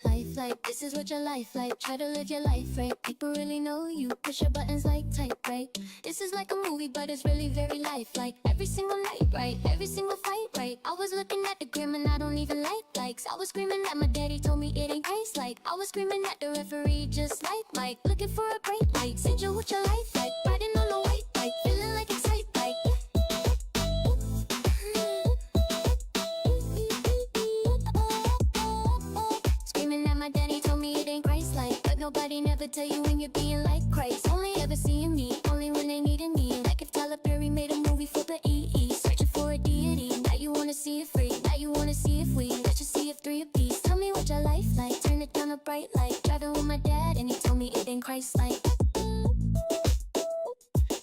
Life like, this is what your life like. Try to live your life right. People really know you. Push your buttons like type, right? This is like a movie, but it's really very lifelike. Every single night, right? Every single fight, right? I was looking at the gram and I don't even like likes. I was screaming at my daddy, told me it ain't Christ-like. I was screaming at the referee, just like Mike. Looking for a great light. Send you what your life like. Riding on a white bike, feeling like it's tight, like. Screaming at my daddy, told me it ain't Christ-like. But nobody never tell you when you're being like Christ. Only ever seeing me, only when they needed me. Like if Tyler Perry made a movie for the EE, searching for a deity. Now you wanna see it free, now you wanna see if we let's just see if three apiece. Tell me what your life like, turn it down a bright light. Driving with my dad and he told me it ain't Christ-like.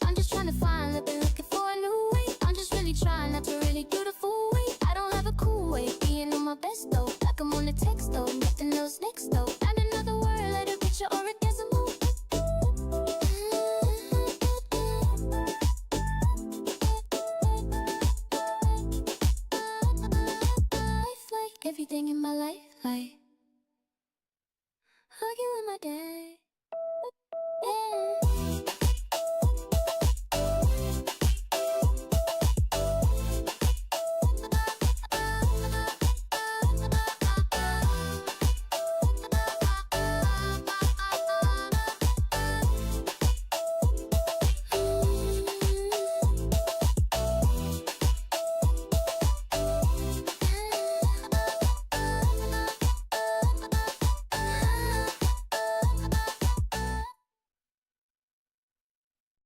I'm just trying to find, I've been looking for a new way. I'm just really trying not to really do the full way. I don't have a cool way, being on my best though. Like I'm on the text though, nothing else next though. Add another word, let a picture or a decimal. Life like, everything in my life like hugging with my dad. Yeah.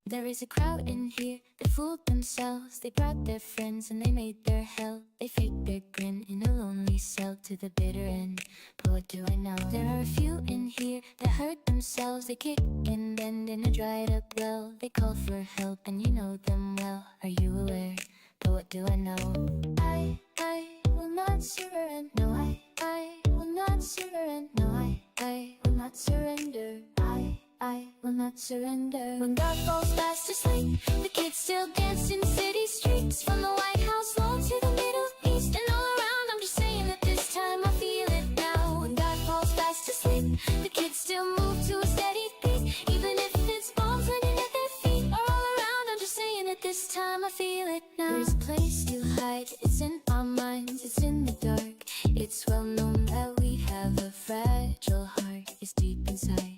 There is a crowd in here that fooled themselves. They brought their friends and they made their hell. They faked their grin in a lonely cell to the bitter end. But what do I know? There are a few in here that hurt themselves. They kick and bend in a dried up well. They call for help and you know them well. Are you aware? But what do I know? I will not surrender. No, I will not surrender. No, I will not surrender. I will not surrender. When God falls fast asleep, the kids still dance in city streets. From the White House lawn to the Middle East and all around. I'm just saying that this time I feel it now. When God falls fast asleep, the kids still move to a steady pace. Even if it's bombs landing at their feet or all around. I'm just saying that this time I feel it now. There's a place to hide, it's in our minds, it's in the dark. It's well known that we have a fragile heart, it's deep inside.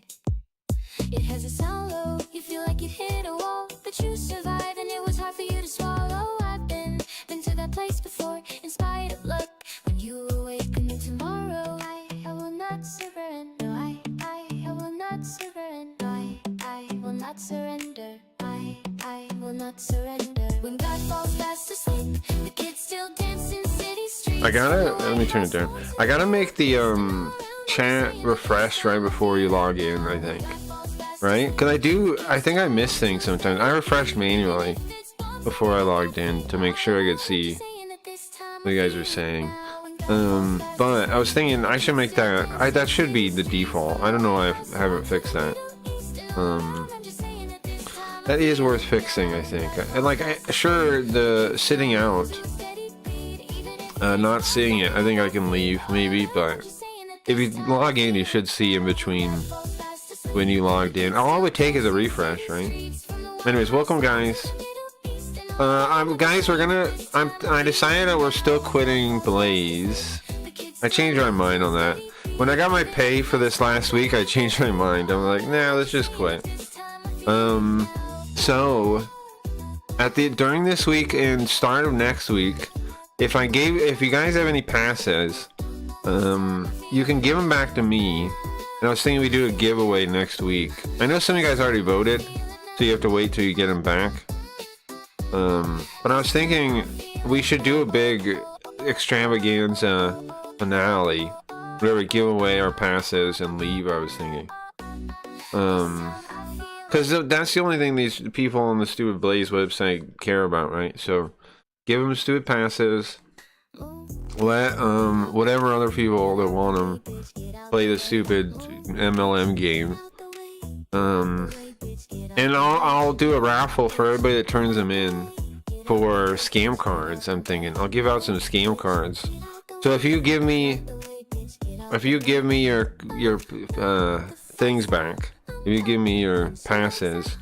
It has a sound low, you feel like you've hit a wall. But you survive and it was hard for you to swallow. I've been to that place before, in spite of luck. When you awaken tomorrow, I will not surrender. No, I will not surrender. No, I will not surrender. I will not surrender. When God falls fast asleep, the kids still dance in city streets. Let me turn it down. I gotta make the chat refresh right before you log in, I think. Right? Because I think I miss things sometimes. I refreshed manually before I logged in to make sure I could see what you guys are saying. But I was thinking I should make that, that should be the default. I don't know why I haven't fixed that. That is worth fixing, I think. And like, sure, the sitting out, not seeing it, I think I can leave maybe, but if you log in, you should see in between when you logged in. All it would take is a refresh, right? Anyways, welcome guys. Guys, I decided that we're still quitting Blaze. I changed my mind on that. When I got my pay for this last week, I changed my mind. I'm like, nah, let's just quit. So during this week and start of next week, if you guys have any passes, you can give them back to me. And I was thinking we do a giveaway next week. I know some of you guys already voted, so you have to wait till you get them back. But I was thinking we should do a big extravaganza finale where we give away our passes and leave, I was thinking. Because that's the only thing these people on the Stupid Blaze website care about, right? So give them stupid passes. Let whatever other people that want them play the stupid MLM game. And I'll do a raffle for everybody that turns them in for scam cards. I'm thinking I'll give out some scam cards. So if you give me if you give me your things back, if you give me your passes,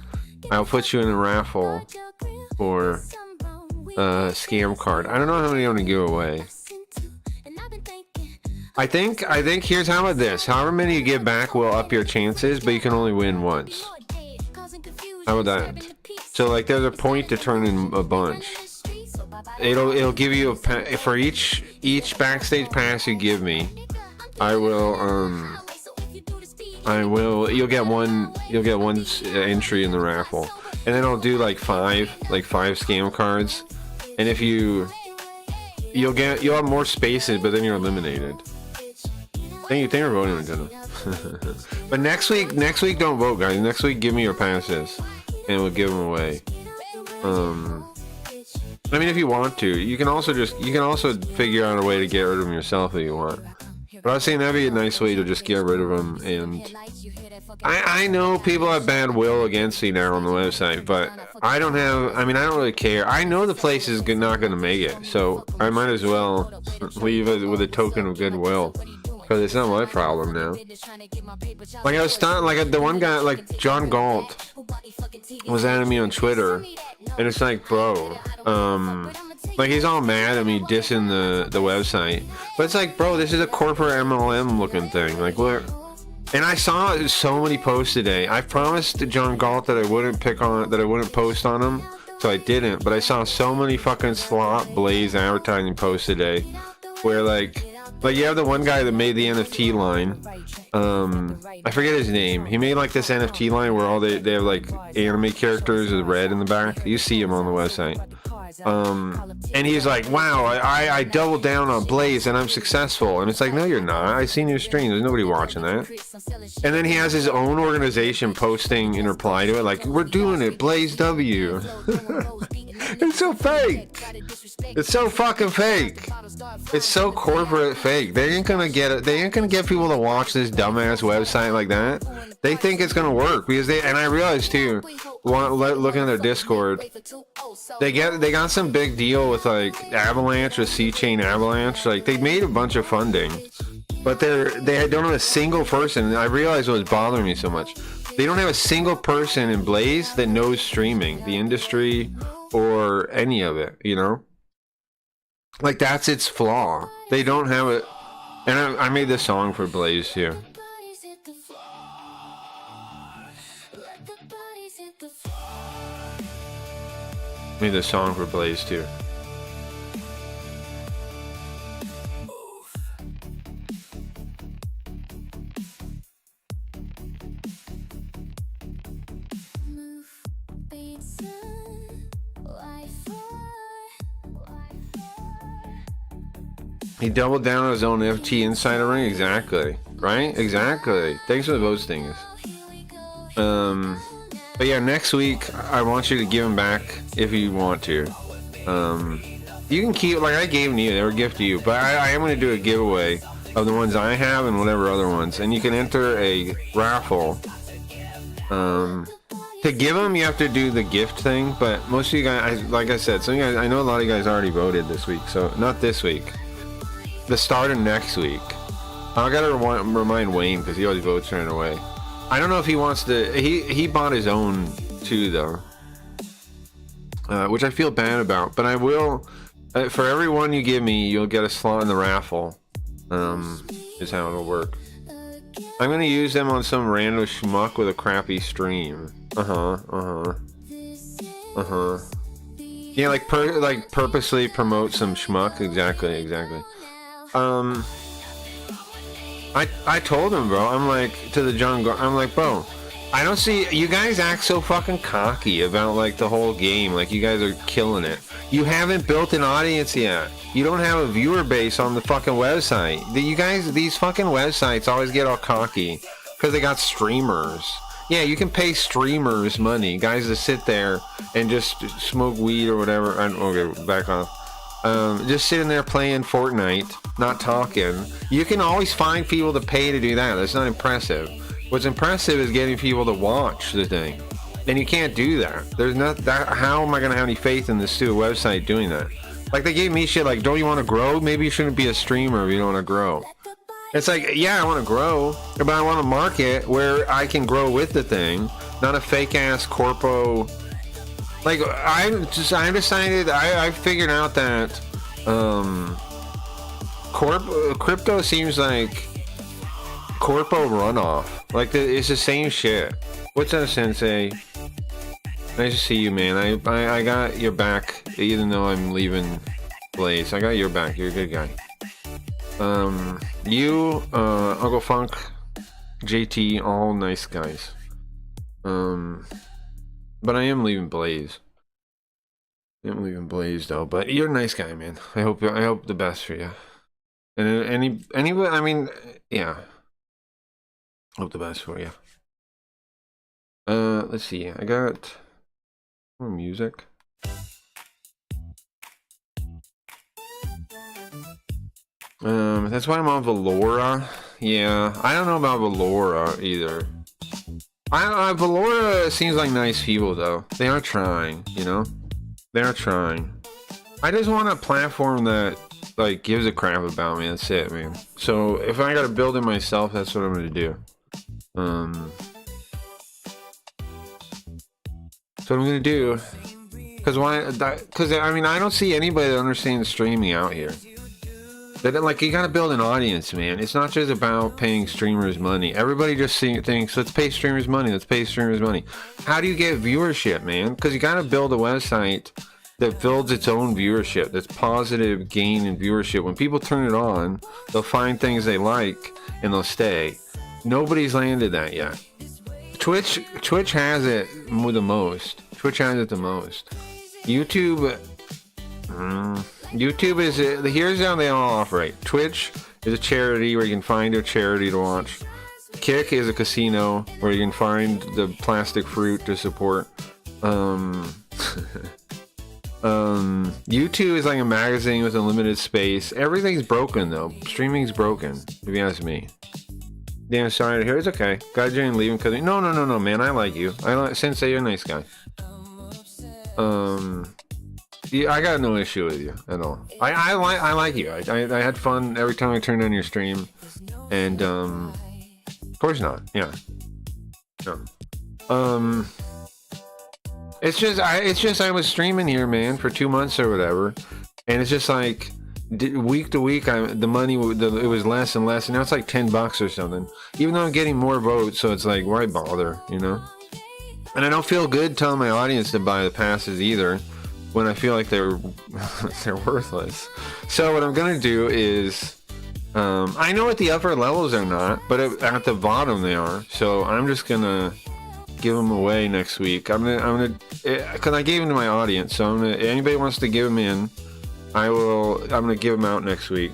I'll put you in a raffle for a scam card. I don't know how many I'm gonna give away. I think here's how about this. However many you give back will up your chances, but you can only win once. How about that? So like there's a point to turn in a bunch. It'll give you a for each backstage pass you give me. You'll get one entry in the raffle. And then I'll do like five scam cards. And if you'll have more spaces, but then you're eliminated. Thank you for voting, Nintendo. But next week don't vote, guys. Next week give me your passes and we'll give them away. I mean, if you want to, you can also figure out a way to get rid of them yourself if you want. But I was saying that'd be a nice way to just get rid of them. And I know people have bad will against me now on the website, but I don't really care. I know the place is not going to make it, so I might as well leave it with a token of goodwill. Because it's not my problem now. Like I was like the one guy, like John Galt, was at me on Twitter, and it's like, bro, like he's all mad at me dissing the website, but it's like, bro, this is a corporate MLM looking thing. Like what? And I saw so many posts today. I promised to John Galt that I wouldn't post on him, so I didn't. But I saw so many fucking slot Blaze advertising posts today, where like you have the one guy that made the NFT line. I forget his name. He made like this NFT line where all they have like anime characters with red in the back. You see him on the website. And he's like, wow, I doubled down on Blaze and I'm successful. And it's like, no, you're not. I seen your stream. There's nobody watching that. And then he has his own organization posting in reply to it, like, we're doing it, Blaze W. It's so fake. It's so fucking fake. It's so corporate fake. They ain't gonna get it. They ain't gonna get people to watch this dumbass website like that. They think it's gonna work because and I realized too, looking at their Discord, they got some big deal with like Avalanche, with C-Chain Avalanche. Like they made a bunch of funding, but they don't have a single person. And I realized what was bothering me so much. They don't have a single person in Blaze that knows streaming, the industry, or any of it, you know? Like, that's its flaw. They don't have it. And I made this song for Blaze, too. Made this song for Blaze, too. He doubled down on his own FT insider ring. Exactly. Right? Exactly. Thanks for the votes, things. But yeah, next week I want you to give them back if you want to. You can keep, like I gave them to you, they were a gift to you, but I am going to do a giveaway of the ones I have and whatever other ones, and you can enter a raffle. To give them, you have to do the gift thing, but most of you guys, like I said, some of you guys, I know a lot of you guys already voted this week, so not this week. The start of next week. I gotta remind Wayne because he always votes right away. I don't know if he wants to. He bought his own too though, which I feel bad about. But I will. For every one you give me, you'll get a slot in the raffle. Is how it'll work. I'm gonna use them on some random schmuck with a crappy stream. Yeah, like purposely promote some schmuck. Exactly. I told him, bro, I'm like, to the John, I'm like, bro, I don't see, you guys act so fucking cocky about like the whole game, like you guys are killing it. You haven't built an audience yet. You don't have a viewer base on the fucking website. You guys, these fucking websites always get all cocky because they got streamers. Yeah, you can pay streamers money, guys to sit there and just smoke weed or whatever. Okay, back off. Just sitting there playing Fortnite, not talking. You can always find people to pay to do that. That's not impressive. What's impressive is getting people to watch the thing. And you can't do that. There's not that. How am I going to have any faith in this stupid website doing that? Like they gave me shit like, don't you want to grow? Maybe you shouldn't be a streamer if you don't want to grow. It's like, yeah, I want to grow, but I want a market where I can grow with the thing, not a fake ass corpo. Like I decided, I figured out that crypto seems like corpo runoff. Like it's the same shit. What's up, Sensei? Nice to see you, man. I got your back, even though I'm leaving Blaze. I got your back. You're a good guy. Uncle Funk, JT, all nice guys. But I am leaving Blaze. I'm leaving Blaze though. But you're a nice guy, man. I hope the best for you. And anybody, I mean, yeah. Hope the best for you. Let's see. I got more music. That's why I'm on Valora. Yeah, I don't know about Valora either. Valora seems like nice people though. They are trying, you know? They are trying. I just want a platform that like gives a crap about me. That's it, man. So if I gotta build it myself, that's what I'm gonna do. That's what I'm gonna do. Cause why? Cause I mean, I don't see anybody that understands streaming out here. That like you gotta build an audience, man. It's not just about paying streamers money. Everybody just thinks, let's pay streamers money. Let's pay streamers money. How do you get viewership, man? Because you gotta build a website that builds its own viewership. That's positive gain in viewership. When people turn it on, they'll find things they like and they'll stay. Nobody's landed that yet. Twitch has it the most. Twitch has it the most. YouTube is here's how they all operate. Twitch is a charity where you can find a charity to watch. Kick is a casino where you can find the plastic fruit to support. YouTube is like a magazine with unlimited space. Everything's broken though. Streaming's broken, if you ask me. Damn, sorry to hear. It's okay. Got you and leaving because no, man. I like you. Sensei, you're a nice guy. Yeah, I got no issue with you at all. I like you. I had fun every time I turned on your stream, and of course not. Yeah. No. It's just I was streaming here, man, for 2 months or whatever, and it's just like week to week, the money it was less and less, and now it's like $10 or something. Even though I'm getting more votes, so it's like why bother, you know? And I don't feel good telling my audience to buy the passes either, when I feel like they're worthless. So what I'm gonna do is, I know at the upper levels they're not, but at the bottom they are. So I'm just gonna give them away next week. I'm gonna, cause I gave them to my audience. So anybody wants to give them in, I'm gonna give them out next week.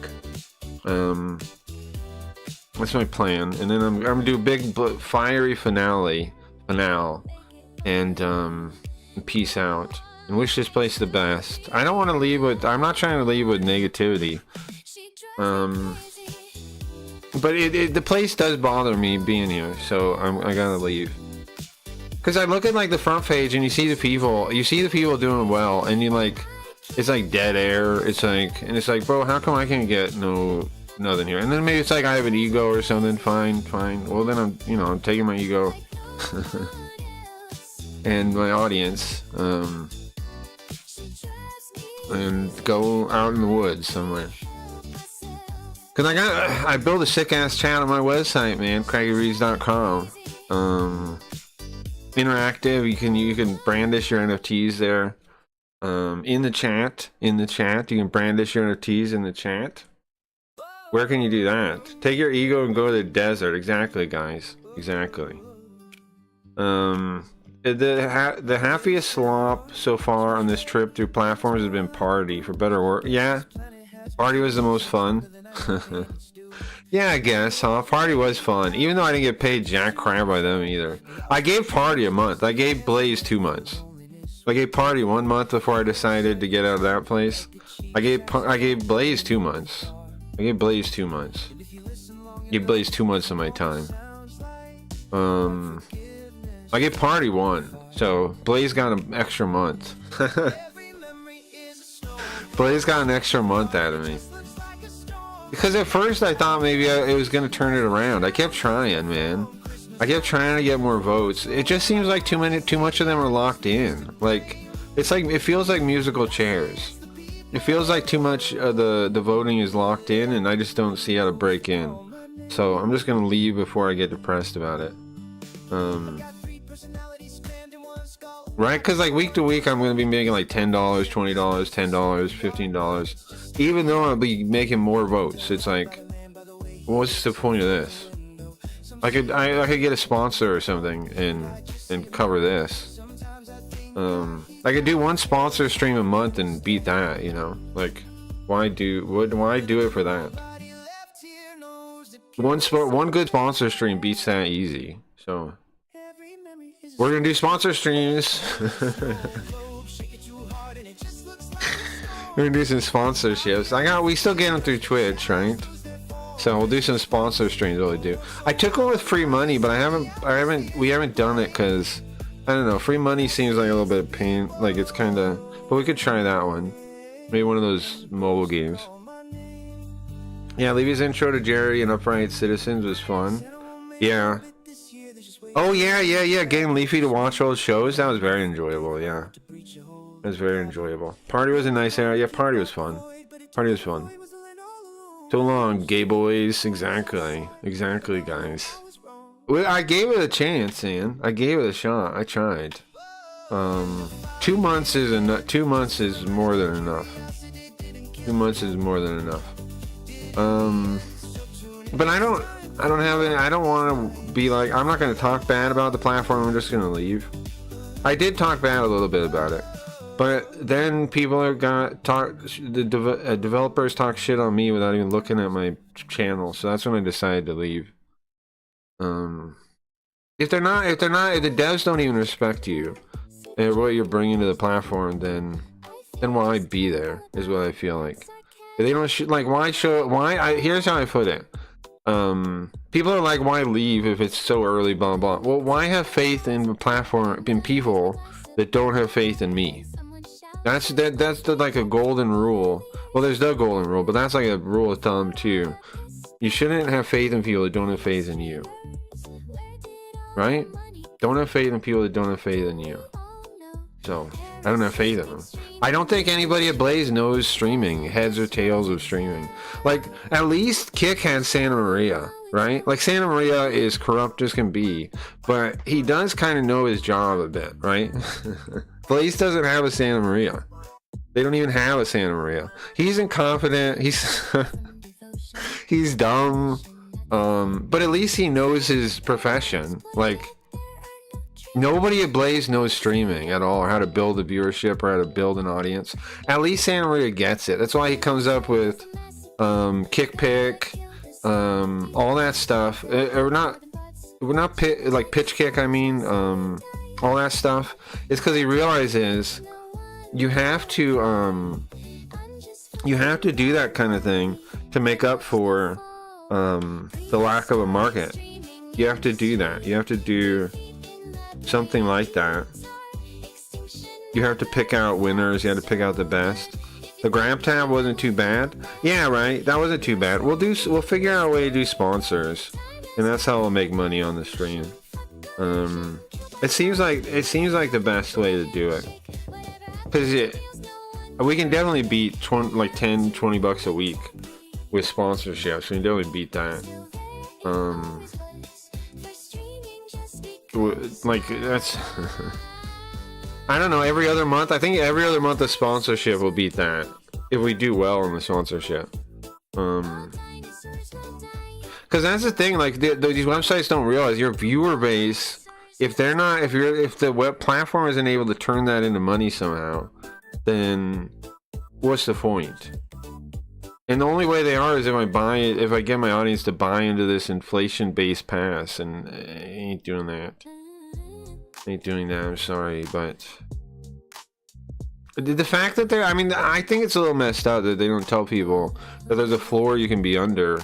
That's my plan. And then I'm gonna do a big fiery finale, and peace out. And wish this place the best. I don't want to leave with. I'm not trying to leave with negativity. But the place does bother me being here, so I gotta leave. Cause I look at like the front page and you see the people doing well, and you like, it's like dead air. It's like, bro, how come I can't get nothing here? And then maybe it's like I have an ego or something. Fine. Well then I'm taking my ego and my audience. And go out in the woods somewhere. Cause I built a sick ass chat on my website, man, craggyreads.com. Interactive. You can brandish your NFTs there. In the chat, you can brandish your NFTs in the chat. Where can you do that? Take your ego and go to the desert. Exactly, guys. Exactly. The happiest slop so far on this trip through platforms has been Party, for better or worse. Yeah, Party was the most fun. Yeah, I guess, huh? Party was fun, even though I didn't get paid jack crap by them either. I gave Party a month. I gave Blaze 2 months. I gave Party 1 month before I decided to get out of that place. I gave Blaze 2 months. I gave Blaze 2 months. I gave Blaze 2 months of my time. I gave Party 1, so Blaze got an extra month. Blaze got an extra month out of me. Because at first I thought maybe it was gonna turn it around. I kept trying, man. I kept trying to get more votes. It just seems like too much of them are locked in. Like, it feels like musical chairs. It feels like too much of the voting is locked in, and I just don't see how to break in. So I'm just gonna leave before I get depressed about it. Right? Because like week to week, I'm gonna be making like $10, $20, $10, $15. Even though I'll be making more votes, it's like, what's the point of this? I could get a sponsor or something and cover this. I could do one sponsor stream a month and beat that, you know? Like, why do it for that? One good sponsor stream beats that easy. So we're gonna do sponsor streams. We're gonna do some sponsorships. We still get them through Twitch, right? So we'll do some sponsor streams. What we do. I took one with free money, but we haven't done it because I don't know. Free money seems like a little bit of pain. Like it's kind of, but we could try that one. Maybe one of those mobile games. Yeah, Levy's intro to Jerry and Upright Citizens was fun. Yeah. Oh yeah. Getting Leafy to watch old shows, that was very enjoyable. Yeah, that was very enjoyable. Party was a nice area. Yeah, party was fun. So long, gay boys. Exactly, guys. I gave it a chance, man. I gave it a shot. I tried. 2 months is enough. 2 months is more than enough. 2 months is more than enough. But I don't have it. I don't want to be like, I'm not going to talk bad about the platform. I'm just going to leave. I did talk bad a little bit about it, but then people developers talk shit on me without even looking at my channel. So that's when I decided to leave. If the devs don't even respect you and what you're bringing to the platform, then why be there is what I feel like. If they don't here's how I put it. People are like, why leave if it's so early, blah blah. Well, why have faith in the platform, in people that don't have faith in me? That's like a golden rule. Well, there's no golden rule, but that's like a rule of thumb too. You shouldn't have faith in people that don't have faith in you. Right? Don't have faith in people that don't have faith in you. So, I don't have faith in them. I don't think anybody at Blaze knows streaming, heads or tails of streaming. Like, at least Kick had Santa Maria, right? Like, Santa Maria is corrupt as can be, but he does kind of know his job a bit, right? Blaze doesn't have a Santa Maria. They don't even have a Santa Maria. He's incompetent. He's dumb. But at least he knows his profession. Like, nobody at Blaze knows streaming at all, or how to build a viewership, or how to build an audience. At least Santa Maria gets it. That's why he comes up with kick pick, all that stuff. Like pitch kick. I mean, all that stuff. It's because he realizes you have to do that kind of thing to make up for the lack of a market. You have to do that. You have to do something like that. You have to pick out winners. You have to pick out the best. The grab tab wasn't too bad. Yeah, right. That wasn't too bad. We'll figure out a way to do sponsors, and that's how we'll make money on the stream. It seems like the best way to do it, because we can definitely beat $10-20 a week with sponsorships. We can definitely beat that. Like, that's I don't know, every other month. I think every other month the sponsorship will beat that if we do well on the sponsorship. Because that's the thing, like these websites don't realize your viewer base. If the web platform isn't able to turn that into money somehow, then what's the point? And the only way they are is if I get my audience to buy into this inflation-based pass, and I ain't doing that. I'm sorry, but the fact that I think it's a little messed up that they don't tell people that there's a floor you can be under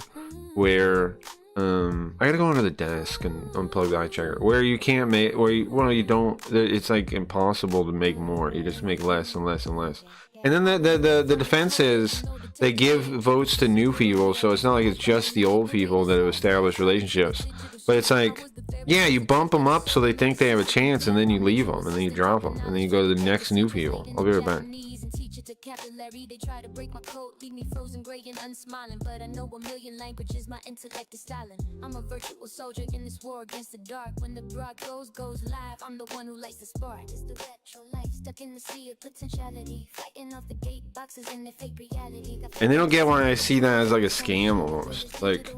where I gotta go under the desk and unplug the eye tracker, where you can't make, you don't, it's like impossible to make more. You just make less and less and less. And then the defense is they give votes to new people, so it's not like it's just the old people that have established relationships. But it's like, yeah, you bump them up so they think they have a chance, and then you leave them, and then you drop them, and then you go to the next new people. I'll be right back. They try to break my code, leave me frozen gray and unsmiling. But I know a million languages, my intellect is styling. I'm a virtual soldier in this war against the dark. When the broad goes live, I'm the one who lights the spark. It's the retro life, stuck in the sea of potentiality, fighting off the gate boxes in their fake reality. And they don't get why I see that as like a scam almost. Like,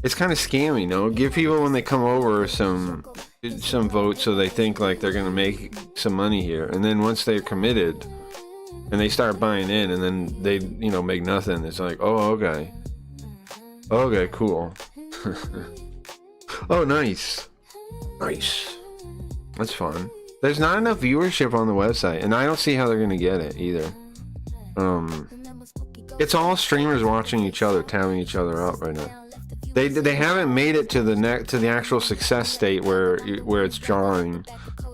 it's kind of scammy, no? Give people when they come over some votes so they think like they're gonna make some money here, and then once they're committed and they start buying in, and then they, you know, make nothing. It's like, oh, okay, cool. Oh, nice, that's fun. There's not enough viewership on the website, and I don't see how they're gonna get it either. It's all streamers watching each other, tabbing each other up right now. They haven't made it to the actual success state where it's drawing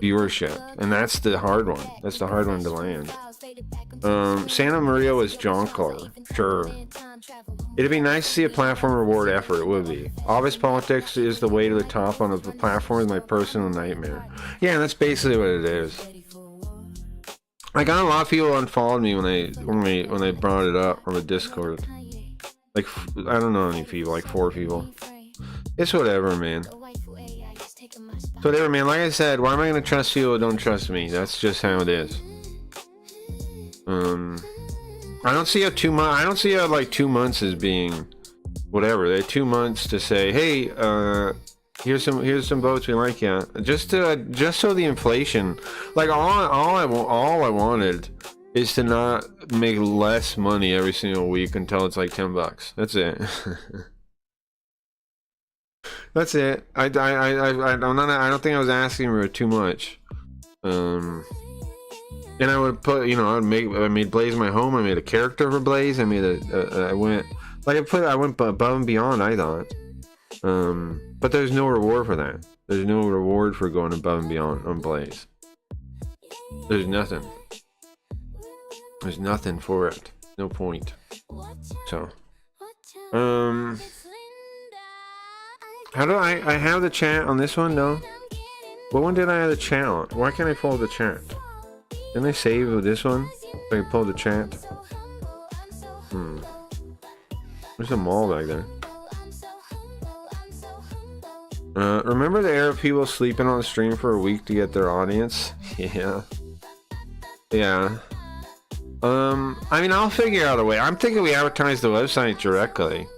viewership, and that's the hard one. That's the hard one to land. Santa Maria was Jonker, sure. It'd be nice to see a platform reward effort. It would be. Office politics is the way to the top on the platform. Is my personal nightmare. Yeah, that's basically what it is. I got a lot of people unfollowed me when they brought it up on the Discord. Like, I don't know how many people, like 4 people. It's whatever, man. It's whatever, man. Like I said, why am I gonna trust people who don't trust me? That's just how it is. I don't see how 2 months. I don't see how like 2 months as being whatever. They had 2 months to say, hey, here's some votes we like, yeah. Just so the inflation, like all I wanted is to not make less money every single week until it's like $10. That's it. That's it. I don't think I was asking for too much. And I would put, you know, I made Blaze my home. I made a character for Blaze. I made I went above and beyond, I thought. But there's no reward for that. There's no reward for going above and beyond on Blaze. There's nothing. There's nothing for it. No point. So, how do I have the chat on this one? No. What one did I have the chat on? Why can't I follow the chat? Didn't I save with this one? So I can pull the chat. There's a mall back there. Remember the era of people sleeping on the stream for a week to get their audience? Yeah. I mean, I'll figure out a way. I'm thinking we advertise the website directly.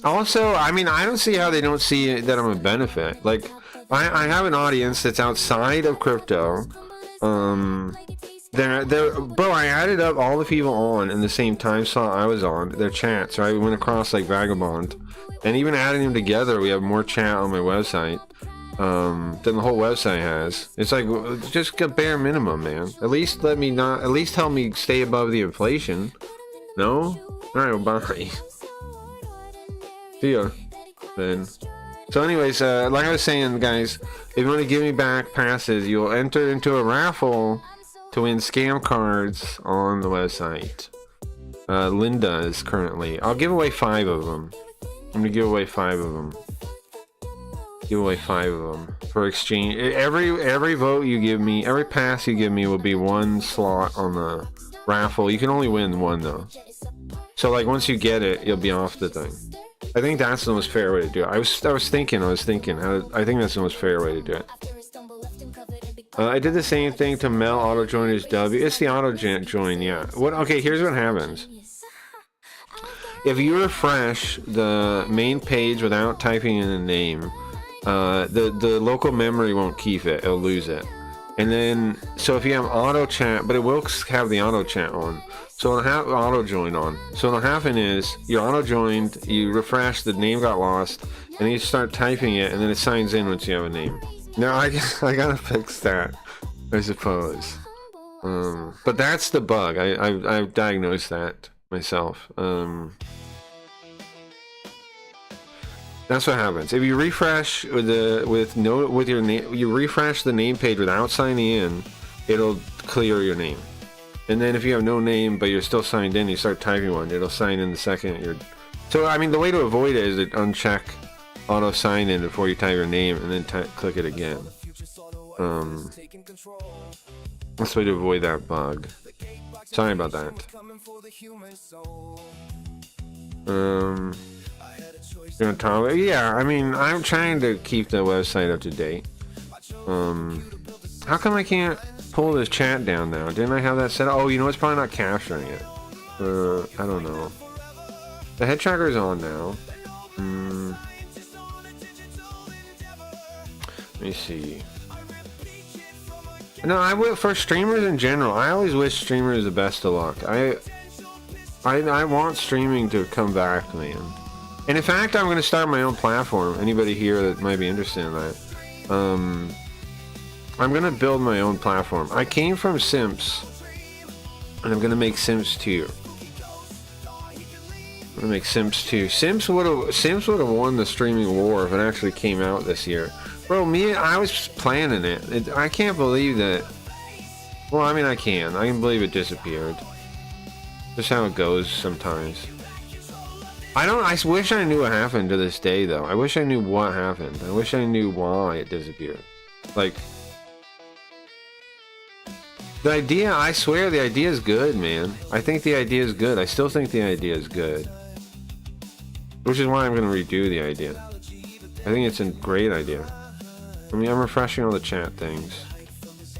Also, I mean, I don't see how they don't see that I'm a benefit. Like, I have an audience that's outside of crypto. Bro, I added up all the people on in the same time slot I was on, their chats, right? We went across like Vagabond, and even adding them together, we have more chat on my website than the whole website has. It's like just a bare minimum, man. At least help me stay above the inflation. No? All right, well, bye. See ya, then. So anyways, like I was saying, guys, if you want to give me back passes, you'll enter into a raffle to win scam cards on the website. Linda is currently. I'll give away 5 of them. I'm gonna give away 5 of them. Give away 5 of them for exchange. Every vote you give me, every pass you give me will be 1 slot on the raffle. You can only win 1 though. So like once you get it, you'll be off the thing. I think that's the most fair way to do it. I was thinking. I think that's the most fair way to do it. I did the same thing to Mel auto join as W. It's the auto join, yeah. Okay, here's what happens. If you refresh the main page without typing in a name, the local memory won't keep it. It'll lose it. And then, so if you have auto chat, but it will have the auto chat on. So it'll have auto join on. So what'll happen is you're auto joined, you refresh, the name got lost, and then you start typing it, and then it signs in once you have a name. Now I gotta fix that, I suppose. But that's the bug. I've diagnosed that myself. That's what happens. If you refresh you refresh the name page without signing in, it'll clear your name. And then if you have no name but you're still signed in, you start typing one, it'll sign in the second you're... So, I mean, the way to avoid it is to uncheck auto sign in before you type your name and then click it again. That's the way to avoid that bug. Sorry about that. Yeah, I mean, I'm trying to keep the website up to date. How come I can't pull this chat down now? Didn't I have that set up? Oh, you know, it's probably not capturing it. I don't know. The head tracker is on now. Let me see. No, I will, for streamers in general, I always wish streamers the best of luck. I want streaming to come back, man. And in fact, I'm going to start my own platform. Anybody here that might be interested in that. I'm going to build my own platform. I came from Sims, and I'm going to make Sims 2. I'm going to make Sims 2. Sims would have won the streaming war if it actually came out this year. Bro, I was planning it. I can't believe that. Well, I mean, I can believe it disappeared. Just how it goes sometimes. I wish I knew what happened to this day, though. I wish I knew what happened. I wish I knew why it disappeared. Like, the idea, I swear the idea is good, man. I think the idea is good. I still think the idea is good. Which is why I'm going to redo the idea. I think it's a great idea. I mean, I'm refreshing all the chat things.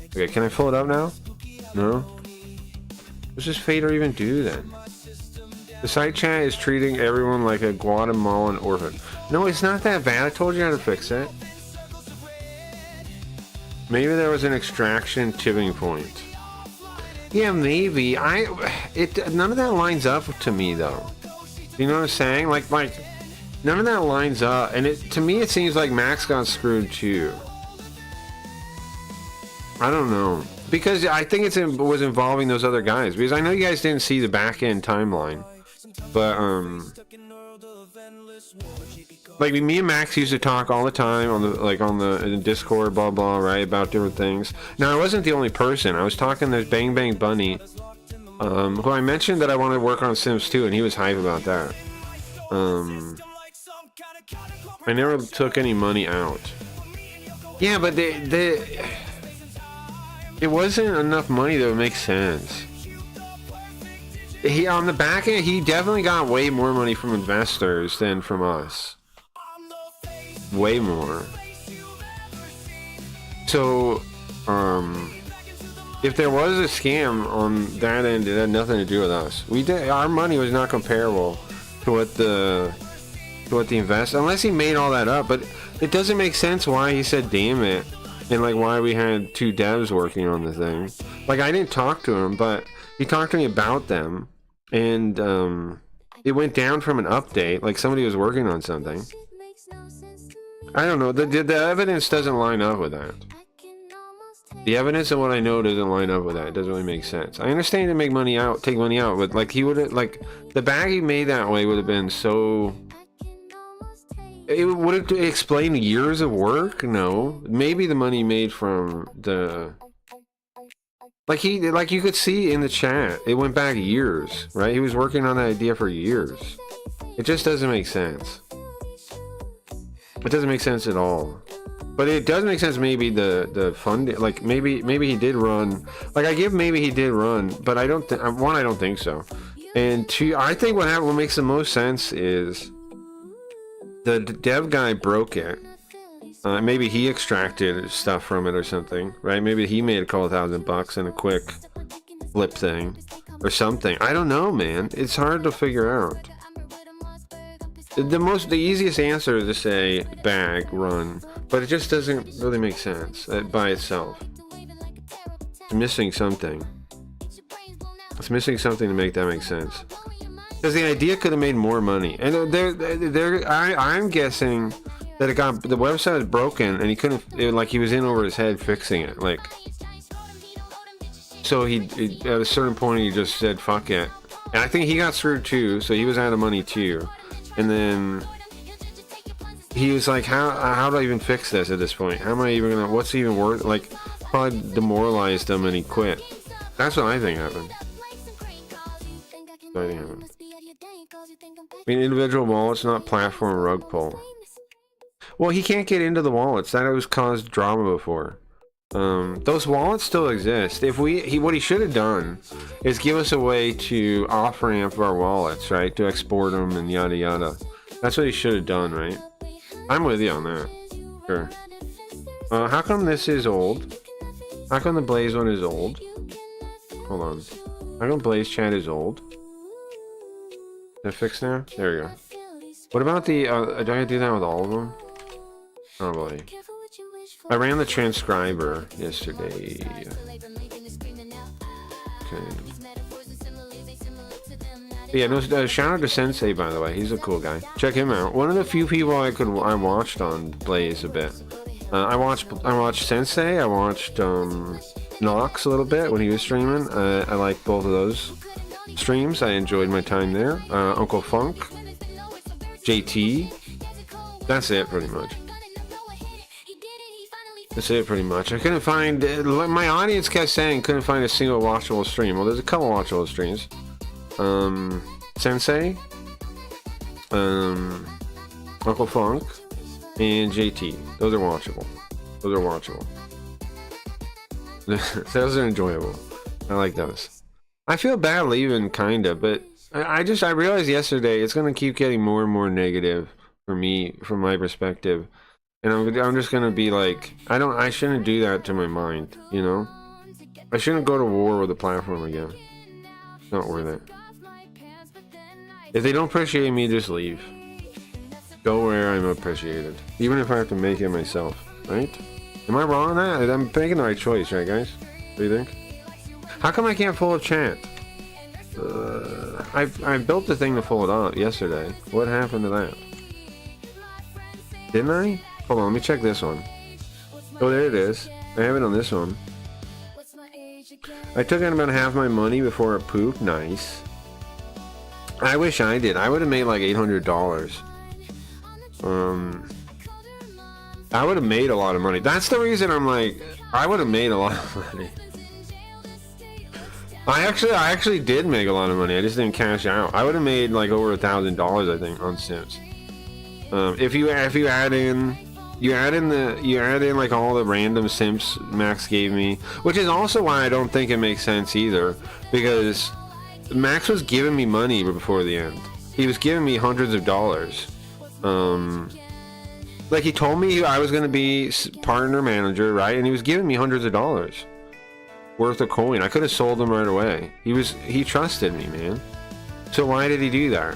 Okay, can I pull it up now? No? What does Fader even do then? The site chat is treating everyone like a Guatemalan orphan. No, it's not that bad. I told you how to fix it. Maybe there was an extraction tipping point. Yeah, maybe. None of that lines up to me, though. You know what I'm saying? Like none of that lines up. And to me, it seems like Max got screwed too. I don't know. Because I think it was involving those other guys. Because I know you guys didn't see the back end timeline. But, like, me and Max used to talk all the time on the Discord, blah, blah, right, about different things. Now, I wasn't the only person. I was talking to Bang Bang Bunny, who I mentioned that I wanted to work on Sims 2, and he was hype about that. I never took any money out. Yeah, but it wasn't enough money that would make sense. On the back end, he definitely got way more money from investors than from us. Way more. So, if there was a scam on that end, it had nothing to do with us. Our money was not comparable to what the invest, unless he made all that up. But it doesn't make sense why he said "damn it" and like why we had 2 devs working on the thing. Like, I didn't talk to him, but he talked to me about them. And it went down from an update, like somebody was working on something. I don't know, the evidence doesn't line up with that. The evidence of what I know doesn't line up with that. It doesn't really make sense. I understand to take money out, but like he would have, like, the bag he made that way would have been so... It would have explained years of work? No. Maybe the money made from the... Like you could see in the chat, it went back years, right? He was working on that idea for years. It just doesn't make sense. It doesn't make sense at all. But it does make sense. Maybe the funding, like maybe he did run. Like I give maybe he did run, but I don't. One, I don't think so. And two, I think what makes the most sense is the dev guy broke it. Maybe he extracted stuff from it or something, right? Maybe he made a couple $1,000 in a quick flip thing or something. I don't know, man. It's hard to figure out. The easiest answer is to say bag, run, but it just doesn't really make sense by itself. It's missing something. It's missing something to make that make sense. Because the idea could have made more money. And I'm guessing that the website was broken and he couldn't, he was in over his head fixing it, like. So he at a certain point he just said fuck it, and I think he got screwed too. So he was out of money too, and then he was like, how do I even fix this at this point? How am I even gonna? What's even worth? Like, probably demoralized him and he quit. That's what I think happened. I mean, individual wallets, not platform rug pull. Well, he can't get into the wallets. That has caused drama before. Those wallets still exist. If what he should have done is give us a way to off-ramp our wallets, right? To export them and yada yada. That's what he should have done, right? I'm with you on that. Sure. How come this is old? How come the Blaze one is old? Hold on. How come Blaze chat is old? Is that fixed now? There we go. What about the, do I do that with all of them? Probably. I ran the transcriber yesterday. Okay. Yeah, no, shout out to Sensei, by the way. He's a cool guy. Check him out. One of the few people I watched on Blaze a bit. I watched Sensei. I watched Nox a little bit when he was streaming. I liked both of those streams. I enjoyed my time there. Uncle Funk, JT. That's it, pretty much. That's it, pretty much. I couldn't find... my audience kept saying couldn't find a single watchable stream. Well, there's a couple watchable streams. Sensei, Uncle Funk, and JT. Those are watchable. Those are watchable. Those are enjoyable. I like those. I feel bad leaving, kinda, but I realized yesterday it's gonna keep getting more and more negative for me, from my perspective. And I'm just gonna be like, I shouldn't do that to my mind, you know? I shouldn't go to war with the platform again. It's not worth it. If they don't appreciate me, just leave. Go where I'm appreciated. Even if I have to make it myself, right? Am I wrong on that? I'm making the right choice, right guys? What do you think? How come I can't pull a chant? I built the thing to pull it out yesterday. What happened to that? Didn't I? Hold on, let me check this one. Oh, there it is. I have it on this one. I took out about half my money before it pooped. Nice. I wish I did. I would have made like $800. I would have made a lot of money. That's the reason I'm like, I would have made a lot of money. I actually did make a lot of money. I just didn't cash out. I would have made like over $1,000, I think, on Sims. If you add in like all the random simps Max gave me, which is also why I don't think it makes sense either, because Max was giving me money before the end. He was giving me hundreds of dollars. Like he told me I was going to be partner manager, right? And he was giving me hundreds of dollars worth of coin. I could have sold them right away. He trusted me, man. So why did he do that?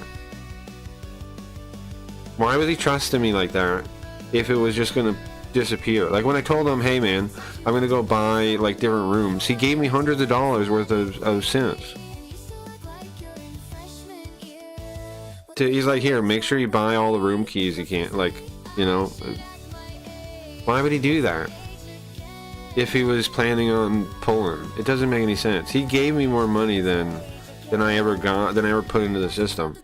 Why was he trusting me like that if it was just going to disappear? Like when I told him, hey man, I'm going to go buy like different rooms, he gave me hundreds of dollars worth of Sims. He's like, here, make sure you buy all the room keys you can, like, you know. Why would he do that if he was planning on pulling? It doesn't make any sense. He gave me more money than I ever put into the system.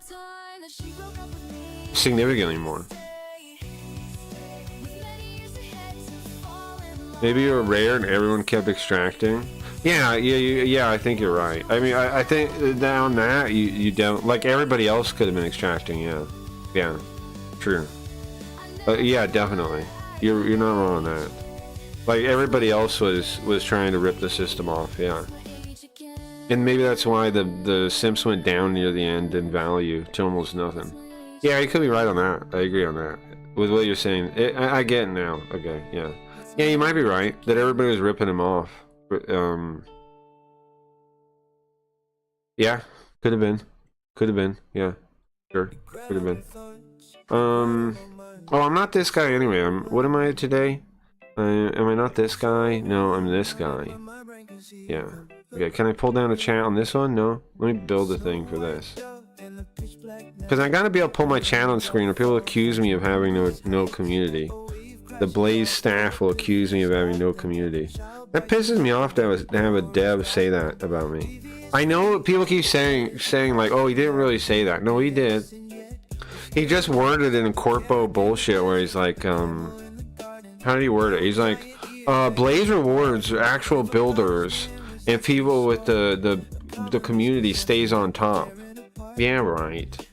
Significantly more. Maybe you were rare and everyone kept extracting. Yeah, I think you're right. I mean, I think down that you don't, like everybody else could have been extracting. Yeah, true. Yeah, definitely. You're not wrong on that. Like everybody else was trying to rip the system off. Yeah, and maybe that's why the simps went down near the end in value to almost nothing. Yeah, you could be right on that. I agree on that with what you're saying. I get it now. Okay, yeah, you might be right that everybody was ripping him off. Yeah, could have been, yeah, sure, could have been. Oh, I'm not this guy anyway. What am I today? Am I not this guy? No, I'm this guy. Yeah. Okay, can I pull down a chat on this one? No? Let me build a thing for this. Because I gotta be able to pull my chat on screen or people accuse me of having no community. The Blaze staff will accuse me of having no community. That pisses me off to have a dev say that about me. I know people keep saying like, oh, he didn't really say that. No, he did. He just worded it in corpo bullshit where he's like, how did he word it? He's like, Blaze rewards actual builders and people with the community stays on top. Yeah, right.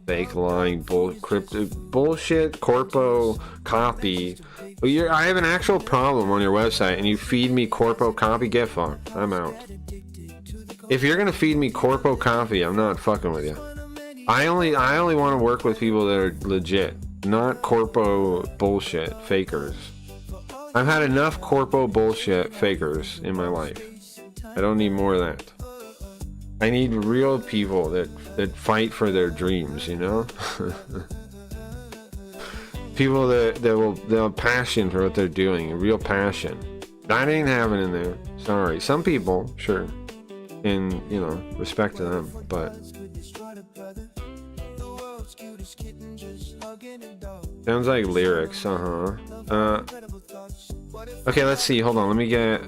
Fake lying crypto bullshit corpo copy. I have an actual problem on your website and you feed me corpo copy, get fucked. I'm out. If you're gonna feed me corpo copy, I'm not fucking with you. I only want to work with people that are legit, not corpo bullshit fakers. I've had enough corpo bullshit fakers in my life. I don't need more of that. I need real people that fight for their dreams, you know? People that will have passion for what they're doing, a real passion. That ain't happening there. Sorry. Some people, sure. And, you know, respect to them, but sounds like lyrics, okay, let's see, hold on, let me get...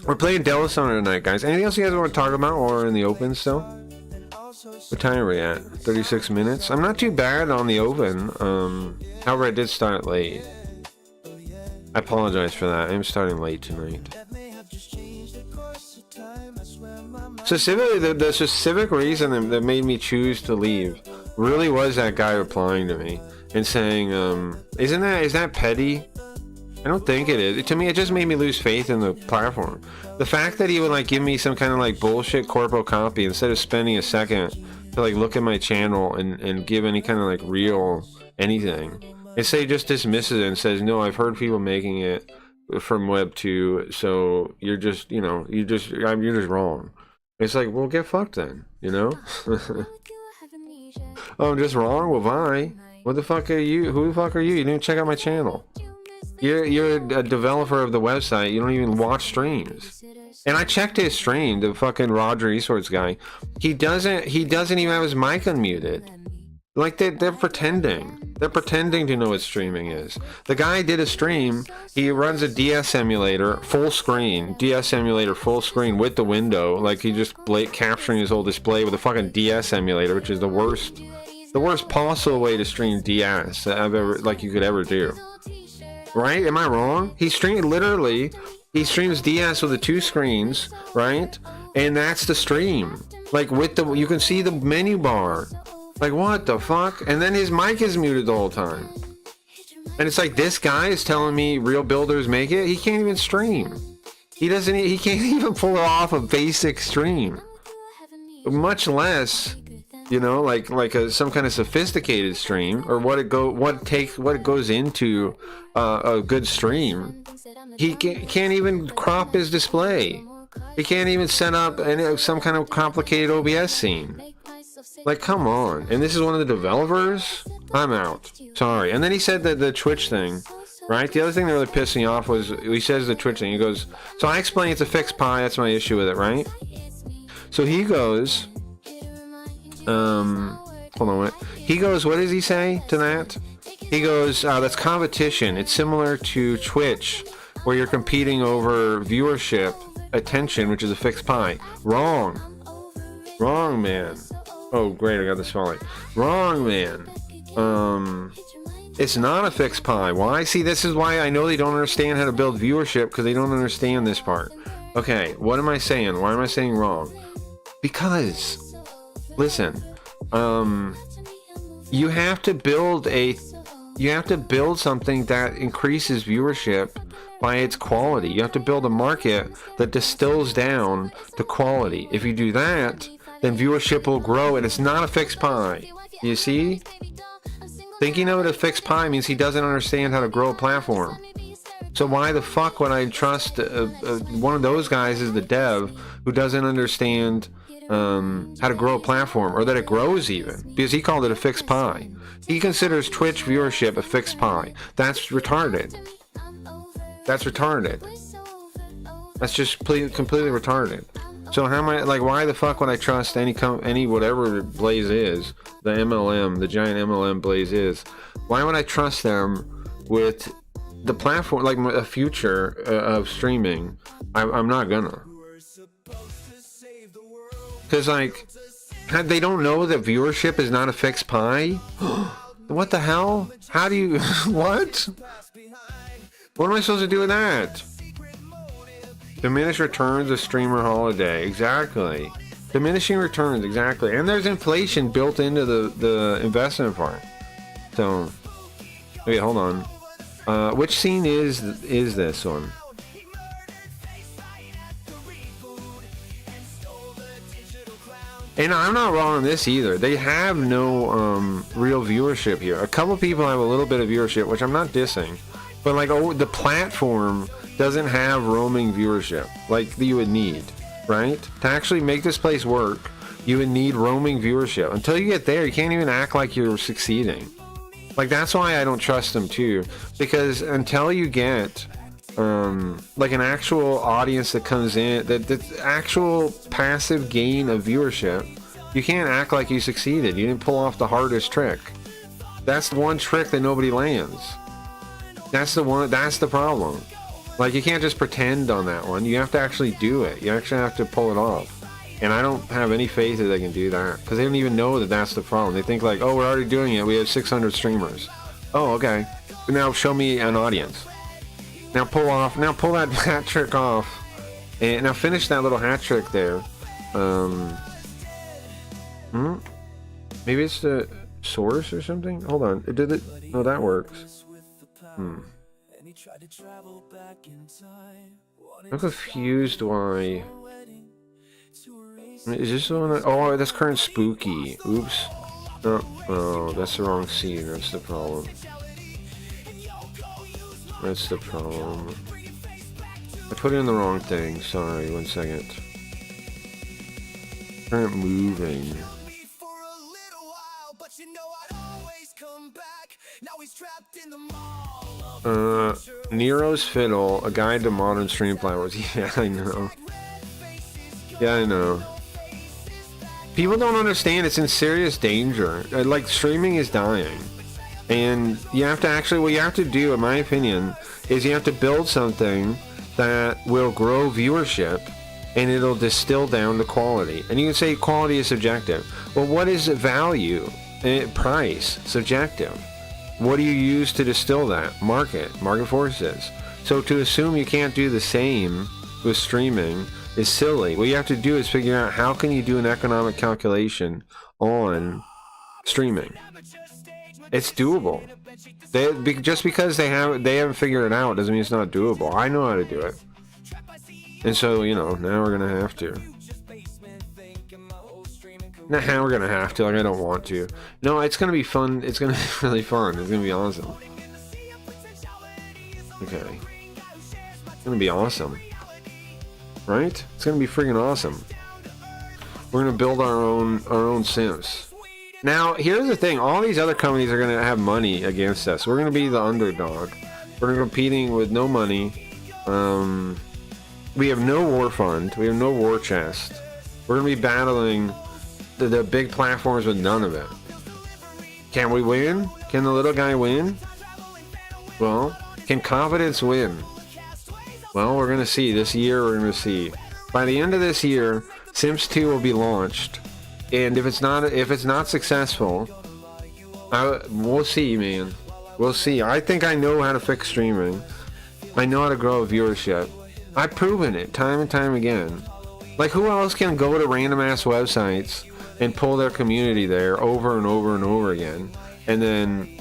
We're playing Devil Summoner tonight, guys. Anything else you guys want to talk about, or in the open still? What time are we at? 36 minutes? I'm not too bad on the open. However, I did start late. I apologize for that. I'm starting late tonight. Specifically, the specific reason that made me choose to leave really was that guy replying to me and saying, is that petty? I don't think it is. To me, it just made me lose faith in the platform. The fact that he would like give me some kind of like bullshit corpo copy instead of spending a second to like look at my channel and give any kind of like real anything. Instead, he just dismisses it and says, no, I've heard people making it from Web 2, so you're just, you know, you're just wrong. It's like, well, get fucked then, you know? Oh, I'm just wrong? Well, bye. What the fuck are you? Who the fuck are you? You didn't check out my channel. You're a developer of the website. You don't even watch streams. And I checked his stream, the fucking Roger Esports guy. He doesn't even have his mic unmuted. Like they're pretending. They're pretending to know what streaming is. The guy did a stream. He runs a DS emulator, full screen. DS emulator, full screen with the window. Like he just capturing his whole display with a fucking DS emulator, which is the worst possible way to stream DS that you could ever do. Right? Am I wrong? He streams DS with the two screens, right? And that's the stream. Like you can see the menu bar. Like what the fuck? And then his mic is muted the whole time. And it's like this guy is telling me real builders make it. He can't even stream. He can't even pull off a basic stream. Much less, you know, like some kind of sophisticated stream, or what it goes into a good stream. He can't even crop his display. He can't even set up some kind of complicated OBS scene. Like, come on. And this is one of the developers? I'm out. Sorry. And then he said that the Twitch thing, right? The other thing that really pissed me off was he says the Twitch thing. He goes, so I explain it's a fixed pie. That's my issue with it, right? So he goes, hold on, he goes, what does he say to that? He goes, that's competition. It's similar to Twitch, where you're competing over viewership, attention, which is a fixed pie. Wrong, man. Oh, great, I got the spotlight. Wrong, man. It's not a fixed pie. Why? See, this is why I know they don't understand how to build viewership, because they don't understand this part. Okay, what am I saying? Why am I saying wrong? Because, listen, you have to build something that increases viewership by its quality. You have to build a market that distills down the quality. If you do that, then viewership will grow, and it's not a fixed pie. You see? Thinking of it as a fixed pie means he doesn't understand how to grow a platform. So why the fuck would I trust one of those guys as the dev who doesn't understand how to grow a platform, or that it grows even? Because he called it a fixed pie. He considers Twitch viewership a fixed pie. That's retarded. That's just completely retarded. So how am I, like, why the fuck would I trust any whatever Blaze is, the MLM, the giant MLM Blaze is? Why would I trust them with the platform, like a future of streaming? I'm not gonna. Because, like, they don't know that viewership is not a fixed pie? What the hell? How do you... What? What am I supposed to do with that? Diminish returns of streamer holiday. Exactly. Diminishing returns, exactly. And there's inflation built into the investment part. So, wait, hold on. Which scene is this one? And I'm not wrong on this either. They have no real viewership here. A couple people have a little bit of viewership, which I'm not dissing. But like, oh, the platform doesn't have roaming viewership like you would need, right? To actually make this place work, you would need roaming viewership. Until you get there, you can't even act like you're succeeding. Like, that's why I don't trust them too. Because until you get like an actual audience that comes in, that actual passive gain of viewership, you can't act like you succeeded. You didn't pull off the hardest trick. That's the one trick that nobody lands. That's the problem. Like, you can't just pretend on that one. You have to actually do it. You actually have to pull it off. And I don't have any faith that they can do that, because they don't even know that that's the problem. They think like, oh, we're already doing it. We have 600 streamers. Oh, okay. Now show me an audience. Now pull that hat trick off, and now finish that little hat trick there. Maybe it's the source or something. Hold on, it did it. No, that works. I'm confused why. Is this the one that, oh, that's current spooky. Oops. No, oh, that's the wrong scene. That's the problem. That's the problem. I put in the wrong thing. Sorry, 1 second. Current moving. Nero's Fiddle, a guide to modern stream platforms. Yeah, I know. Yeah, I know. People don't understand it's in serious danger. Like, streaming is dying. And you have to actually, what you have to do, in my opinion, is you have to build something that will grow viewership, and it'll distill down to quality. And you can say quality is subjective. Well, what is value? Price, subjective. What do you use to distill that? Market forces. So to assume you can't do the same with streaming is silly. What you have to do is figure out how can you do an economic calculation on streaming. It's doable. Just because they haven't figured it out doesn't mean it's not doable. I know how to do it. And so, you know, now we're gonna have to. Now we're gonna have to. Like, I don't want to. No, it's gonna be fun. It's gonna be really fun. It's gonna be awesome. Okay. It's gonna be awesome. Right? It's gonna be freaking awesome. We're gonna build our own Sims. Now, here's the thing. All these other companies are gonna have money against us. We're gonna be the underdog. We're competing with no money. We have no war fund. We have no war chest. We're gonna be battling the big platforms with none of it. Can we win? Can the little guy win? Well, can confidence win? Well, we're gonna see. This year, we're gonna see. By the end of this year, Sims 2 will be launched, and if it's not successful, we'll see, man. We'll see. I think I know how to fix streaming. I know how to grow viewership. I've proven it time and time again. Like, who else can go to random ass websites and pull their community there over and over and over again? And then,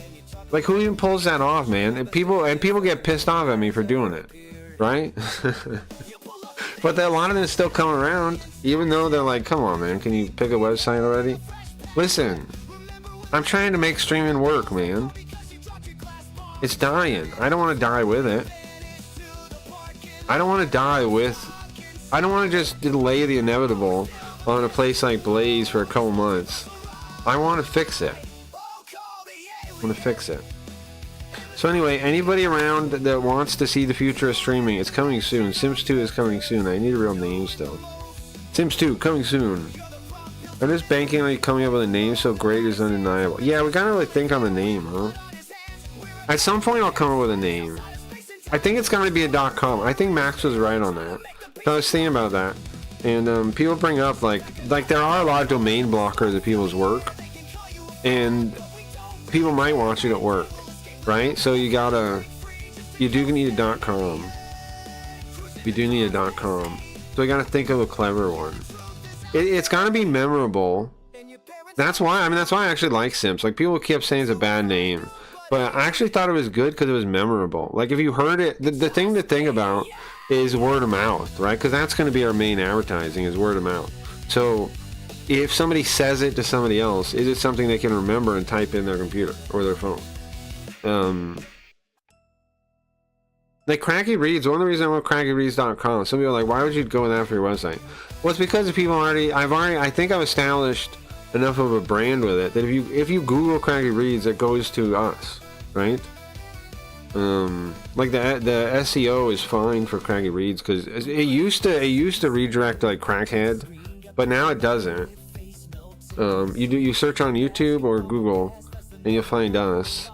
like, who even pulls that off, man? And people get pissed off at me for doing it, right? But a lot of them still come around, even though they're like, come on, man, can you pick a website already? Listen, I'm trying to make streaming work, man. It's dying. I don't want to die with it. I don't want to just delay the inevitable on a place like Blaze for a couple months. I want to fix it. So anyway, anybody around that wants to see the future of streaming, it's coming soon. Sims 2 is coming soon. I need a real name still. Sims 2, coming soon. I'm just banking on you coming up with a name so great is undeniable. Yeah, we gotta really think on the name, huh? At some point I'll come up with a name. I think it's gonna be a .com. I think Max was right on that. So I was thinking about that. And people bring up like there are a lot of domain blockers of people's work. And people might want you to work. Right? So you do need a .com. We do need a .com. So we gotta think of a clever one. It's gotta be memorable. That's why I actually like Sims. Like, people kept saying it's a bad name, but I actually thought it was good because it was memorable. Like, if you heard it, the thing to think about is word of mouth, right? Because that's going to be our main advertising, is word of mouth. So if somebody says it to somebody else, is it something they can remember and type in their computer or their phone? Like Cracky Reads, one of the reasons I went crackyreads.com. Some people are like, why would you go with that for your website? Well, it's because the people I think I've established enough of a brand with it that if you Google Cracky Reads, it goes to us, right? Like the SEO is fine for Cracky Reads because it used to redirect like Crackhead, but now it doesn't. You search on YouTube or Google and you'll find us.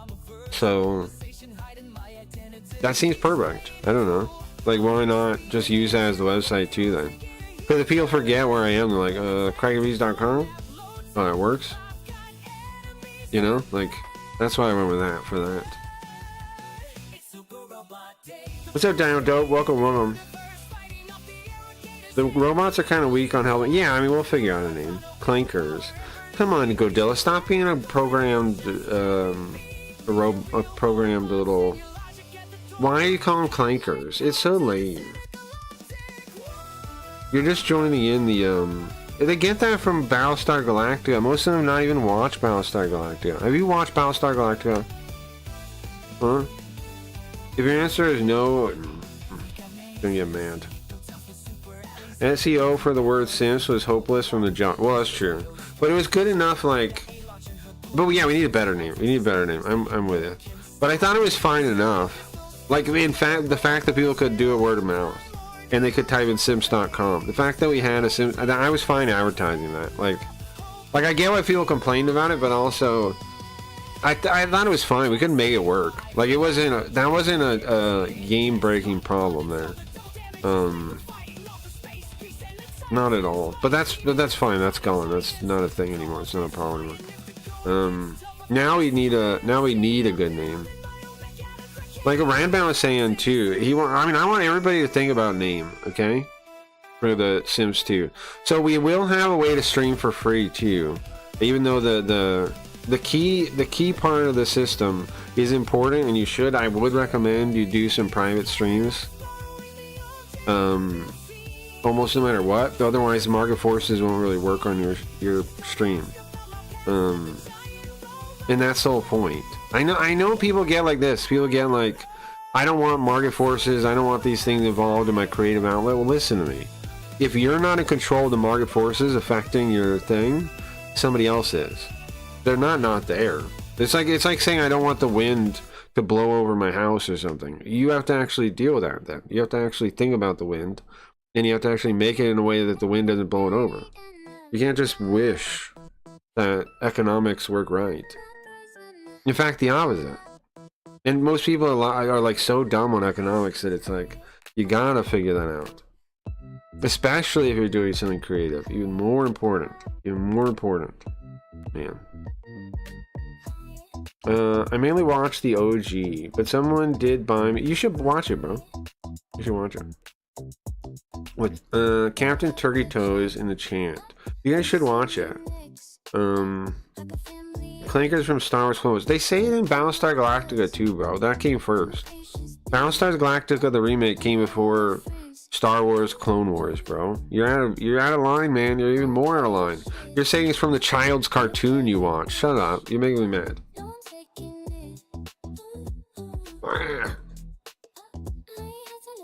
So that seems perfect. I don't know. Like, why not just use that as the website too then? Because if people forget where I am, they're like, crackyreads.com? Oh, that works? You know? Like, that's why I went with that, for that. What's up, Dino Dope? Welcome. The robots are kind of weak on helmet. Yeah, I mean, we'll figure out a name. Clankers. Come on, Godilla. Stop being a programmed, a programmed little... Why do you call them clankers? It's so lame. You're just joining in the, They get that from Battlestar Galactica. Most of them not even watch Battlestar Galactica. Have you watched Battlestar Galactica? Huh? If your answer is no, don't get mad. SEO for the word Sims was hopeless from the jump. Well, that's true. But it was good enough, like... But yeah, we need a better name. I'm with it. But I thought it was fine enough. Like, in fact, the fact that people could do a word of mouth. And they could type in sims.com. The fact that we had a Sims... I was fine advertising that. Like I get why people complained about it, but also... I thought it was fine. We couldn't make it work. Like, that wasn't a game-breaking problem there. Not at all. But that's fine. That's gone. That's not a thing anymore. It's not a problem anymore. Now we need a good name. Like Randbound was saying too. I want everybody to think about name, okay? For the Sims 2. So we will have a way to stream for free too. Even though the key part of the system is important, and I would recommend you do some private streams. Almost no matter what. Otherwise, market forces won't really work on your stream. And that's the whole point. I know people get like this. People get like, I don't want market forces. I don't want these things involved in my creative outlet. Well, listen to me. If you're not in control of the market forces affecting your thing, somebody else is. They're not there. It's like saying I don't want the wind to blow over my house or something. You have to actually deal with that then. You have to actually think about the wind, and you have to actually make it in a way that the wind doesn't blow it over. You can't just wish that economics work right. In fact, the opposite. And most people are like so dumb on economics that it's like, you gotta figure that out. Especially if you're doing something creative. Even more important. Man. I mainly watch the OG, but someone did buy me. You should watch it, bro. You should watch it. What? Captain Turkey Toes in the chant. You guys should watch it. Clankers from Star Wars Clone Wars. They say it in Battlestar Galactica too, bro. That came first. Battlestar Galactica, the remake, came before Star Wars Clone Wars, bro. You're out of line, man. You're even more out of line. You're saying it's from the child's cartoon you watch. Shut up. You're making me mad.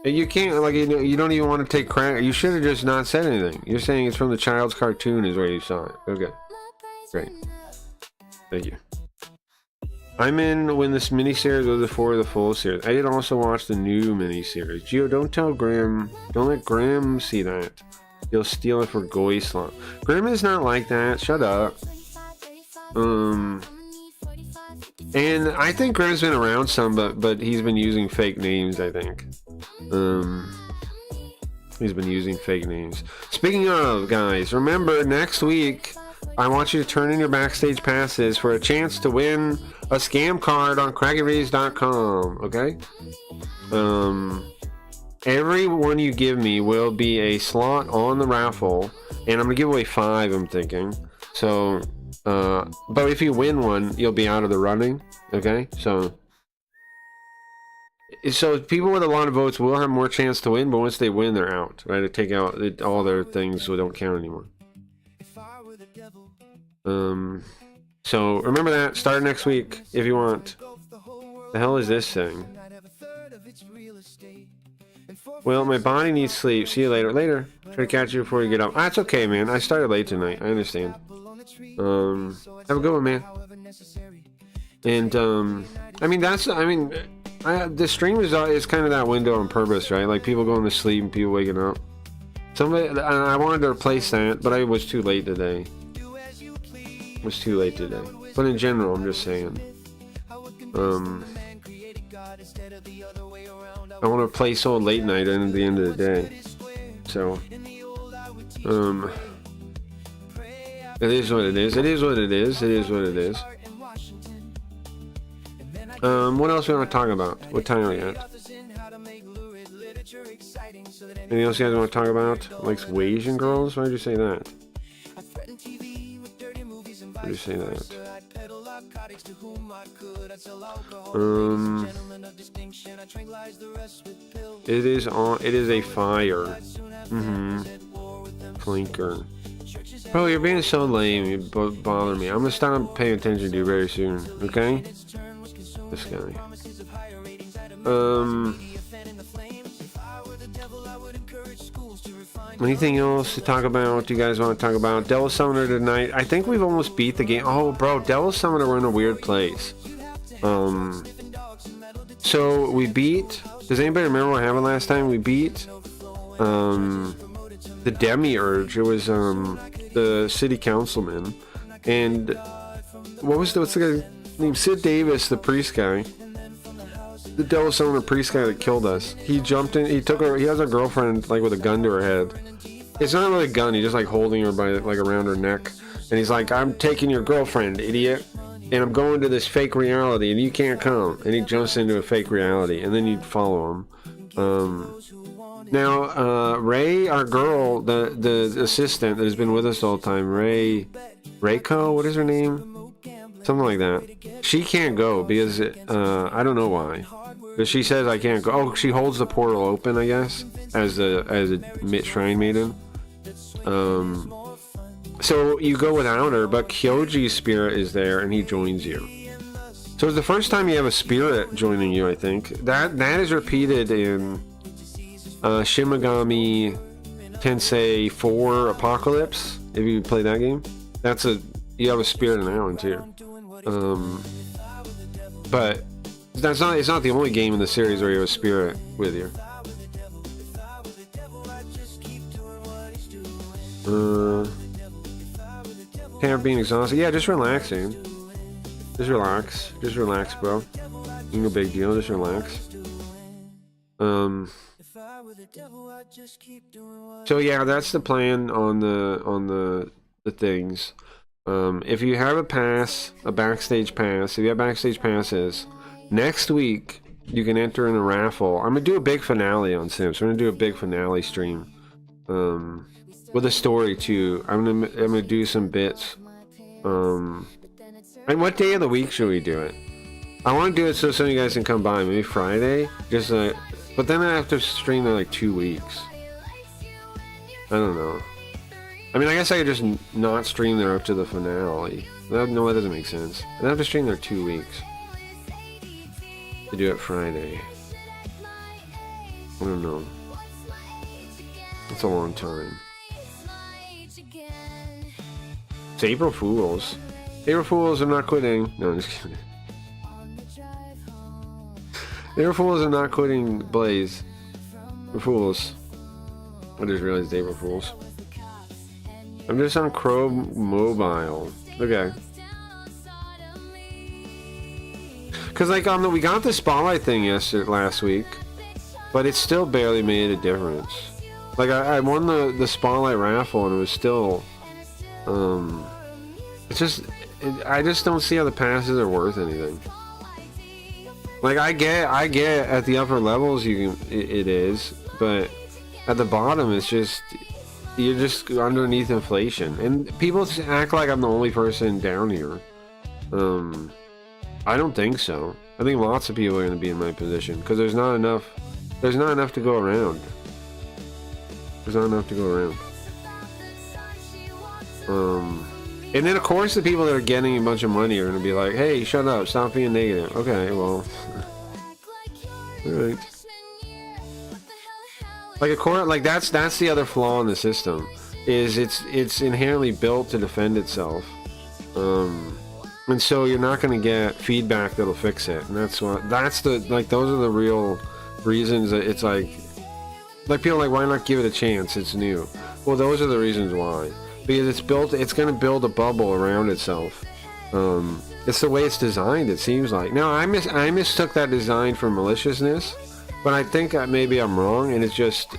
You can't, like, you don't even want to take credit. You should have just not said anything. You're saying it's from the child's cartoon is where you saw it. Okay. Great. Thank you. I'm in when this miniseries was before the full series. I did also watch the new miniseries. Gio, don't tell Grim. Don't let Grim see that. He'll steal it for Goyslop. Grim is not like that. Shut up. And I think Grim's been around some, but he's been using fake names, I think. He's been using fake names. Speaking of, guys, remember next week I want you to turn in your backstage passes for a chance to win a scam card on crackyreads.com, okay? every one you give me will be a slot on the raffle, and I'm gonna give away 5, I'm thinking. So, but if you win one, you'll be out of the running. Okay, so people with a lot of votes will have more chance to win, but once they win, they're out. Right, to take out all their things, so don't count anymore. So remember that. Start next week if you want. The hell is this thing? Well, my body needs sleep. See you later. Later. Try to catch you before you get up. Ah, it's okay, man. I started late tonight. I understand. Have a good one, man. And I mean the stream is kind of that window on purpose, right? Like people going to sleep and people waking up. I wanted to replace that, but I was too late today. But in general, I'm just saying. I want to play so late night and at the end of the day. So, it is what it is. It is what it is. It is what it is. What else we want to talk about? What time are we at? Anything else you guys want to talk about? Likes Asian girls? Why did you say that? Why did you say that? It is on. It is a fire. Flinker. Bro, you're being so lame. You bother me. I'm gonna stop paying attention to you very soon. Okay? This guy. Anything else to talk about? Do you guys want to talk about Devil Summoner tonight? I think we've almost beat the game. Oh, bro, Devil Summoner, we're in a weird place. So we beat. Does anybody remember what happened last time? We beat the Demiurge. It was the city councilman, and what's the guy's name? Sid Davis, the priest guy. The Devil Summoner priest guy that killed us. He jumped in. He has a girlfriend like with a gun to her head. It's not really a gun. He's just like holding her by like around her neck, and he's like, "I'm taking your girlfriend, idiot, and I'm going to this fake reality, and you can't come." And he jumps into a fake reality, and then you follow him. Now, Ray, our girl, the assistant that has been with us the whole time, Reiko, what is her name? Something like that. She can't go because I don't know why. But she says I can't go. Oh, she holds the portal open, I guess, as a shrine maiden. So you go without her, but Kyoji's spirit is there, and he joins you. So it's the first time you have a spirit joining you, I think. That is repeated in Shin Megami Tensei 4 Apocalypse. If you play that game, you have a spirit in that one too. But it's not the only game in the series where you have a spirit with you. Can't being exhausted. Yeah, just relaxing. Just relax, bro. No big deal. Just relax. So yeah, that's the plan on the things. If you have a backstage pass, if you have backstage passes, next week you can enter in a raffle. I'm gonna do a big finale on Sims. We're gonna do a big finale stream, with a story too. I'm gonna do some bits. And what day of the week should we do it? I want to do it so some of you guys can come by. Maybe Friday, but then I have to stream in like 2 weeks. I don't know. I mean, I guess I could just not stream there up to the finale. No, that doesn't make sense. I have to stream there 2 weeks to do it Friday. I don't know. It's a long time. It's April Fools. April Fools, I'm not quitting. No, I'm just kidding. April Fools, I'm not quitting Blaze. April Fools. I just realized April Fools. I'm just on Chrome Mobile. Okay. Cause like we got the spotlight thing last week, but it still barely made a difference. Like I won the spotlight raffle and it was still, it's just I just don't see how the passes are worth anything. Like I get at the upper levels it is, but at the bottom, it's just you're just underneath inflation, and people act like I'm the only person down here. I don't think so. I think lots of people are going to be in my position because there's not enough. There's not enough to go around. There's not enough to go around. And then of course the people that are getting a bunch of money are going to be like, "Hey, shut up! Stop being negative." Okay, well, all right. Like of course, like that's the other flaw in the system, is it's inherently built to defend itself, and so you're not going to get feedback that'll fix it, and that's the like those are the real reasons that it's like people are like, why not give it a chance? It's new. Well, those are the reasons why. Because it's going to build a bubble around itself. It's the way it's designed, it seems like. Now, I mistook that design for maliciousness, but I think maybe I'm wrong, and it's just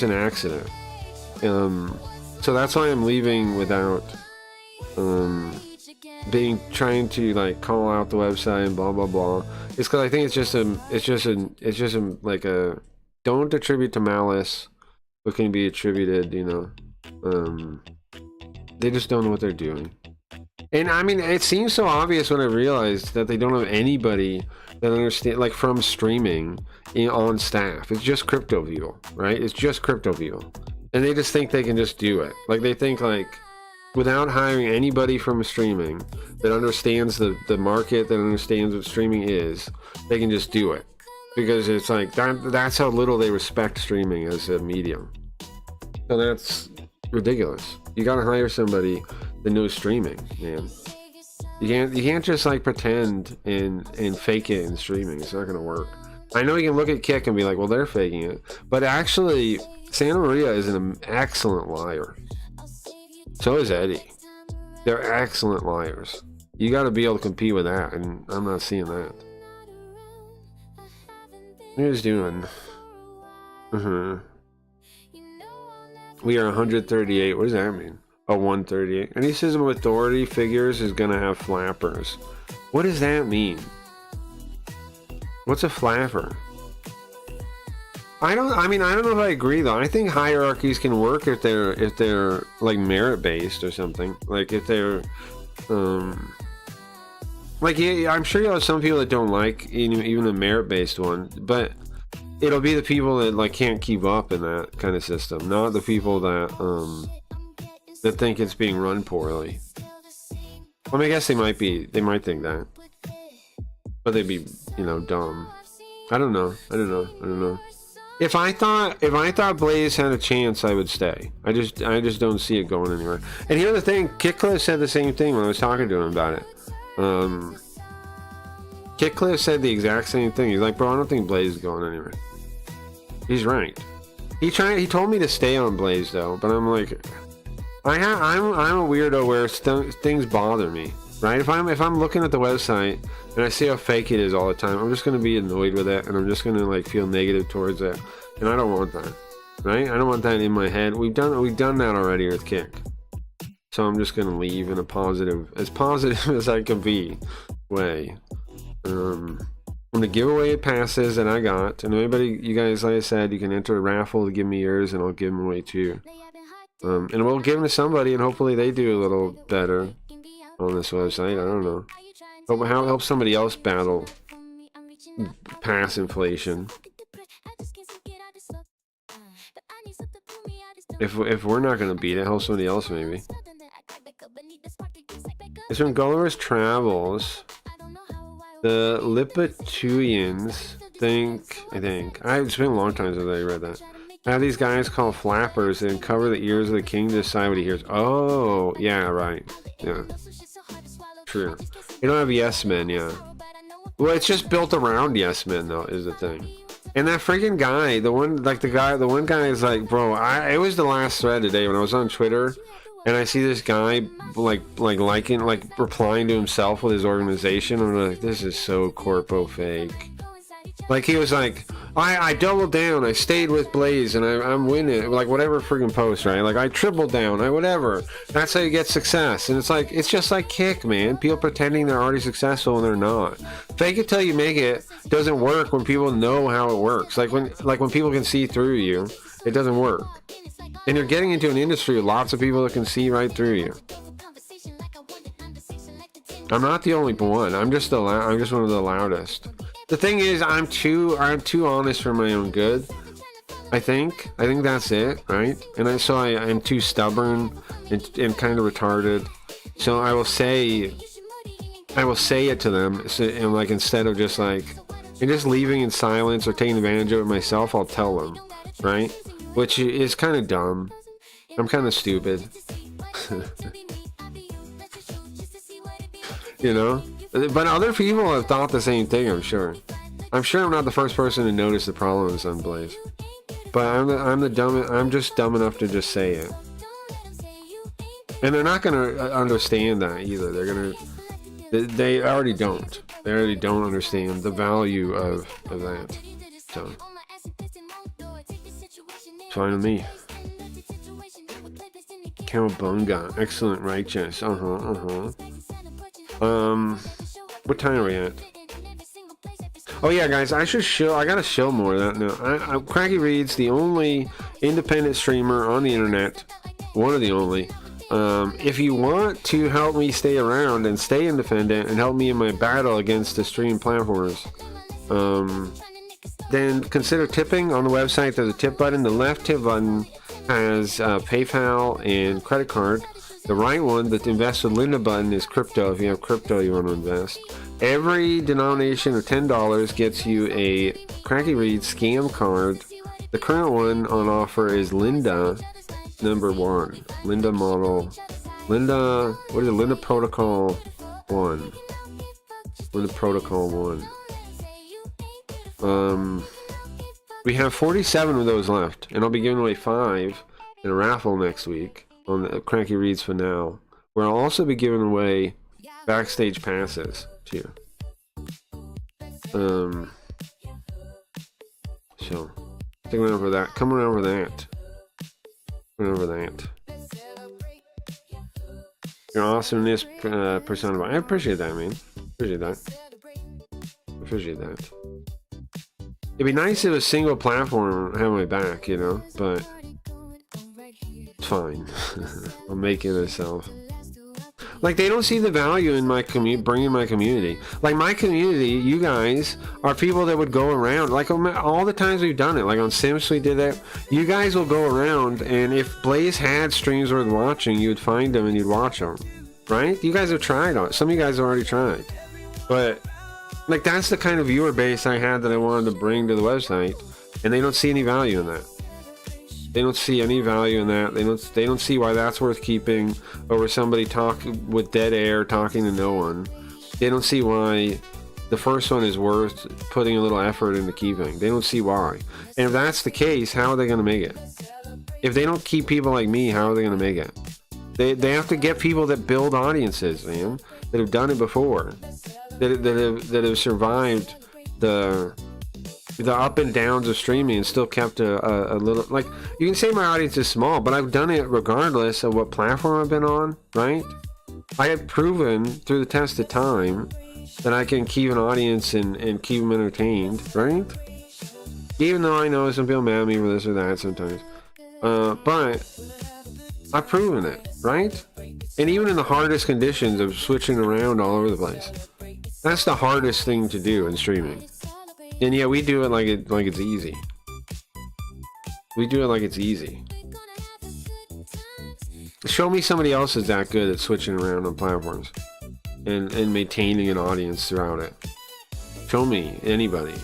an accident. So that's why I'm leaving without trying to like call out the website and blah blah blah. It's because I think it's just like a don't attribute to malice what can be attributed, you know. They just don't know what they're doing. And I mean, it seems so obvious when I realized that they don't have anybody that understand, like, from streaming on staff. It's just CryptoView, right? It's just CryptoView. And they just think they can just do it. Like, they think, like, without hiring anybody from streaming that understands the market, that understands what streaming is, they can just do it. Because it's like, that's how little they respect streaming as a medium. So that's ridiculous. You gotta hire somebody that knows streaming, man. You can't just like pretend and fake it in streaming. It's not gonna work. I know you can look at Kick and be like, well, they're faking it, but actually Santa Maria is an excellent liar. So is Eddie. They're excellent liars. You gotta be able to compete with that, and I'm not seeing that. What are you doing? We are 138. What does that mean? Oh, 138. Any system of authority figures is gonna have flappers. What does that mean? What's a flapper? I don't know if I agree though. I think hierarchies can work if they're like merit based or something. Like if they're like, yeah, I'm sure you'll have some people that don't like even a merit based one, but it'll be the people that like can't keep up in that kind of system, not the people that that think it's being run poorly. I mean, I guess they might think that, but they'd be, you know, dumb. I don't know. If I thought Blaze had a chance, I would stay. I just don't see it going anywhere. And here's the thing, Kickcliff said the same thing when I was talking to him about it. Kickcliff said the exact same thing. He's like, bro, I don't think Blaze is going anywhere. He's right. He told me to stay on Blaze though, but I'm like, I'm a weirdo where things bother me, right? If I'm looking at the website and I see how fake it is all the time, I'm just gonna be annoyed with it, and I'm just gonna like feel negative towards it, and I don't want that, right? I don't want that in my head. We've done that already with Kick, so I'm just gonna leave in a positive as I can be way. When the giveaway passes that I got, and anybody, you guys, like I said, you can enter a raffle to give me yours, and I'll give them away too. And we'll give them to somebody, and hopefully they do a little better on this website. I don't know. Help somebody else battle pass inflation. If we're not gonna beat it, help somebody else maybe. It's from Gulliver's Travels. The Lipatuians I think. It's been a long time since I read that. I have these guys called flappers and cover the ears of the king to decide what he hears. Oh, yeah, right. Yeah. True. You don't have yes men, yeah. Well, it's just built around yes men, though, is the thing. And that freaking guy, the one guy is like, bro, it was the last thread today when I was on Twitter, and I see this guy replying to himself with his organization. I'm like, this is so corpo fake. Like he was like, I doubled down, I stayed with Blaze, and I'm winning, like whatever friggin' post, right? Like I tripled down, I whatever. That's how you get success. And it's like, it's just like Kick, man. People pretending they're already successful and they're not. Fake it till you make it doesn't work when people know how it works. Like when people can see through you, it doesn't work. And you're getting into an industry with lots of people that can see right through you. I'm not the only one. I'm just one of the loudest. The thing is, I'm too honest for my own good. I think that's it, right? And I'm too stubborn and kind of retarded. So I will say it to them. So, and like instead of just like, and just leaving in silence or taking advantage of it myself, I'll tell them, right? Which is kind of dumb. I'm kind of stupid. You know? But other people have thought the same thing, I'm sure. I'm sure I'm not the first person to notice the problems on Blaze. But I'm just dumb enough to just say it. And they're not gonna understand that either. They already don't. They already don't understand the value of that. So, it's fine with me. Cowabunga. Excellent, righteous. What time are we at? Oh yeah, guys, I gotta show more of that now. Cracky Reed's the only independent streamer on the internet. One of the only. If you want to help me stay around and stay independent and help me in my battle against the stream platforms, then consider tipping on the website. There's a tip button. The left tip button has PayPal and credit card. The right one, the invest with Linda button, is crypto. If you have crypto you want to invest. Every denomination of $10 gets you a Cracky Reed scam card. The current one on offer is Linda #1. Linda model. Linda, what is it? Linda Protocol 1. Linda Protocol 1. We have 47 of those left, and I'll be giving away 5 in a raffle next week on the Cracky Reed's Finale, where I'll also be giving away backstage passes too. So stick around for that. Come around for that. Come around for that. Your awesomeness personified. I appreciate that, man. Appreciate that. Appreciate that. It'd be nice if a single platform had my back, you know, but it's fine. I'll make it myself. Like, they don't see the value in my bringing my community. Like, my community, you guys, are people that would go around. Like, all the times we've done it. Like, on Sims we did that. You guys will go around, and if Blaze had streams worth watching, you would find them and you'd watch them. Right? You guys have tried on it. Some of you guys have already tried. But, like, that's the kind of viewer base I had that I wanted to bring to the website. And they don't see any value in that. They don't see any value in that. They don't see why that's worth keeping over somebody talking with dead air, talking to no one. They don't see why the first one is worth putting a little effort into keeping. They don't see why. And if that's the case, how are they going to make it? If they don't keep people like me, how are they going to make it? They have to get people that build audiences, man, that have done it before, that have survived the up and downs of streaming and still kept a little, like, you can say my audience is small, but I've done it regardless of what platform I've been on, right? I have proven through the test of time that I can keep an audience and keep them entertained, right? Even though I know some people mad at me for this or that sometimes. But I've proven it, right? And even in the hardest conditions of switching around all over the place, that's the hardest thing to do in streaming. And yeah, we do it like it's easy. We do it like it's easy. Show me somebody else is that good at switching around on platforms and maintaining an audience throughout it. Show me anybody.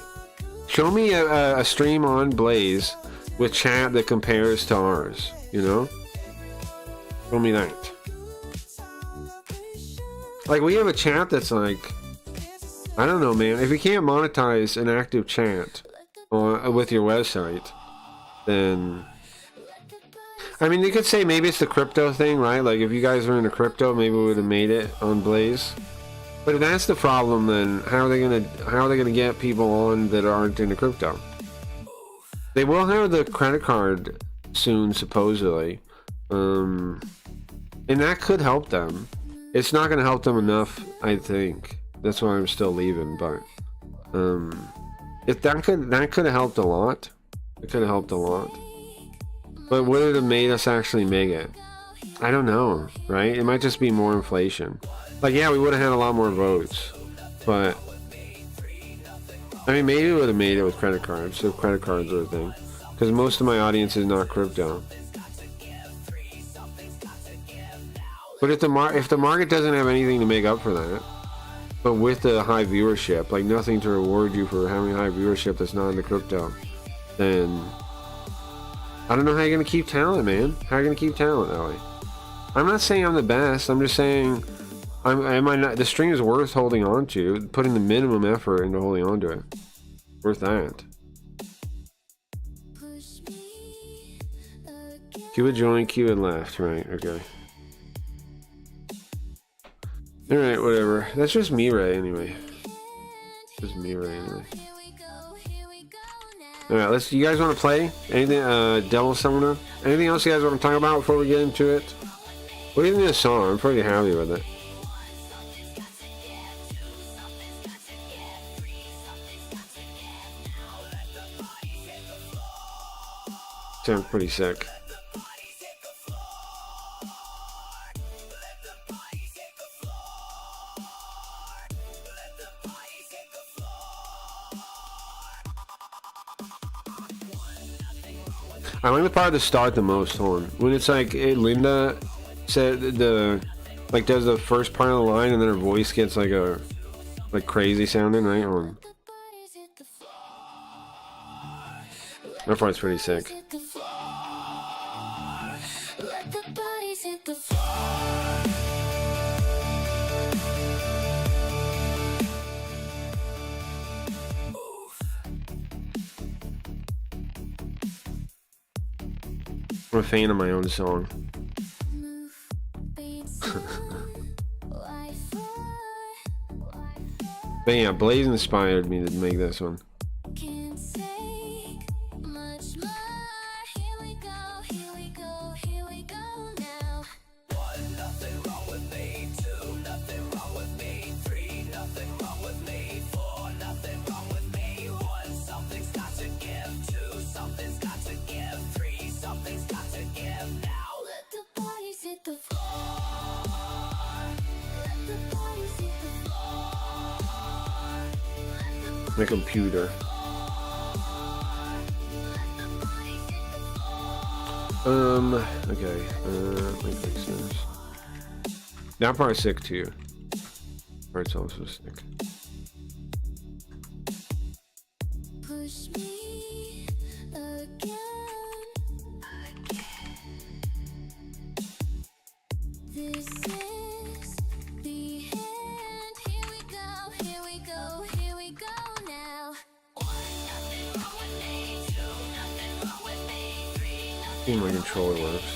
Show me a stream on Blaze with chat that compares to ours, you know? Show me that. Like, we have a chat that's like, I don't know, man. If you can't monetize an active chat with your website, then... I mean, you could say maybe it's the crypto thing, right? Like, if you guys were into crypto, maybe we would have made it on Blaze. But if that's the problem, then how are they gonna get people on that aren't into crypto? They will have the credit card soon, supposedly, and that could help them. It's not gonna help them enough, I think. That's why I'm still leaving. But if that could have helped a lot. It could have helped a lot. But would it have made us actually make it? I don't know, right? It might just be more inflation. Like, yeah, we would have had a lot more votes, but I mean, maybe we would have made it with credit cards, if credit cards are a thing. Because most of my audience is not crypto. But if the market doesn't have anything to make up for that, but with the high viewership, like nothing to reward you for having high viewership that's not in the crypto, then I don't know how you're gonna keep talent, man. How are you gonna keep talent, Ellie? I'm not saying I'm the best. I'm just saying, the stream is worth holding on to, putting the minimum effort into holding on to it. Worth that. Q had joined, Q had left, right? Okay. Alright, whatever. That's just Mirai anyway. Just Mirai anyway. Alright, you guys want to play? Anything, Devil Summoner? Anything else you guys want to talk about before we get into it? What do you think of this song? I'm pretty happy with it. Sounds pretty sick. I like the part at the start the most, hold on. When it's like, Linda said does the first part of the line and then her voice gets like crazy sounding, right? Hold on. That part's pretty sick. I'm a fan of my own song. But yeah, Blaze inspired me to make this one. My computer. Okay. Let me fix this. That part's sick too. Part's also sick. Push me again. This is the end. Here we go, here we go, here we go now. Nothing wrong with me, nothing wrong with me, My controller works.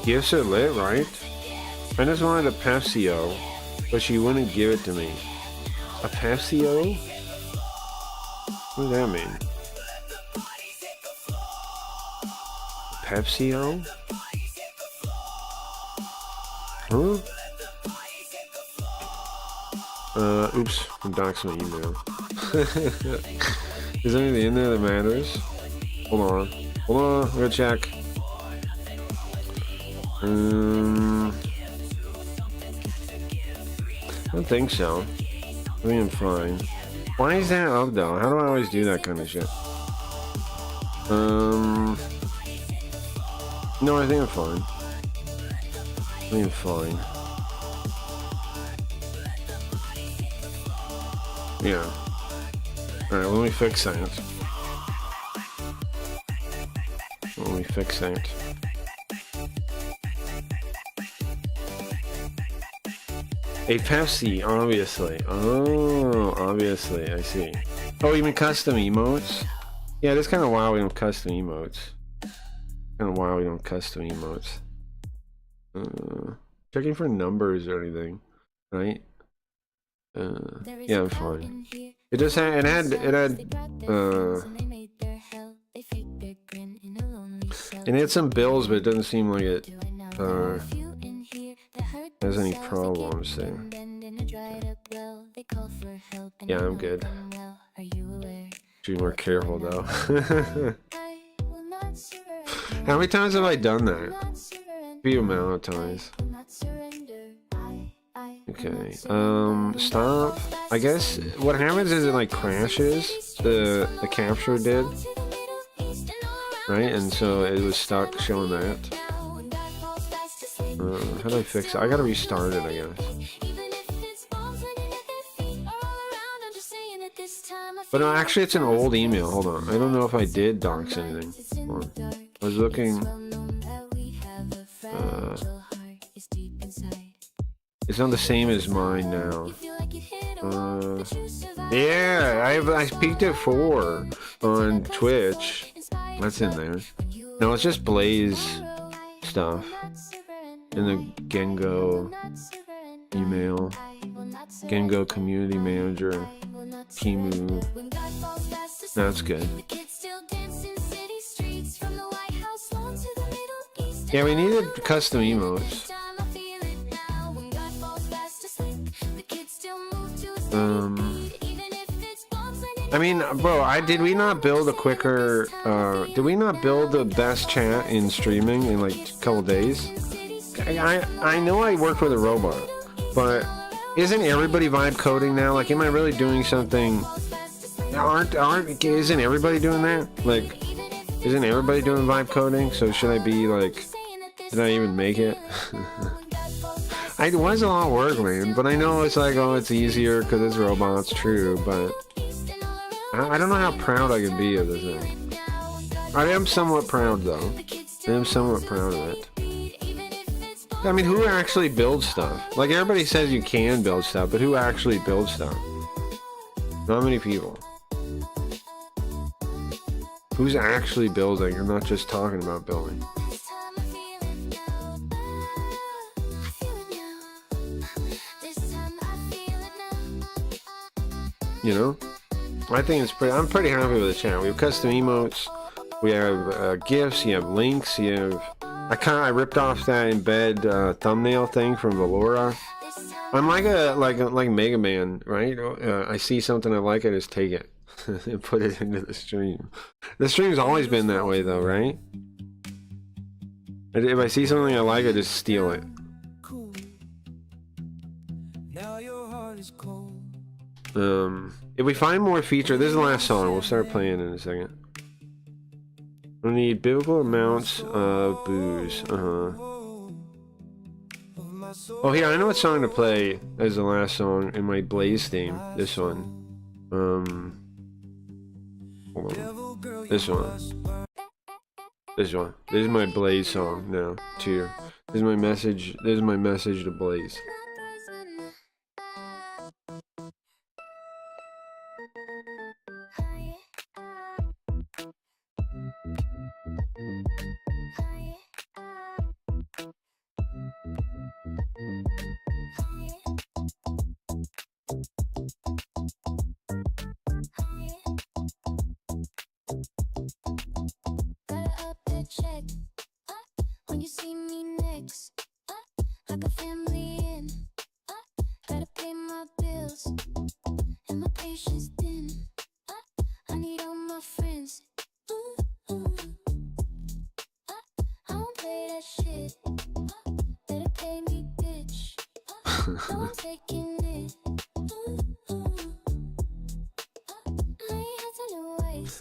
Gifts are lit, right? I just wanted a Pepsi-O, but she wouldn't give it to me. A Pepsi-O? What does that mean? Pepsi-O? Huh? Oops, I'm doxing my email. Is there anything in there that matters? Hold on, I'm gonna check. I don't think so. I think I'm fine. Why is that up though? How do I always do that kind of shit? No, I think I'm fine. I think I'm fine. Yeah. Alright, let me fix that. Let me fix that. A Pepsi, obviously. Oh, obviously, I see. Oh, you mean custom emotes? Yeah, it's kind of wild we don't custom emotes. Kind of wild we don't custom emotes. Checking for numbers or anything. right? Yeah, I'm fine. It just had, it had some bills, but it doesn't seem like it, has any problems, so. Yeah, I'm good. Be more careful, though. How many times have I done that? A few amount of times. Okay, stop. I guess what happens is it like crashes, the capture did, right? And so it was stuck showing that. How do I fix it? I gotta restart it, I guess. But no, actually it's an old email. Hold on. I don't know if I did dox anything. Hold on. I was looking. It's not the same as mine now. Yeah, I peaked at 4 on Twitch. That's in there. No, it's just Blaze stuff. And the Gengo email. Gengo community manager. Kimu. That's good. Yeah, we needed custom emotes. I mean, bro, did we not build a quicker, did we not build the best chat in streaming in like a couple days? I know I worked with a robot, but isn't everybody vibe coding now? Like, am I really doing something? Isn't everybody doing that? Like, isn't everybody doing vibe coding? So should I be like, did I even make it? It was a lot of work, man, but I know it's like, oh, it's easier because it's robots, true, but I don't know how proud I can be of this thing. I am somewhat proud, though. I am somewhat proud of it. I mean, who actually builds stuff? Like, everybody says you can build stuff, but who actually builds stuff? Not many people. Who's actually building and not just talking about building? You know? I think it's pretty. I'm pretty happy with the channel. We have custom emotes. We have GIFs. You have links. You have. I ripped off that embed thumbnail thing from Valora. I'm like Mega Man, right? I see something I like, I just take it and put it into the stream. The stream's always been that way, though, right? If I see something I like, I just steal it. If we find more feature, this is the last song. We'll start playing in a second. We need biblical amounts of booze. Oh, here, I know what song to play as the last song in my Blaze theme. This one. Hold on. This one. This one. This is my Blaze song now, too. This is my message. This is my message to Blaze.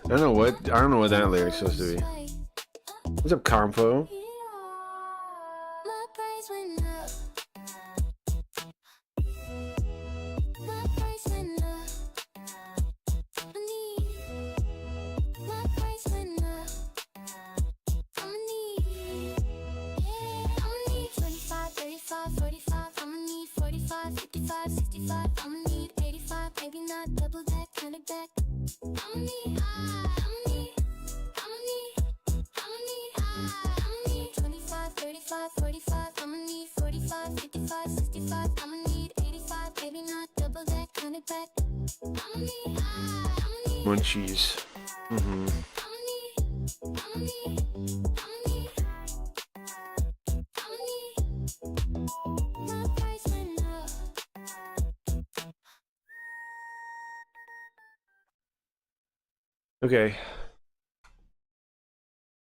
I don't know what that lyric's supposed to be. What's up, Carmfo? Munchies. Mm-hmm. Okay.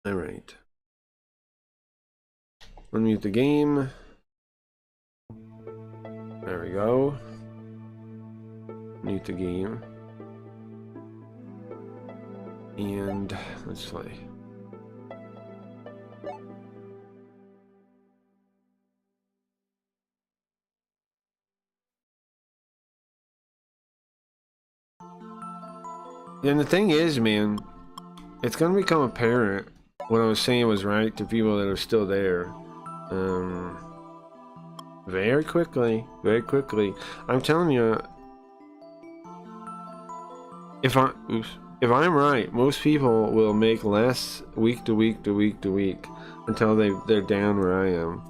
All right. Unmute the game. There we go. Mute the game. And let's play. And the thing is, man, it's gonna become apparent what I was saying was right to people that are still there. Very quickly, very quickly. I'm telling you, if I'm right, most people will make less week to week to week to week until they're down where I am.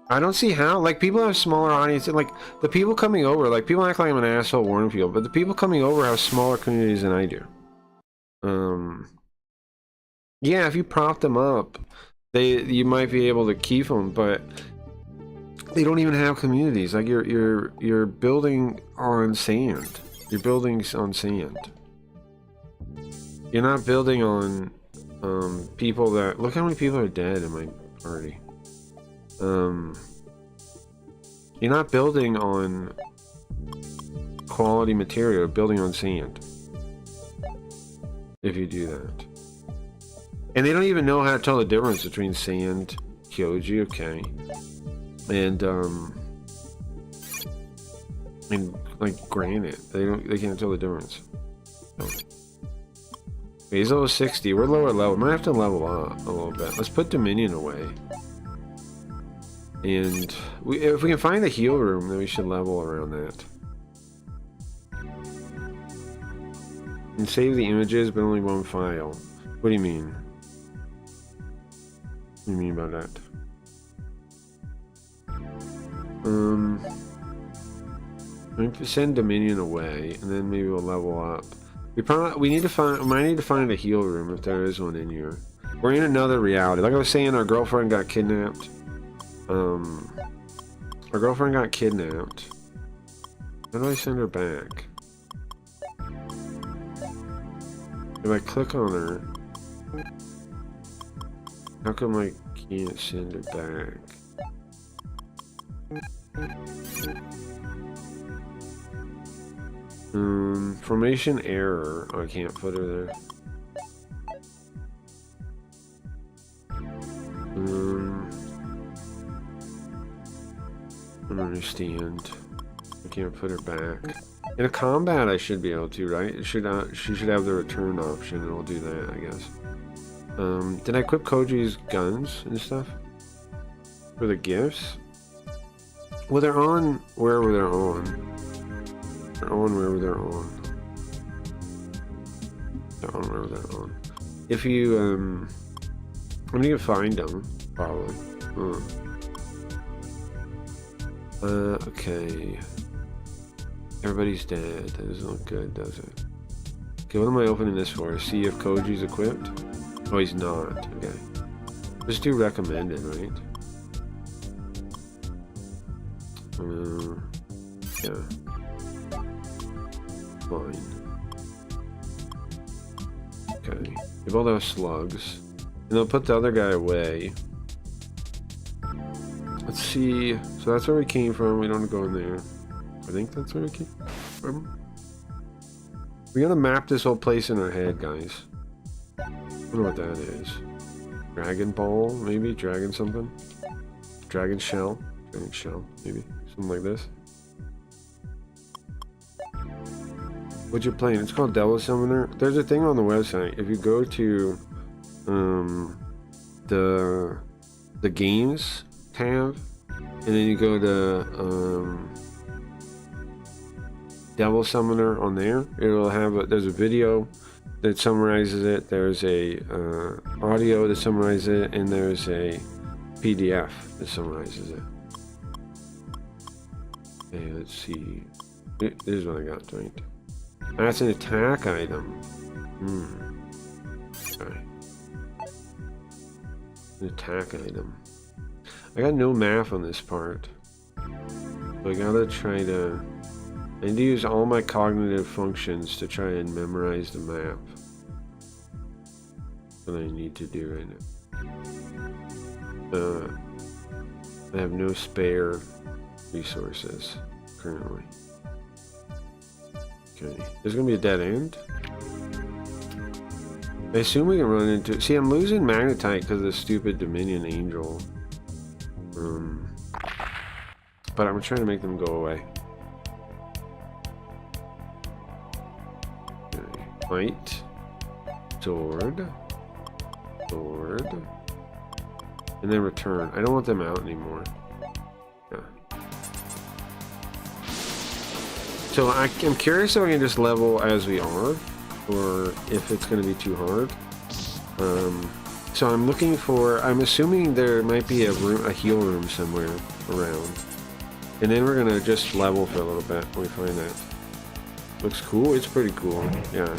I don't see how. Like, people have smaller audiences. Like, the people coming over, like, people act like I'm an asshole warning people, but the people coming over have smaller communities than I do. Yeah, if you prop them up, you might be able to keep them, but they don't even have communities. Like, you're building on sand. You're building on sand. You're not building on people that... Look how many people are dead in my party. You're not building on quality material, you're building on sand. If you do that. And they don't even know how to tell the difference between sand, Kyoji, okay. And like granite. They can't tell the difference. No. Okay, he's level 60. We're lower level. Might have to level up a little bit. Let's put Dominion away. And if we can find the heal room, then we should level around that. And save the images, but only one file. What do you mean? What do you mean about that? Let me send Dominion away, and then maybe we'll level up. We might need to find a heal room if there is one in here. We're in another reality. Like I was saying, our girlfriend got kidnapped. Our girlfriend got kidnapped. How do I send her back? If I click on her, how come I can't send her back? Formation error. Oh, I can't put her there. I don't understand. I can't put her back. In a combat, I should be able to, right? She should have the return option, and I'll do that, I guess. Did I equip Koji's guns and stuff? For the gifts? Well, they're on wherever they're on. They're on wherever they're on. They're on wherever they're on. If you, I mean, you can find them, probably. Okay. Everybody's dead. That doesn't look good, does it? Okay, what am I opening this for? See if Koji's equipped? Oh, he's not. Okay. Just do recommended, right? Yeah. Fine. Okay. Give all those slugs. And they'll put the other guy away. Let's see. So that's where we came from. We don't want to go in there. I think that's where we came from. We gotta map this whole place in our head, guys. I wonder what that is. Dragon Ball, maybe? Dragon something? Dragon Shell? Dragon Shell, maybe? Something like this. What you're playing? It's called Devil Summoner. There's a thing on the website. If you go to the games tab, and then you go to Devil Summoner on there, it'll have there's a video that summarizes it, there's a audio that summarizes it, and there's a PDF that summarizes it. Okay, let's see. This is what I got, right? That's an attack item. Okay. An attack item. I got no math on this part. So I gotta try to... I need to use all my cognitive functions to try and memorize the map. That's what I need to do right now. I have no spare resources currently. Okay, there's gonna be a dead end. I assume we can run into... See, I'm losing Magnetite because of the stupid Dominion Angel. But I'm trying to make them go away. Okay. Fight. Sword. Sword. And then return. I don't want them out anymore. Yeah. So I'm curious if we can just level as we are, or if it's going to be too hard. So I'm looking for... I'm assuming there might be a heal room somewhere around. And then we're gonna just level for a little bit when we find that. Looks cool? It's pretty cool. Yeah.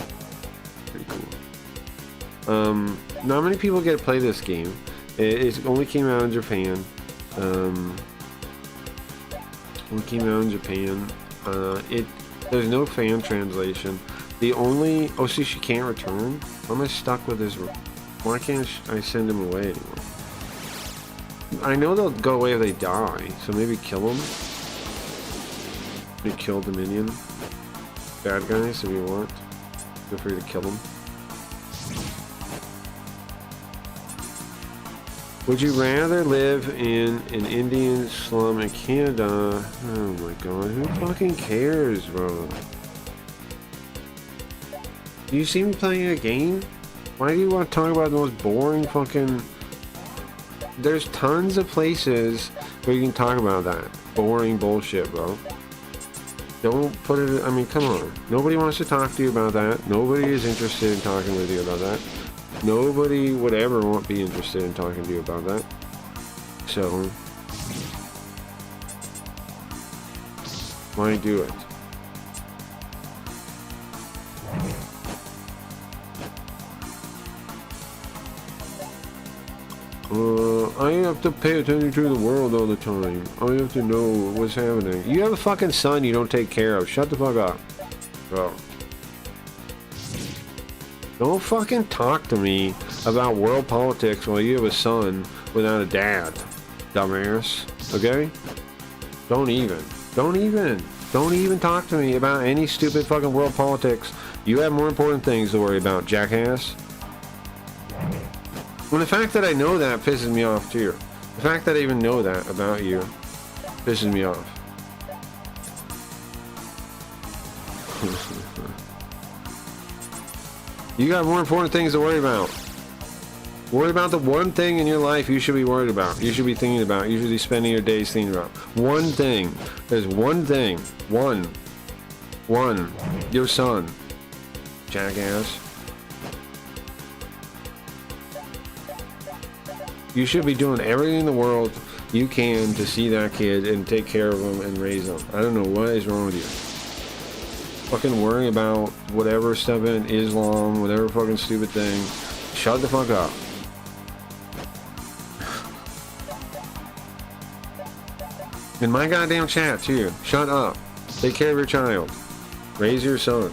Pretty cool. Not many people get to play this game. It only came out in Japan. Only came out in Japan. There's no fan translation. The only... Oh, see, she can't return? Why am I stuck with this? Why can't I send him away anymore? I know they'll go away if they die, so maybe kill them. Maybe kill Dominion. Bad guys, if you want. Feel free to kill them. Would you rather live in an Indian slum in Canada? Oh my god, who fucking cares, bro? Do you see me playing a game? Why do you want to talk about the most boring fucking... There's tons of places where you can talk about that. Boring bullshit, bro. Don't put it... I mean, come on. Nobody wants to talk to you about that. Nobody is interested in talking with you about that. Nobody would ever be interested in talking to you about that. So... why do it? I have to pay attention to the world all the time. I have to know what's happening. You have a fucking son you don't take care of. Shut the fuck up. Bro. Don't fucking talk to me about world politics while you have a son without a dad. Dumbass. Okay? Don't even talk to me about any stupid fucking world politics. You have more important things to worry about, jackass. Well, the fact that I know that pisses me off too. The fact that I even know that about you pisses me off. You got more important things to worry about. Worry about the one thing in your life you should be worried about. You should be thinking about. You should be spending your days thinking about. One thing. There's one thing. One. Your son. Jackass. You should be doing everything in the world you can to see that kid and take care of him and raise him. I don't know what is wrong with you. Fucking worrying about whatever stuff in Islam, whatever fucking stupid thing. Shut the fuck up. In my goddamn chat too. Shut up. Take care of your child. Raise your son.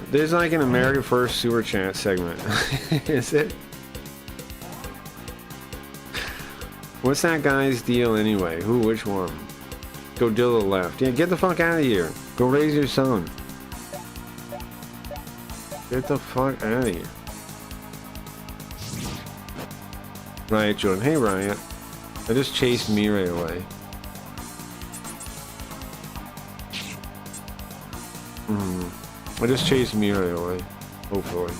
There's like an America First super chat segment. Is it? What's that guy's deal anyway? Who? Which one? Go to the left. Yeah, get the fuck out of here. Go raise your son. Get the fuck out of here. Riot Jordan. Hey Riot. I just chased Mirai away. I just chased Mirai away. Hopefully.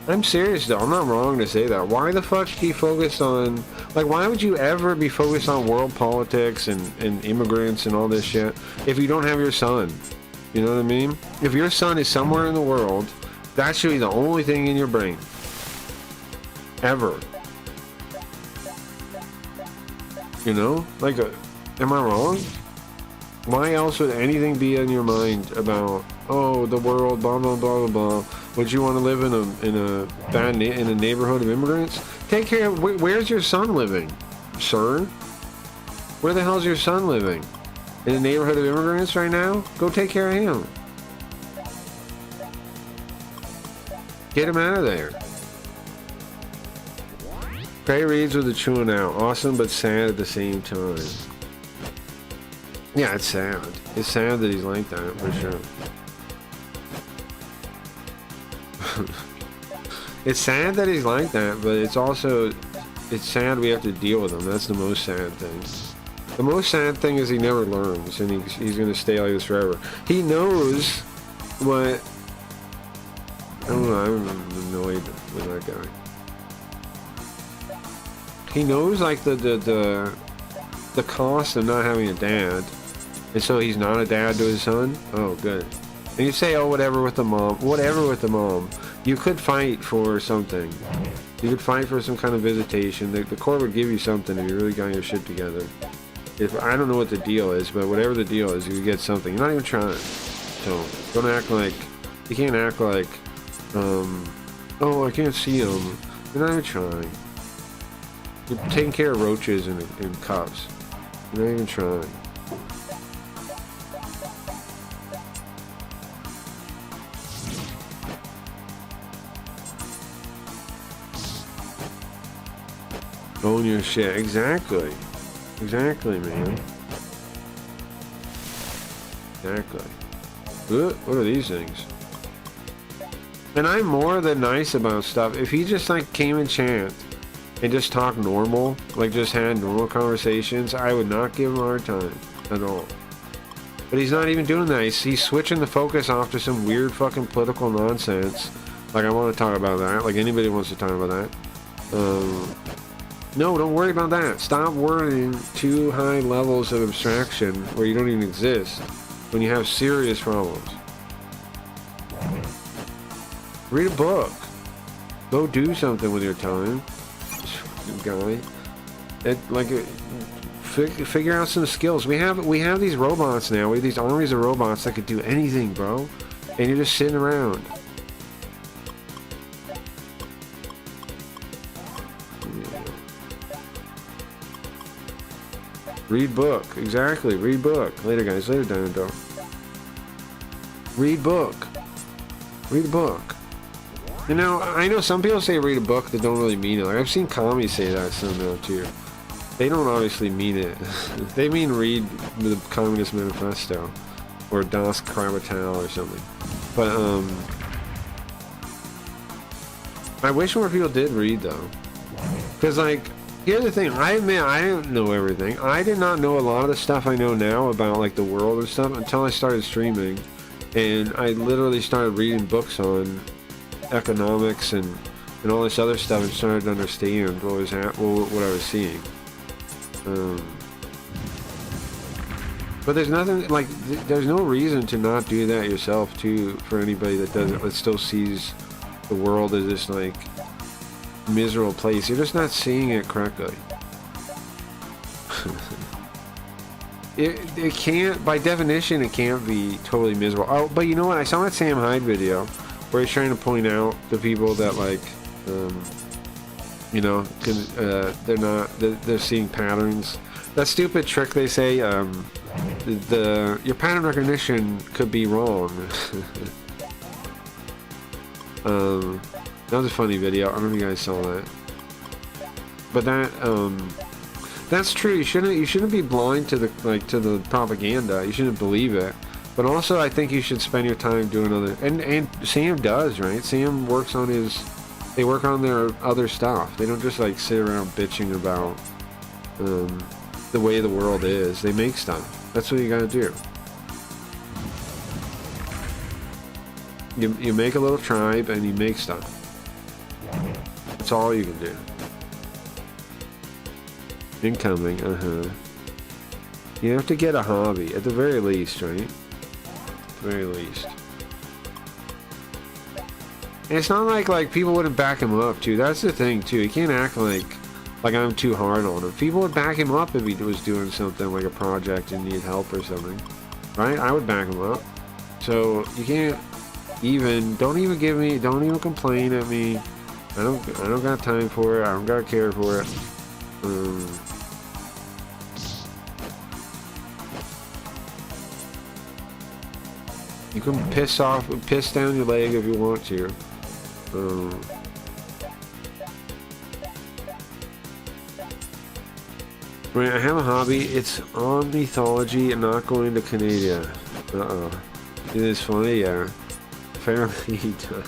I'm serious though, I'm not wrong to say that. Why the fuck be focused on... Like, why would you ever be focused on world politics and immigrants and all this shit if you don't have your son? You know what I mean? If your son is somewhere in the world, that should be the only thing in your brain. Ever. You know? Like, am I wrong? Why else would anything be in your mind about, oh, the world, blah, blah, blah, blah, blah. Would you want to live in a neighborhood of immigrants? Take care of, where's your son living, sir? Where the hell's your son living? In a neighborhood of immigrants right now? Go take care of him. Get him out of there. Trey reads with the chewing out. Awesome but sad at the same time. Yeah, it's sad. It's sad that he's like that, for sure. It's sad that he's like that, but it's also, it's sad we have to deal with him. That's the most sad thing. The most sad thing is he never learns, and he's going to stay like this forever. He knows what... I don't know, I'm annoyed with that guy. He knows, like, the cost of not having a dad, and so he's not a dad to his son? Oh, good. And you say, oh, whatever with the mom. Whatever with the mom. You could fight for something. You could fight for some kind of visitation. The court would give you something if you really got your shit together. If I don't know what the deal is, but whatever the deal is, you get something. You're not even trying. So don't act like, you can't act like, oh, I can't see them. You're not even trying. You're taking care of roaches in cups. You're not even trying. Own your shit. Exactly. Exactly, man. Exactly. What are these things? And I'm more than nice about stuff. If he just like came in chant and just talked normal, like just had normal conversations, I would not give him a hard time at all. But he's not even doing that. He's switching the focus off to some weird fucking political nonsense. Like, I want to talk about that. Like, anybody wants to talk about that. No, don't worry about that. Stop worrying too high levels of abstraction where you don't even exist when you have serious problems. Read a book. Go do something with your time, guy. Figure out some skills. We have these robots now. We have these armies of robots that could do anything, bro. And you're just sitting around. Read book. Exactly. Read book. Later, guys. Later, Dino. Read book. Read a book. You know, I know some people say read a book that don't really mean it. Like, I've seen commies say that somehow, too. They don't obviously mean it. They mean read the Communist Manifesto. Or Das Kapital or something. But, I wish more people did read, though. Because, like, here's the thing, I admit I didn't know everything. I did not know a lot of the stuff I know now about like the world and stuff until I started streaming, and I literally started reading books on economics and all this other stuff and started to understand what was what I was seeing. But there's nothing like there's no reason to not do that yourself too for anybody that still sees the world as this like miserable place. You're just not seeing it correctly. it can't, by definition, it can't be totally miserable. Oh, but you know what? I saw that Sam Hyde video where he's trying to point out the people that like, you know, they're seeing patterns. That stupid trick they say, your pattern recognition could be wrong. That was a funny video. I don't know if you guys saw that. But that's true. You shouldn't be blind to the propaganda. You shouldn't believe it. But also, I think you should spend your time doing other. And Sam does, right? Sam works on they work on their other stuff. They don't just like sit around bitching about the way the world is. They make stuff. That's what you gotta do. You make a little tribe and you make stuff. That's all you can do. Incoming, You have to get a hobby, at the very least, right? at the very least. And it's not like people wouldn't back him up too. That's the thing too. You can't act like I'm too hard on him. People would back him up if he was doing something like a project and needed help or something, right? I would back him up. So you can't don't even complain at me. I don't got time for it. I don't got care for it. You can piss down your leg if you want to. Right, I have a hobby. It's on mythology and not going to Canada. It is funny, yeah. Apparently he does.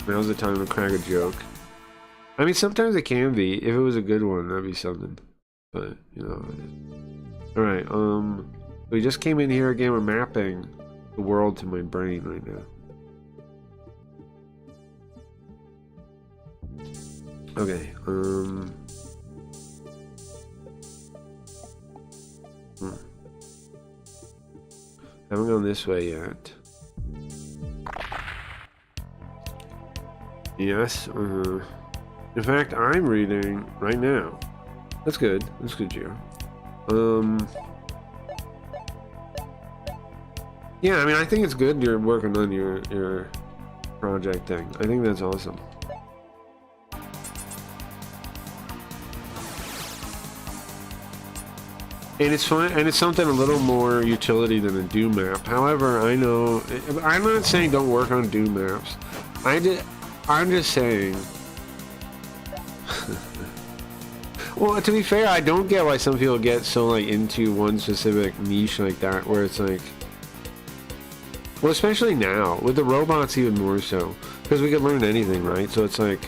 Now's the time to crack a joke. I mean, sometimes it can be. If it was a good one, that'd be something. But, you know. Alright, we just came in here again. We're mapping the world to my brain right now. Okay, haven't gone this way yet. Yes, in fact, I'm reading right now. That's good. That's good, Gio. Yeah, I mean, I think it's good you're working on your project thing. I think that's awesome. And it's fun, and it's something a little more utility than a Doom map. However, I know, I'm not saying don't work on Doom maps. I'm just saying. Well, to be fair, I don't get why some people get so like into one specific niche like that, where it's like, well, especially now with the robots, even more so, because we can learn anything, right? So it's like,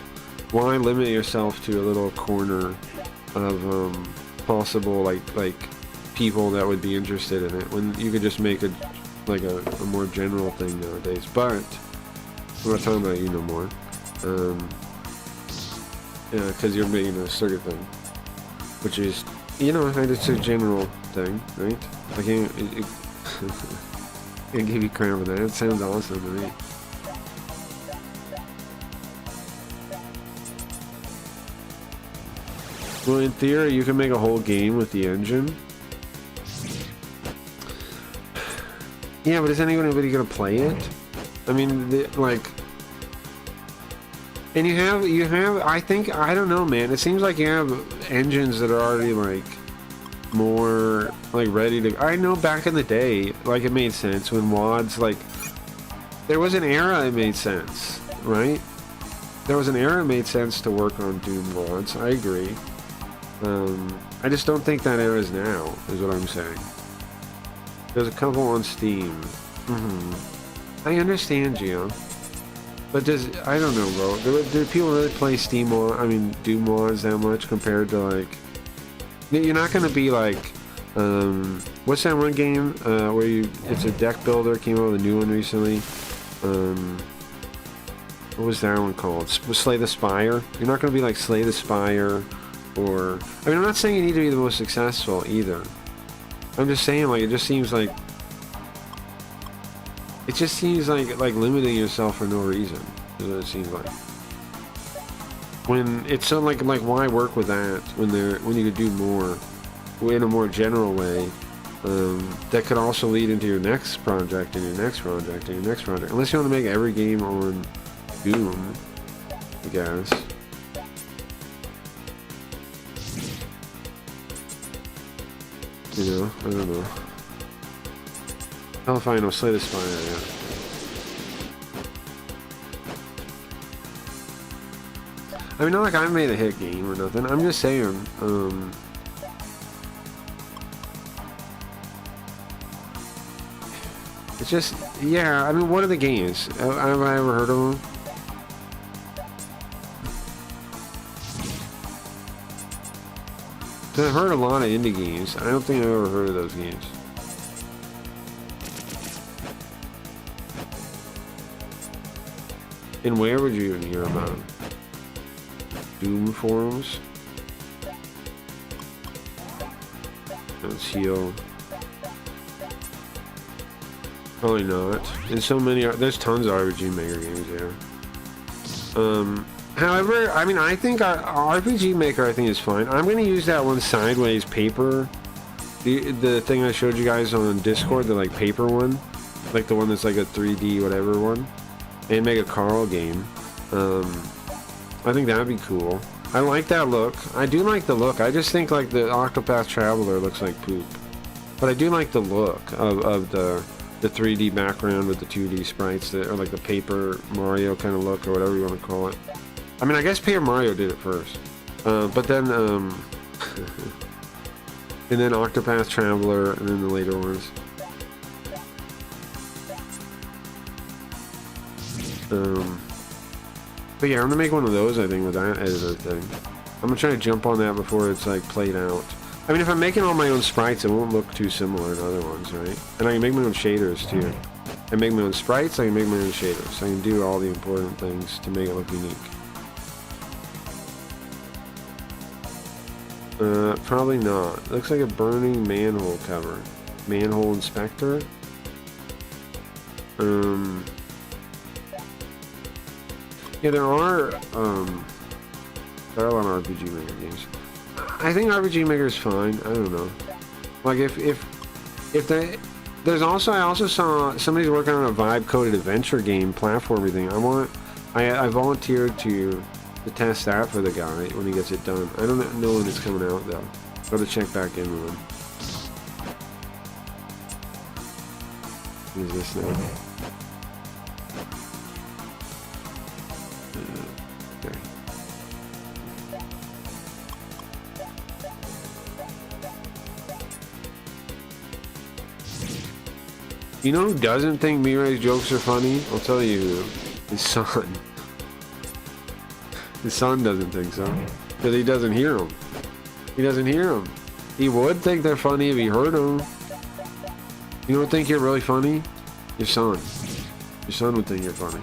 why limit yourself to a little corner of possible like people that would be interested in it when you could just make a more general thing nowadays. But I'm not talking about you no more. Yeah, because you're making a circuit thing, which is, you know, it's a general thing, right? I can't give you credit for that. It sounds awesome to me. Well, in theory, you can make a whole game with the engine. Yeah, but is anybody gonna play it? I mean, and you have, I think, I don't know, man. It seems like you have engines that are already, like, more, like, ready to... I know back in the day, like, it made sense when WADs, like... There was an era it made sense, right? There was an era it made sense to work on Doom WADs. I agree. I just don't think that era is now, is what I'm saying. There's a couple on Steam. I understand, Gio. But I don't know, bro. Do people really play Doom mods that much compared to, like... You're not gonna be like, what's that one game, where it's a deck builder, came out with a new one recently. What was that one called? Slay the Spire? You're not gonna be like Slay the Spire, or... I mean, I'm not saying you need to be the most successful, either. I'm just saying, like, it just seems like limiting yourself for no reason, is what it seems like. When it's so like why work with that when you could do more in a more general way, that could also lead into your next project and your next project and your next project. Unless you want to make every game on Doom, I guess. You know, I don't know. Hell if I know, Slay the Spire, yeah. I mean, not like I made a hit game or nothing. I'm just saying, it's just, yeah, I mean, what are the games? Have I ever heard of them? I've heard a lot of indie games. I don't think I've ever heard of those games. And where would you even hear about them? Doom forums? Let's heal. Probably not. There's so many. There's tons of RPG Maker games here. However, I mean, I think RPG Maker I think is fine. I'm gonna use that one sideways paper. The thing I showed you guys on Discord, the like paper one, like the one that's like a 3D whatever one, and make a Carl game. I think that'd be cool. I like that look. I do like the look. I just think like the Octopath Traveler looks like poop, but I do like the look of the 3D background with the 2D sprites that are like the Paper Mario kind of look or whatever you want to call it. I mean, I guess Paper Mario did it first, but then and then Octopath Traveler, and then the later ones. But yeah, I'm gonna make one of those, I think, with that editor thing. I'm gonna try to jump on that before it's like played out. I mean, if I'm making all my own sprites, it won't look too similar to other ones, right? And I can make my own shaders too. I can make my own sprites, I can make my own shaders. I can do all the important things to make it look unique. Probably not. It looks like a burning manhole cover. Manhole inspector. Yeah, there are a lot of RPG Maker games. I think RPG Maker is fine. I don't know. Like there's also, I also saw somebody's working on a vibe coded adventure game platformy thing. I volunteered to test that for the guy when he gets it done. I don't know when it's coming out though. Gotta check back in with him. What is this now? Okay. You know who doesn't think Mirai's jokes are funny? I'll tell you who. His son. His son doesn't think so. Because he doesn't hear them. He doesn't hear them. He would think they're funny if he heard them. You don't think you're really funny? Your son. Your son would think you're funny.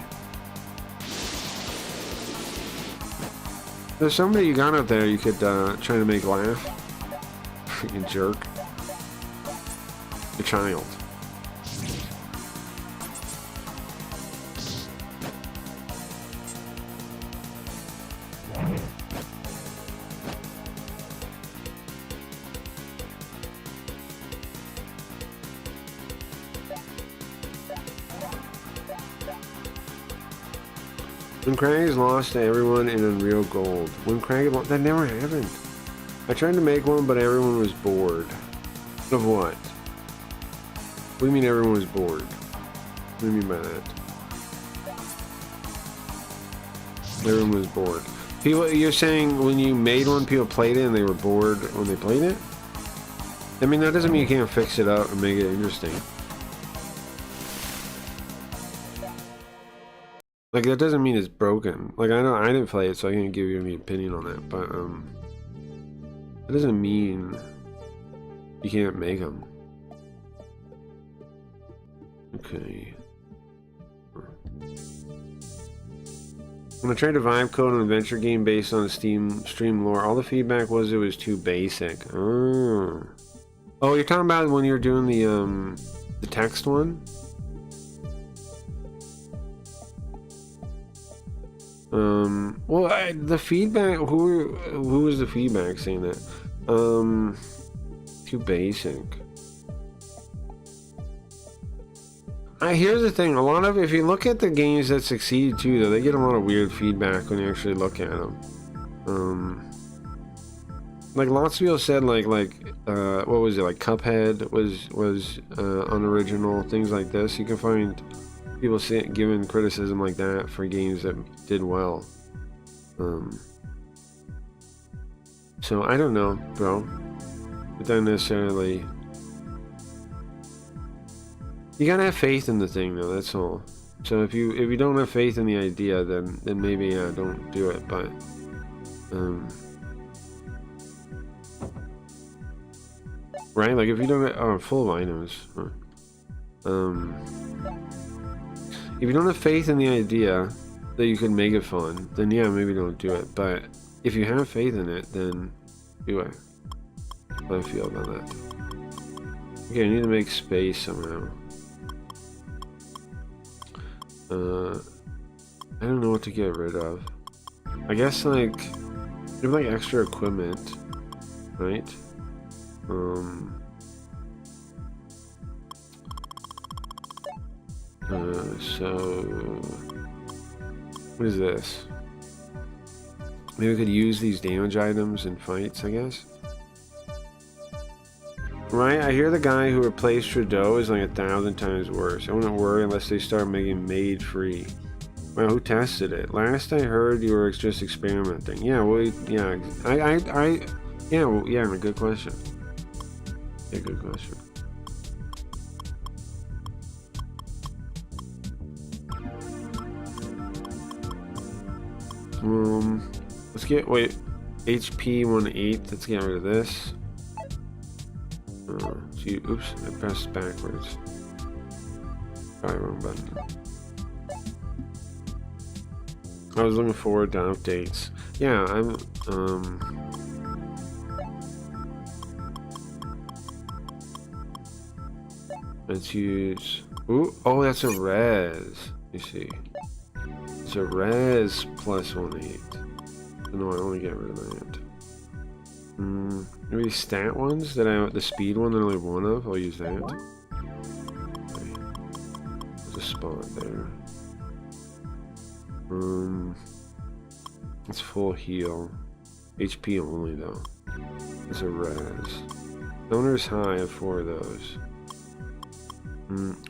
There's somebody you got out there you could try to make laugh. Freaking jerk. Your child. When Crag is lost to everyone in Unreal Gold. When Crag is lost, that never happened. I tried to make one, but everyone was bored. Of what? What do you mean everyone was bored? What do you mean by that? Everyone was bored. People, you're saying when you made one, people played it and they were bored when they played it? I mean, that doesn't mean you can't fix it up and make it interesting. Like, that doesn't mean it's broken. Like, I know I didn't play it, so I can't give you any opinion on that, but, that doesn't mean you can't make them. Okay. When I tried to vibe code an adventure game based on stream lore, all the feedback was it was too basic. Oh. Oh, you're talking about when you're doing the text one? Well, the feedback, who was the feedback saying that? Too basic. Here's the thing, a lot of, if you look at the games that succeed too, though, they get a lot of weird feedback when you actually look at them. Like lots of people said, like, what was it, like Cuphead was unoriginal, things like this. You can find people giving criticism like that for games that did well. So I don't know, bro. It doesn't necessarily. You gotta have faith in the thing, though. That's all. So if you don't have faith in the idea, then maybe don't do it. But right, like if you don't have, full of items. If you don't have faith in the idea that you can make it fun, then yeah, maybe don't do it. But if you have faith in it, then do it. How do I feel about that? Okay, I need to make space somehow. I don't know what to get rid of. I guess like you have like extra equipment, right? So what is this? Maybe we could use these damage items in fights, I guess. Right, I hear the guy who replaced Trudeau is like 1,000 times worse. I wouldn't worry unless they start making Maid free. Well, who tested it? Last I heard, you were just experimenting. Yeah, well, yeah, yeah, well, yeah, good question. Yeah, good question. Let's get, wait, HP 1/8, let's get rid of this. Gee, oops, I pressed backwards. Probably wrong button. I was looking forward to updates. Yeah, let's use, ooh, oh, that's a res. You see. It's a res plus 1/8. No, I want to get rid of that. Maybe stat ones that the speed one that I only have one of. I'll use that. Okay. There's a spot there. It's full heal. HP only though. It's a res. Owner's high. I have 4 of those.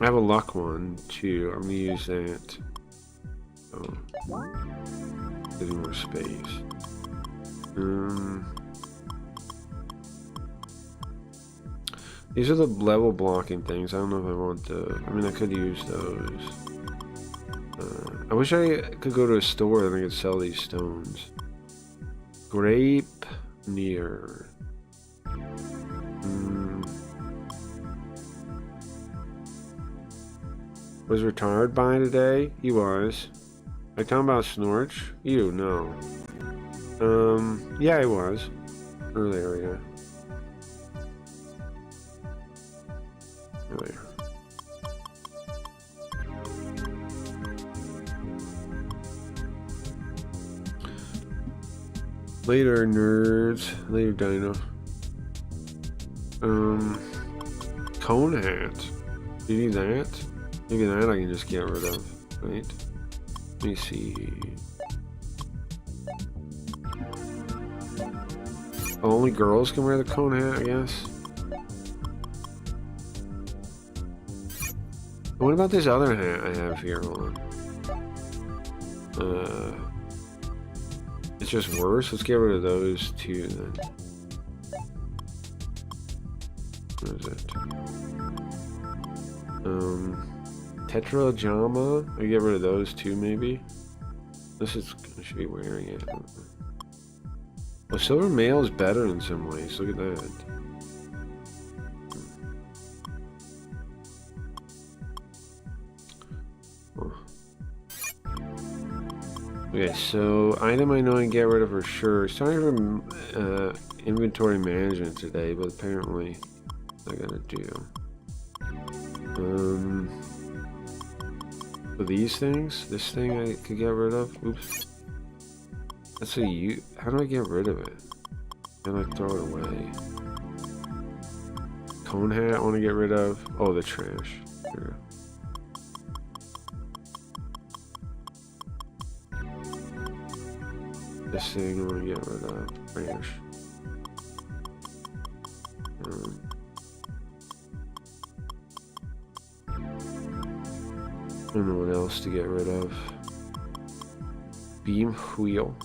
I have a luck one too. I'm gonna use that. Oh, there's more space. These are the level blocking things. I don't know if I want to. I mean, I could use those. I wish I could go to a store and I could sell these stones. Grape near. Was retired by today? He was. Are you talking about Snorch? You, no. Yeah, he was. Earlier, yeah. Earlier. Later, nerds. Later, Dino. Cone hat. Do you need that? Maybe that I can just get rid of, right? Let me see. Only girls can wear the cone hat, I guess. What about this other hat I have here? Hold on. It's just worse. Let's get rid of those two then. What is it? Tetra Jama. I get rid of those two, maybe. I should be wearing it. Well, Silver Male is better in some ways. Look at that. Okay, so item I know I can get rid of for sure. Sorry for inventory management today, but apparently I gotta do. For these things, this thing I could get rid of. Oops. That's a how do I get rid of it? How do I throw it away? Cone hat I want to get rid of. Oh, the trash. Here. This thing I want to get rid of. Trash. I don't know what else to get rid of. Beam wheel.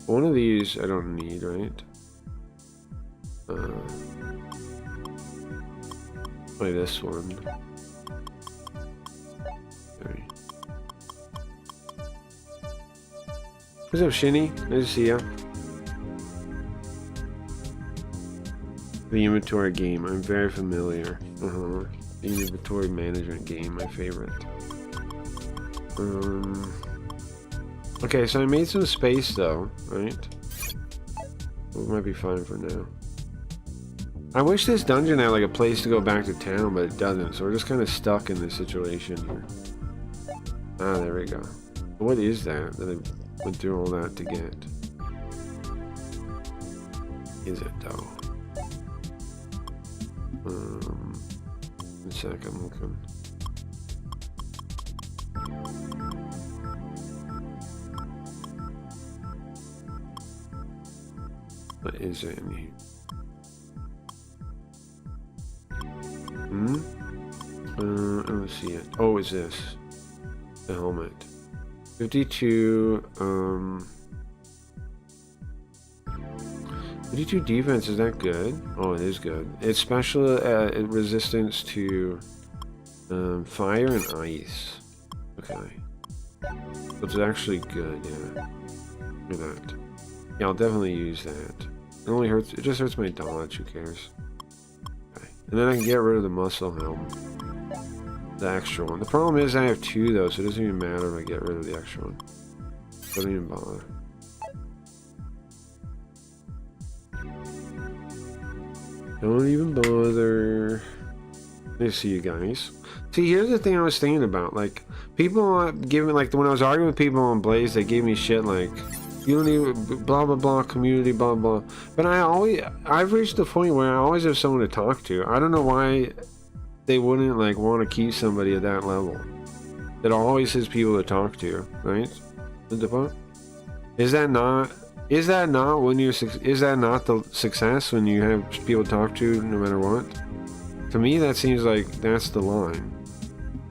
One of these I don't need, right? Play this one. Sorry. What's up, Shinny? Nice to see ya. The inventory game. I'm very familiar. The inventory management game, my favorite. Okay, so I made some space though, right? Well, it might be fine for now. I wish this dungeon had like a place to go back to town, but it doesn't, so we're just kind of stuck in this situation here. Ah, there we go. What is that I went through all that to get? Is it though? One sec, I'm looking. What is it in here? I don't see it. Oh, is this the helmet? 52. 52 defense. Is that good? Oh, it is good. It's special resistance to fire and ice. Okay, so it's actually good. Yeah, look at that. Yeah, I'll definitely use that. It only hurts. It just hurts my dodge. Who cares? Okay. And then I can get rid of the muscle helm. The extra one. The problem is I have two though, so it doesn't even matter if I get rid of the extra one. Don't even bother. Don't even bother. Nice to see you guys. See, here's the thing I was thinking about. Like, people give me, like, when I was arguing with people on Blaze, they gave me shit like, you don't even, blah, blah, blah, community, blah, blah. But I've reached the point where I always have someone to talk to. I don't know why they wouldn't, like, want to keep somebody at that level. That always has people to talk to, right? Is that not when you're, is that not the success when you have people to talk to no matter what? To me, that seems like that's the line.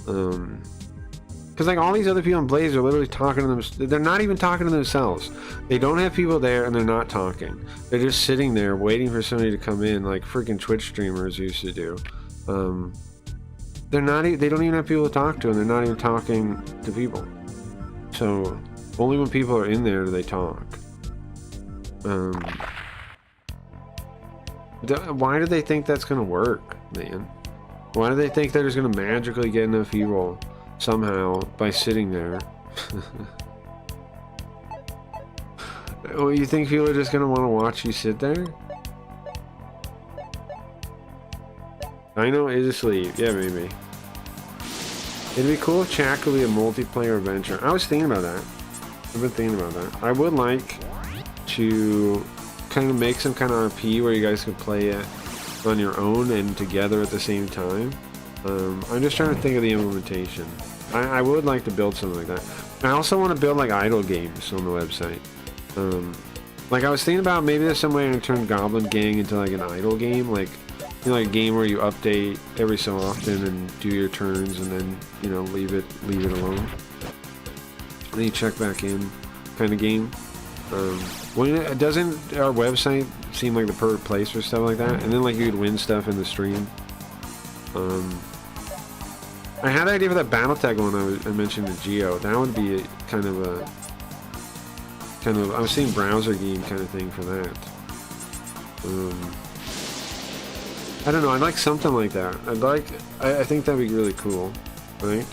Because like all these other people in Blaze are literally talking to them. They're not even talking to themselves. They don't have people there and they're not talking. They're just sitting there waiting for somebody to come in, like freaking Twitch streamers used to do. They don't even have people to talk to, and they're not even talking to people. So only when people are in there do they talk. Why do they think that's gonna work, man? Why do they think they're just gonna magically get enough people somehow by sitting there? Oh, you think people are just gonna want to watch you sit there? I know, is asleep. Yeah, maybe. It'd be cool if chat could be a multiplayer adventure. I was thinking about that. I've been thinking about that. I would like to kind of make some kind of RP where you guys can play it on your own and together at the same time. I'm just trying to think of the implementation. I would like to build something like that. I also want to build like idle games on the website. Like I was thinking about maybe there's some way to turn Goblin Gang into like an idle game, like, you know, like a game where you update every so often and do your turns and then, you know, leave it alone. And then you check back in kind of game. Doesn't our website seem like the perfect place for stuff like that? And then like you could win stuff in the stream. I had an idea for that Battletech one I mentioned to Geo. That would be kind of I was seeing browser game kind of thing for that. I don't know, I'd like something like that. I think that'd be really cool, right?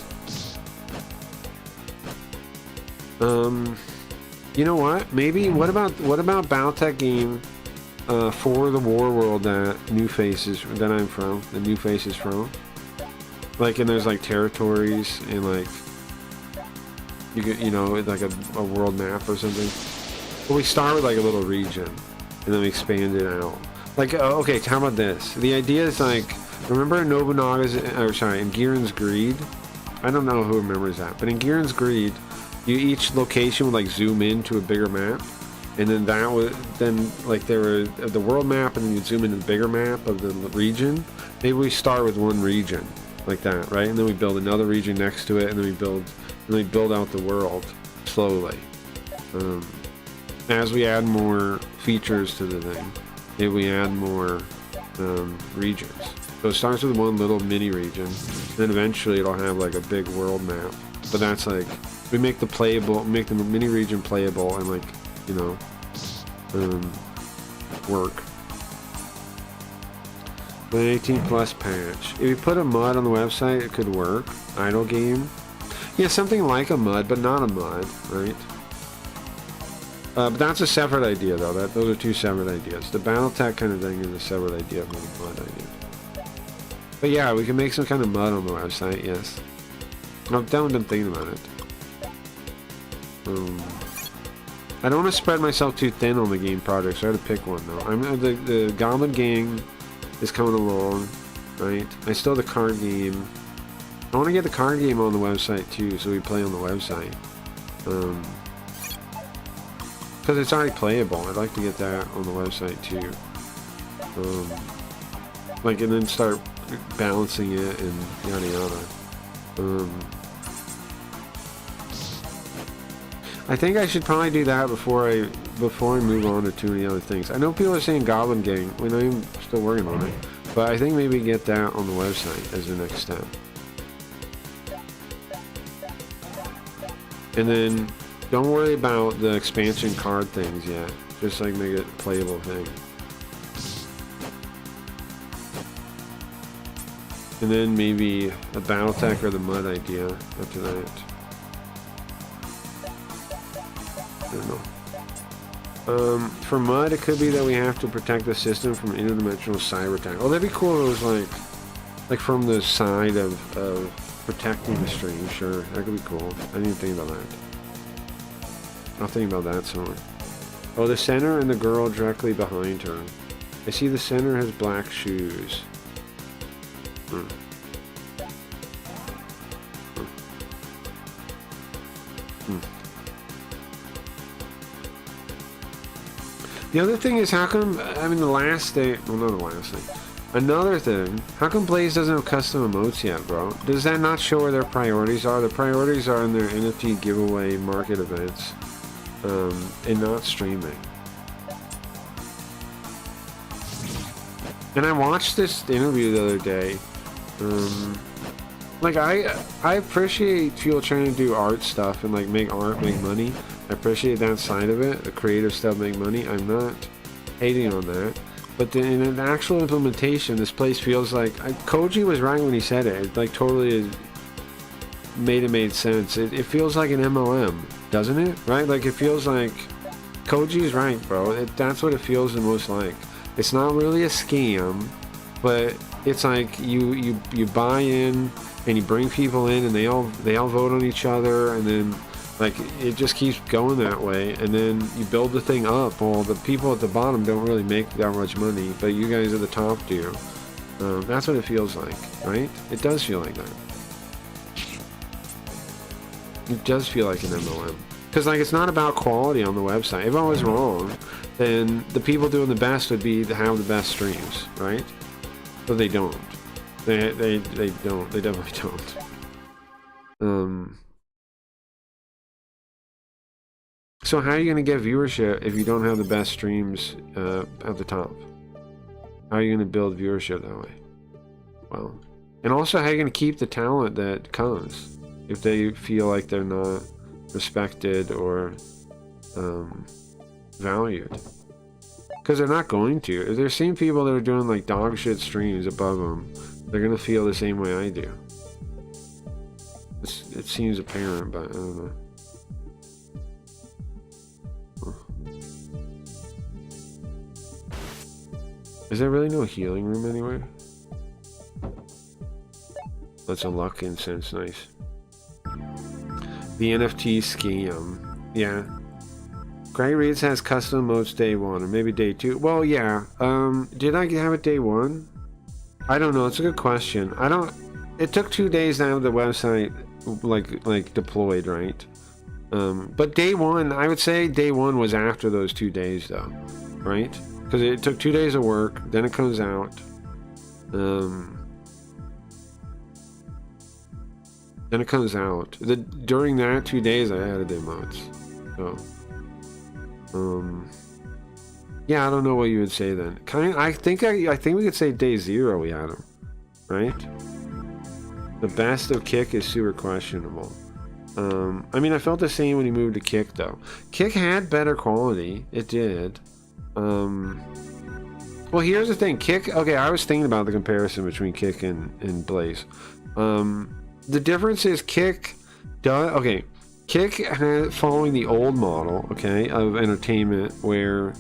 You know what? Maybe what about Battletech game for the War World that New Faces that I'm from, the New Faces from. Like, and there's like territories and like you get, you know, like a world map or something. But we start with like a little region and then we expand it out. Like, okay, how about this? The idea is like, remember Nobunaga's, or sorry, in Girin's Greed? I don't know who remembers that, but in Girin's Greed, each location would like zoom into a bigger map, and then that would like there were the world map, and then you'd zoom into the bigger map of the region. Maybe we start with one region like that, right? And then we build another region next to it, and then we build out the world slowly. As we add more features to the thing, maybe we add more regions. So it starts with one little mini region, and then eventually it'll have like a big world map. But that's like, we make the mini region playable and like, you know, work. With an 18 plus patch. If you put a MUD on the website, it could work. Idle game. Yeah, something like a MUD, but not a MUD, right? But that's a separate idea though. Those are two separate ideas. The Battletech kind of thing is a separate idea from the MUD idea. But yeah, we can make some kind of MUD on the website, yes. I've definitely been thinking about it. I don't want to spread myself too thin on the game project, so I had to pick one though. The Goblin Gang is coming along, right? I still have the card game. I want to get the card game on the website too, so we play on the website. Because it's already playable. I'd like to get that on the website too. Like, and then start balancing it and yada yada. I think I should probably do that before I move on to too many other things. I know people are saying Goblin Gang. I know I'm still working on it, but I think maybe get that on the website as the next step. And then don't worry about the expansion card things yet. Just like make it a playable thing. And then maybe a Battletech or the Mud idea after that. I don't know. For Mud, it could be that we have to protect the system from interdimensional cyber attack. Oh, that'd be cool if it was like from the side of protecting the stream. Sure, that could be cool. I didn't even think about that. I'll think about that soon. Oh, the center and the girl directly behind her. I see the center has black shoes. The other thing is, how come, I mean, the last thing, well, not the last thing, another thing, how come Blaze doesn't have custom emotes yet, bro? Does that not show where their priorities are? The priorities are in their NFT giveaway market events, and not streaming. And I watched this interview the other day. Like, I appreciate people trying to do art stuff and like make art, make money. I appreciate that side of it, the creative stuff, make money. I'm not hating on that. But then in an actual implementation, this place feels like Koji was right when he said it. It like totally made sense. It feels like an MLM, doesn't it? Right? Like it feels like Koji's right, bro. That's what it feels the most like. It's not really a scam, but it's like you buy in and you bring people in and they all vote on each other, and then like it just keeps going that way, and then you build the thing up. Well, the people at the bottom don't really make that much money, but you guys at the top do. That's what it feels like, right? It does feel like that. It does feel like an MLM. Because like it's not about quality on the website. If I was wrong, then the people doing the best would be to have the best streams, right? But they don't. They don't. They definitely don't. So how are you going to get viewership if you don't have the best streams at the top? How are you going to build viewership that way? Well, and also how are you going to keep the talent that comes if they feel like they're not respected or valued? Because they're not going to. If they're seeing people that are doing like dog shit streams above them, they're going to feel the same way I do. It seems apparent, but I don't know. Is there really no healing room anywhere? That's a luck incense, nice. The NFT scam. Yeah. Gray Reads has custom modes day 1, or maybe day 2. Well, yeah. Did I have it day 1? I don't know. It's a good question. It took 2 days to have the website like deployed, right? But day 1, I would say day 1 was after those 2 days, though, right? Because it took 2 days of work, then it comes out. Then it comes out. During that 2 days, I added the emotes. So, yeah, I don't know what you would say then. I think we could say day 0 we had them, right? The best of Kick is super questionable. I mean, I felt the same when he moved to Kick, though. Kick had better quality. It did. Well, here's the thing. Kick, okay, I was thinking about the comparison between Kick and Blaze. The difference is Kick had following the old model, okay, of entertainment where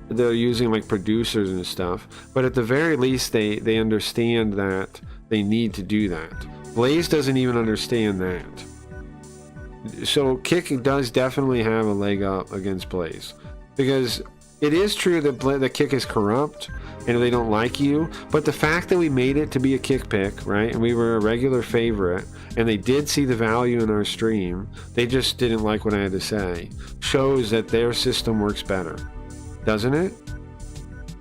they're using like producers and stuff, but at the very least they understand that they need to do that. Blaze doesn't even understand that. So Kick does definitely have a leg up against Blaze, because it is true that the Kick is corrupt and they don't like you, but the fact that we made it to be a Kick pick, right, and we were a regular favorite, and they did see the value in our stream, they just didn't like what I had to say, shows that their system works better, doesn't it?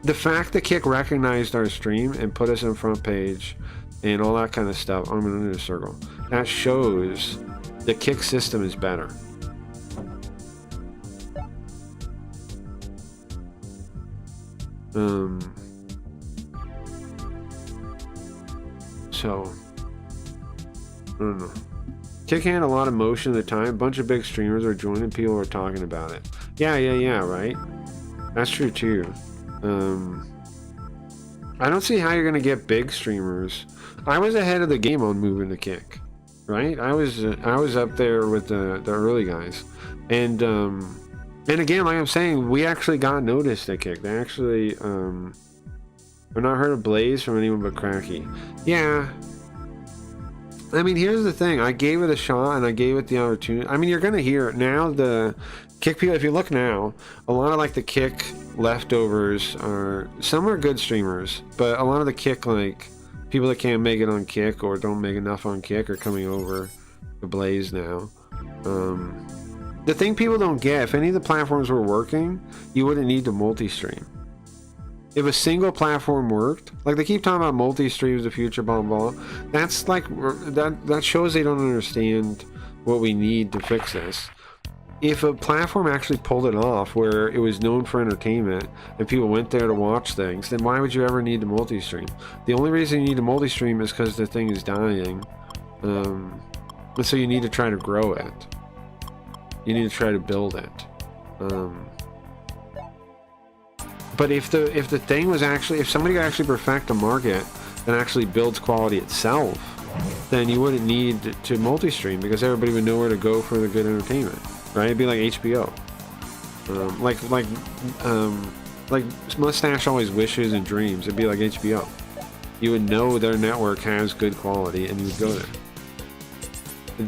The fact that Kick recognized our stream and put us on front page and all that kind of stuff, I'm going to do a circle, that shows the Kick system is better. So I don't know. Kick had a lot of motion at the time. A bunch of big streamers are joining. People are talking about it. Yeah, right. That's true too. I don't see how you're gonna get big streamers. I was ahead of the game on moving to Kick, right? I was up there with the early guys, and again, like I'm saying, we actually got noticed at Kick. They actually I've not heard of Blaze from anyone but Cracky. Yeah. I mean, here's the thing. I gave it a shot and I gave it the opportunity. I mean, you're gonna hear it now. The Kick people, if you look now, a lot of like the Kick leftovers are, some are good streamers, but a lot of the Kick, like people that can't make it on Kick or don't make enough on Kick, are coming over to Blaze now. The thing people don't get, if any of the platforms were working, you wouldn't need to multi-stream. If a single platform worked, like they keep talking about multi-streams, the future, blah blah, that's like that shows they don't understand what we need to fix this. If a platform actually pulled it off where it was known for entertainment and people went there to watch things, then why would you ever need to multi-stream? The only reason you need to multi-stream is because the thing is dying, and so you need to try to grow it. You need to try to build it. But if the thing was actually, if somebody could actually perfect a market that actually builds quality itself, then you wouldn't need to multi-stream, because everybody would know where to go for the good entertainment, right? It'd be like HBO, like Mustache Always Wishes and Dreams. It'd be like HBO. You would know their network has good quality, and you would go there.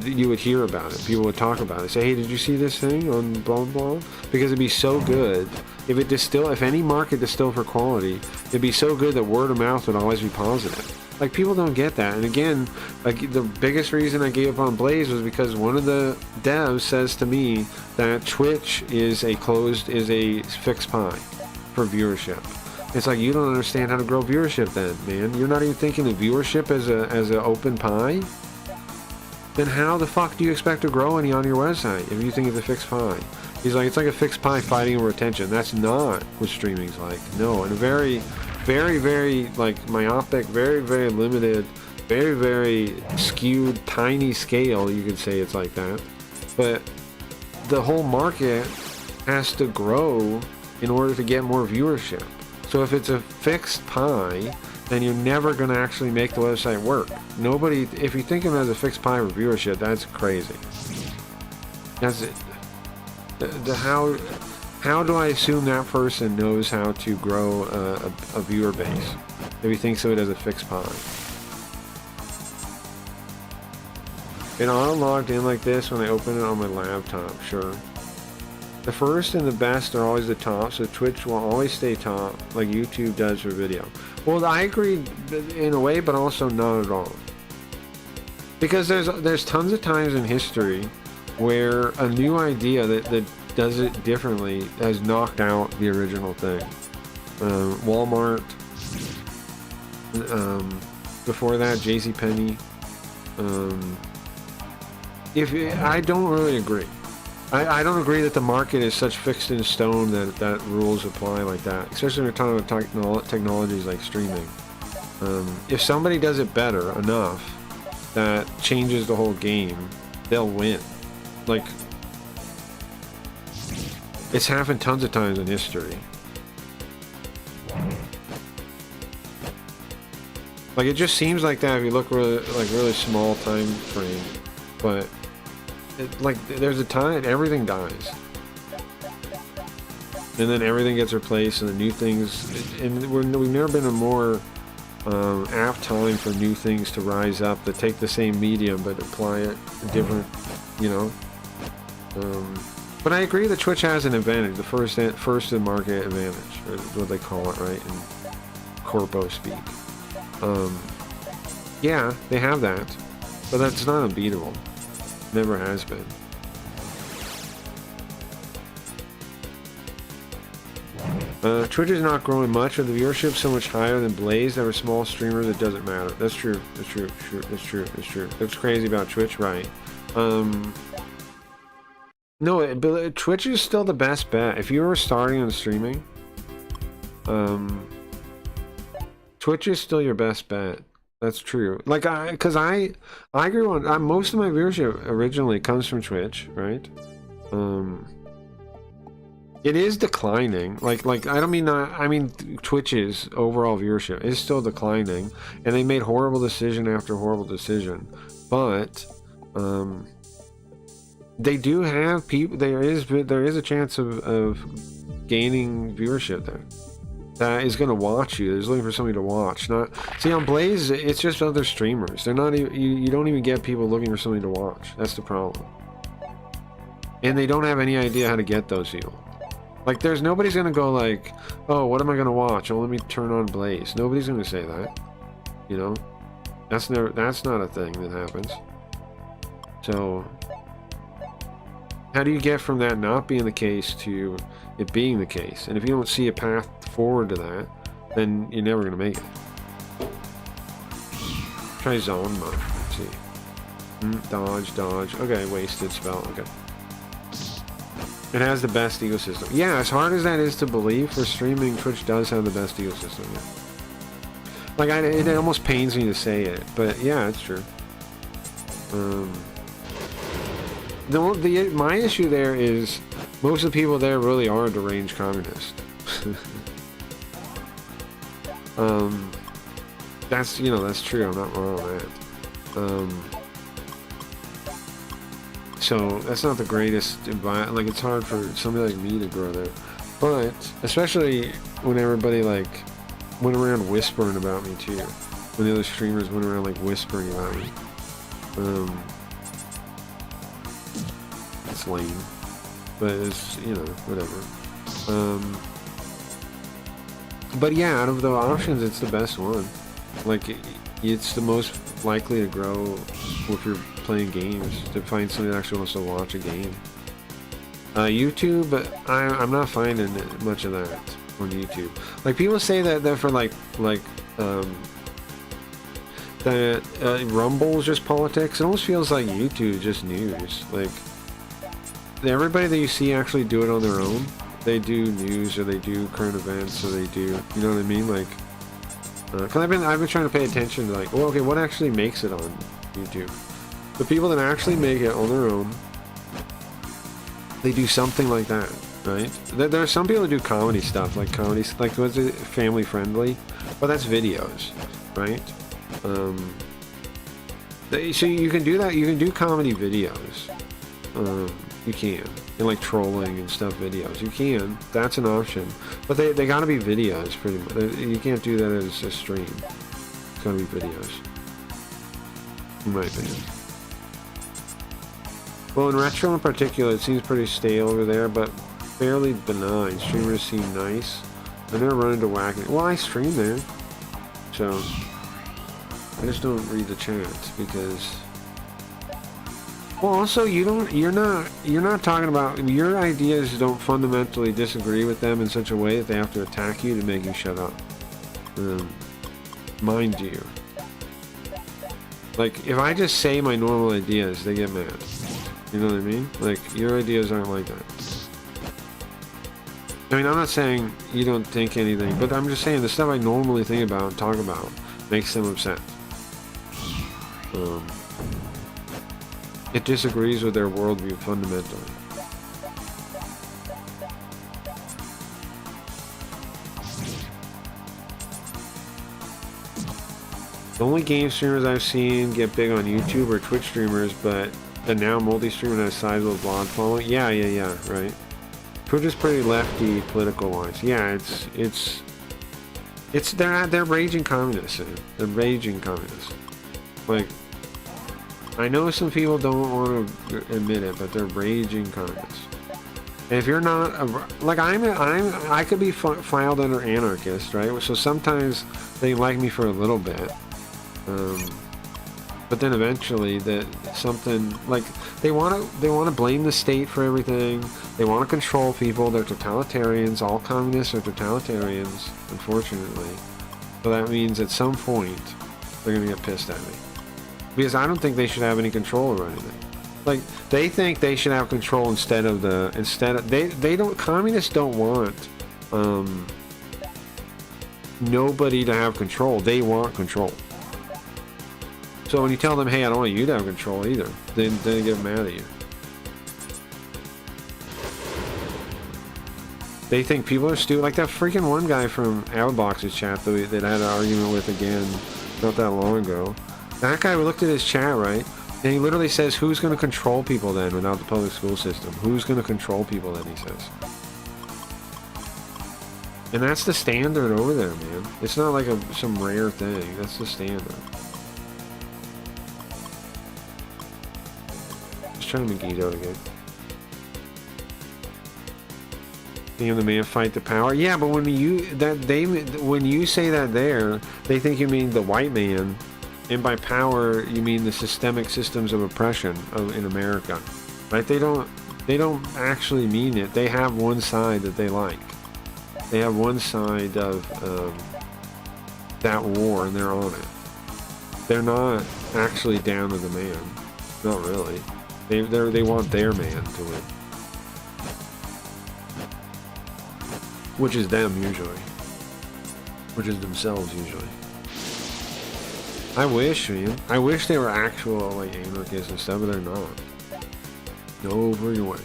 You would hear about it. People would talk about it. Say, hey, did you see this thing on blah blah? Because it'd be so good. If any market distilled for quality, it'd be so good that word of mouth would always be positive. Like, people don't get that. And again, like, the biggest reason I gave up on Blaze was because one of the devs says to me that Twitch is a fixed pie for viewership. It's like, you don't understand how to grow viewership then, man. You're not even thinking of viewership as an open pie? Then how the fuck do you expect to grow any on your website if you think it's a fixed pie? He's like, it's like a fixed pie fighting over attention. That's not what streaming's like. No, in a very, very, very, like, myopic, very, very limited, very, very skewed, tiny scale, you could say it's like that. But the whole market has to grow in order to get more viewership. So if it's a fixed pie, then you're never going to actually make the website work. Nobody, if you think of it as a fixed pie for viewership, that's crazy. That's it. How do I assume that person knows how to grow a viewer base if he thinks of it as a fixed pie? It auto logged in like this when I open it on my laptop, sure. The first and the best are always the top, so Twitch will always stay top, like YouTube does for video. Well, I agree in a way, but also not at all. Because there's tons of times in history where a new idea that does it differently has knocked out the original thing. Walmart. Before that, JCPenney. I don't really agree. I don't agree that the market is such fixed in stone that rules apply like that, especially when we're talking about technologies like streaming. If somebody does it better enough that changes the whole game, they'll win. Like, it's happened tons of times in history. Like, it just seems like that if you look really small time frame, but like, there's a time everything dies, and then everything gets replaced, and the new things, and we've never been a more apt time for new things to rise up that take the same medium but apply it different, you know. But I agree that Twitch has an advantage, the first to market advantage, or what they call it, right, in corpo speak. Yeah, they have that, but that's not unbeatable. Never has been. Twitch is not growing much, with the viewership so much higher than Blaze. There are small streamers, it doesn't matter. That's true. That's true. That's true. That's true. That's crazy about Twitch, right? No, but Twitch is still the best bet. If you were starting on streaming, Twitch is still your best bet. That's true. Like, because I grew on, most of my viewership originally comes from Twitch, right? It is declining. Like I don't mean that. I mean Twitch's overall viewership is still declining, and they made horrible decision after horrible decision. But they do have people. There is a chance of gaining viewership there. That is going to watch you. Is looking for somebody to watch. Not see on Blaze. It's just other streamers. They're not even. You don't even get people looking for somebody to watch. That's the problem. And they don't have any idea how to get those people. Like, there's nobody's gonna go like, oh, what am I gonna watch? Oh, let me turn on Blaze. Nobody's gonna say that. You know, that's not a thing that happens. So, how do you get from that not being the case to it being the case? And if you don't see a path forward to that, then you're never gonna make it. Try Zone Mode. Let's see. Dodge. Okay, wasted spell. Okay. It has the best ecosystem. Yeah, as hard as that is to believe, for streaming, Twitch does have the best ecosystem. Yeah. Like, it almost pains me to say it, but yeah, it's true. My issue there is most of the people there really are deranged communists. That's true. I'm not wrong on that. So that's not the greatest environment. Like, it's hard for somebody like me to grow there, but especially when everybody like went around whispering about me too. When the other streamers went around like whispering about me. It's lame, but it's whatever. But yeah, out of the options, it's the best one. Like, it's the most likely to grow if you're playing games, to find somebody that actually wants to watch a game. YouTube, I'm not finding much of that on YouTube. Like, people say that for that Rumble's just politics. It almost feels like YouTube is just news. Like, everybody that you see actually do it on their own. They do news, or they do current events, or they do, you know what I mean? Like, cause I've been trying to pay attention to, like, well, okay, what actually makes it on YouTube? The people that actually make it on their own, they do something like that, right? There are some people that do comedy stuff, like what's it, family friendly, but that's videos, right? So you can do that. You can do comedy videos. You can, and like trolling and stuff videos. You can. That's an option, but they gotta be videos, pretty much. You can't do that as a stream. It's gotta be videos, in my opinion. Well, in retro in particular, it seems pretty stale over there, but fairly benign. Streamers seem nice. I never run into whacking. Well, I stream there, so I just don't read the chat because. Well, also, you're not talking about, your ideas don't fundamentally disagree with them in such a way that they have to attack you to make you shut up. Mind you. Like, if I just say my normal ideas, they get mad. You know what I mean? Like, your ideas aren't like that. I mean, I'm not saying you don't think anything, but I'm just saying the stuff I normally think about and talk about makes them upset. It disagrees with their worldview fundamentally. The only game streamers I've seen get big on YouTube are Twitch streamers, but the now multi-streamer has a sizable blog following. Yeah, right. Twitch is pretty lefty political wise. Yeah, they're raging communists. They're raging communists. Like, I know some people don't want to admit it, but they're raging communists. And if you're not like I could be filed under anarchist, right? So sometimes they like me for a little bit, but then eventually that something like they want to blame the state for everything. They want to control people. They're totalitarians. All communists are totalitarians, unfortunately. So that means at some point they're gonna get pissed at me, because I don't think they should have any control over anything. Like, they think they should have control instead of they don't, communists don't want nobody to have control. They want control. So when you tell them, hey, I don't want you to have control either, then they get mad at you. They think people are stupid. Like that freaking one guy from Outbox's chat that I had an argument with again not that long ago. That guy, we looked at his chat, right? And he literally says, who's going to control people then without the public school system? Who's going to control people then, he says. And that's the standard over there, man. It's not like some rare thing. That's the standard. Just trying to Megiddo again. Seeing the man fight the power. Yeah, but when you say that there, they think you mean the white man. And by power, you mean the systemic systems of oppression in America, right? They don't actually mean it. They have one side that they like. They have one side of that war, and they're on it. They're not actually down to the man. Not really. They want their man to win, which is them usually, which is themselves usually. I wish, man. I wish they were actual, like, anarchists and stuff, but they're not. No freaking way.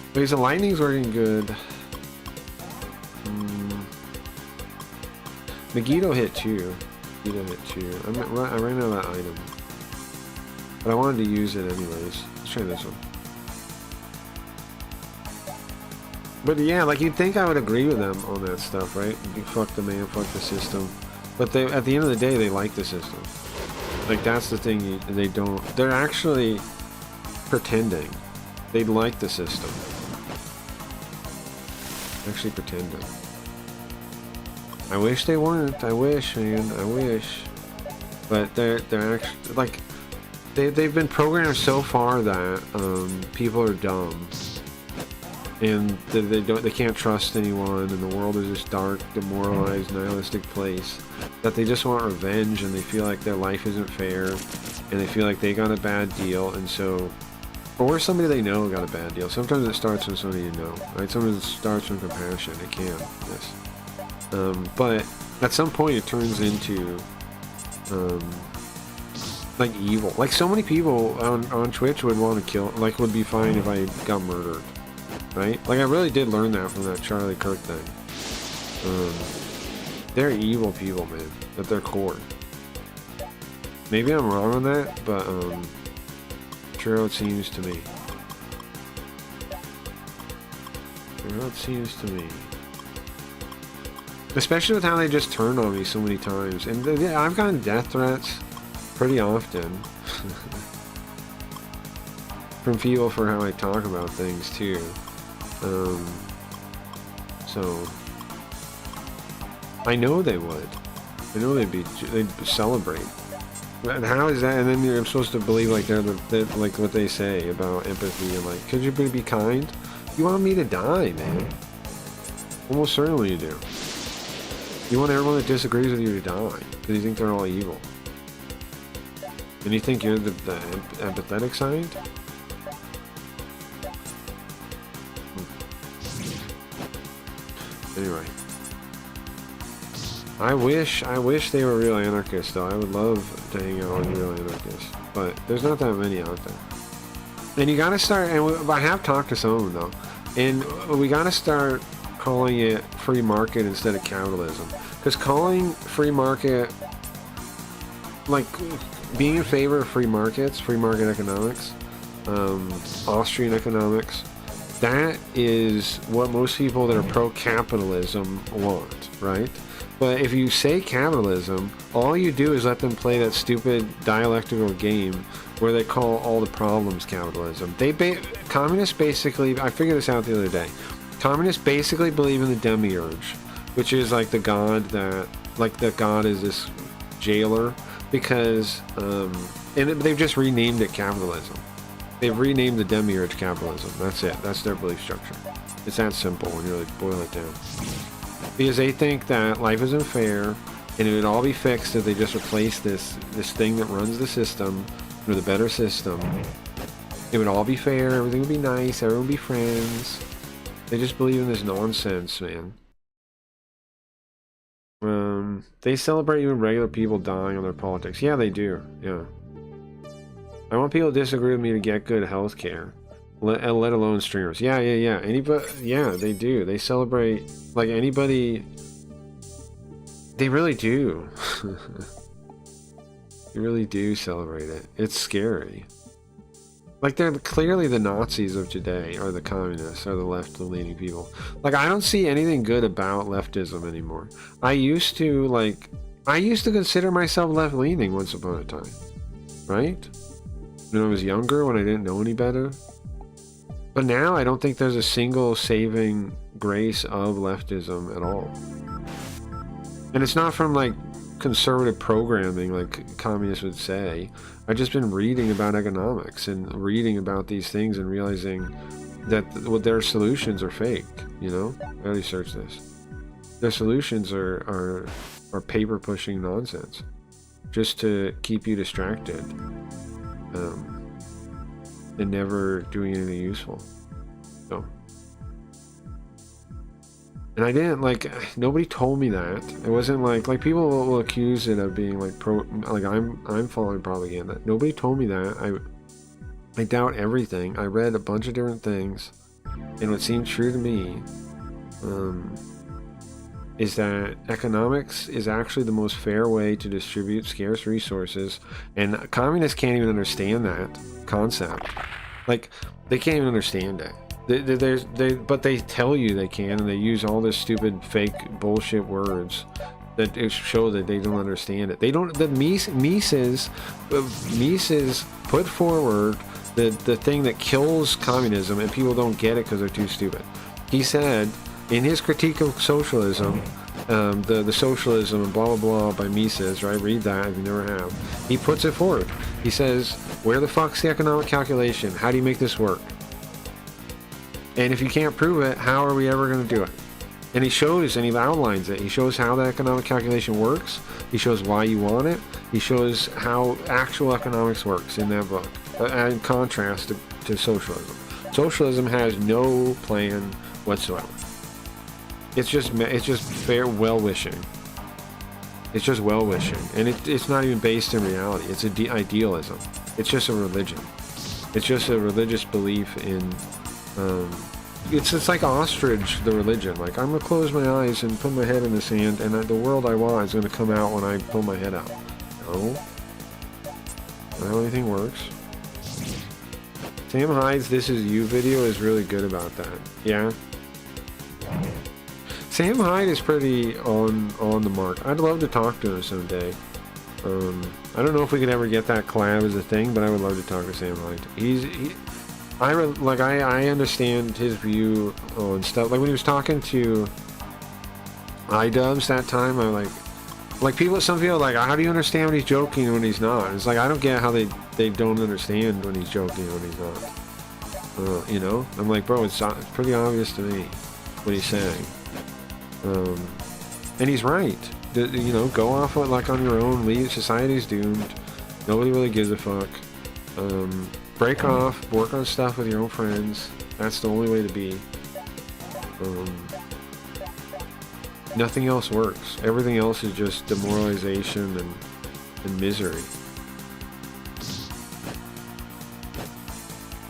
Okay, so lightning's working good. Megiddo hit 2. Megiddo hit 2. I ran out of that item. But I wanted to use it anyways. Let's try this one. But yeah, like, you'd think I would agree with them on that stuff, right? You fuck the man, fuck the system. But at the end of the day, they like the system. Like, that's the thing, they don't... They're actually pretending. They like the system. Actually pretending. I wish they weren't. I wish, man. I wish. But they're actually... Like, they've been programmed so far that people are dumb. And they can't trust anyone, and the world is this dark, demoralized, nihilistic place that they just want revenge, and they feel like their life isn't fair, and they feel like they got a bad deal, and so, or somebody they know got a bad deal. Sometimes it starts from somebody you know, right? Sometimes it starts from compassion. It can, yes. But at some point it turns into like evil. Like, so many people on Twitch would want to kill, like, would be fine if I got murdered. Right? Like, I really did learn that from that Charlie Kirk thing. They're evil people, man, at their core. Maybe I'm wrong on that, but true, it seems to me. True, it seems to me. Especially with how they just turned on me so many times. And I've gotten death threats pretty often. From people for how I talk about things, too. So I know they would. I know they'd celebrate. And how is that? And then I'm supposed to believe like they're like what they say about empathy and like, could you be kind? You want me to die, man? Almost certainly you do. You want everyone that disagrees with you to die because you think they're all evil. And you think you're the empathetic side? Anyway, I wish they were real anarchists, though. I would love to hang out with real anarchists, but there's not that many out there. And you gotta start, and I have talked to some of them, though, and we gotta start calling it free market instead of capitalism. Because calling free market, like, being in favor of free markets, free market economics, Austrian economics, that is what most people that are pro-capitalism want, right? But if you say capitalism, all you do is let them play that stupid dialectical game where they call all the problems capitalism. Communists basically, I figured this out the other day. Communists basically believe in the demiurge, which is like the god that, like the god is this jailer, because, and they've just renamed it capitalism. They've renamed the demiurge capitalism. That's it. That's their belief structure. It's that simple when you really boil it down. Because they think that life isn't fair, and it would all be fixed if they just replace this thing that runs the system with a better system. It would all be fair, everything would be nice, everyone would be friends. They just believe in this nonsense, man. They celebrate even regular people dying on their politics. Yeah, they do. Yeah. I want people to disagree with me to get good health care. Let alone streamers. Yeah. Anybody, yeah, they do. They celebrate, like, anybody. They really do. They really do celebrate it. It's scary. Like, they're clearly the Nazis of today, or the communists, or the left-leaning people. Like, I don't see anything good about leftism anymore. I used to consider myself left-leaning once upon a time. Right? When I was younger, when I didn't know any better. But now I don't think there's a single saving grace of leftism at all. And it's not from, like, conservative programming like communists would say. I've just been reading about economics and reading about these things and realizing that their solutions are fake, you know? I already searched this. Their solutions are paper pushing nonsense just to keep you distracted. And never doing anything useful. So, and I didn't, like, nobody told me that. It wasn't like people will accuse it of being like I'm following propaganda. Nobody told me that. I doubt everything. I read a bunch of different things, and what seemed true to me is that economics is actually the most fair way to distribute scarce resources, and communists can't even understand that concept. Like, they can't even understand it. But they tell you they can, and they use all this stupid fake bullshit words that show that they don't understand it. They don't. The Mises put forward the thing that kills communism, and people don't get it because they're too stupid. He said in his critique of socialism, the socialism and blah blah blah by Mises, right? Read that if you never have. He puts it forward. He says, where the fuck's the economic calculation? How do you make this work? And if you can't prove it, how are we ever going to do it? And he shows, and he outlines it. He shows how the economic calculation works. He shows why you want it. He shows how actual economics works in that book, in contrast to socialism. Socialism has no plan whatsoever. It's just fair well-wishing. It's just well-wishing, and it's not even based in reality. It's idealism. It's just a religion. It's just a religious belief in. It's like ostrich, the religion. Like, I'm gonna close my eyes and put my head in the sand, and the world I want is gonna come out when I pull my head out. No, not how anything works. Sam Hyde's "This Is You" video is really good about that. Yeah. Sam Hyde is pretty on the mark. I'd love to talk to him someday. I don't know if we could ever get that collab as a thing, but I would love to talk to Sam Hyde. I understand his view on stuff. Like when he was talking to iDubbbz that time, I'm like some people are like, how do you understand when he's joking and when he's not? It's like, I don't get how they don't understand when he's joking and when he's not. You know? I'm like, bro, it's pretty obvious to me what he's saying. And he's right. You know, go off on your own. Leave. Society's doomed. Nobody really gives a fuck. Break off. Work on stuff with your own friends. That's the only way to be. Nothing else works. Everything else is just demoralization and misery.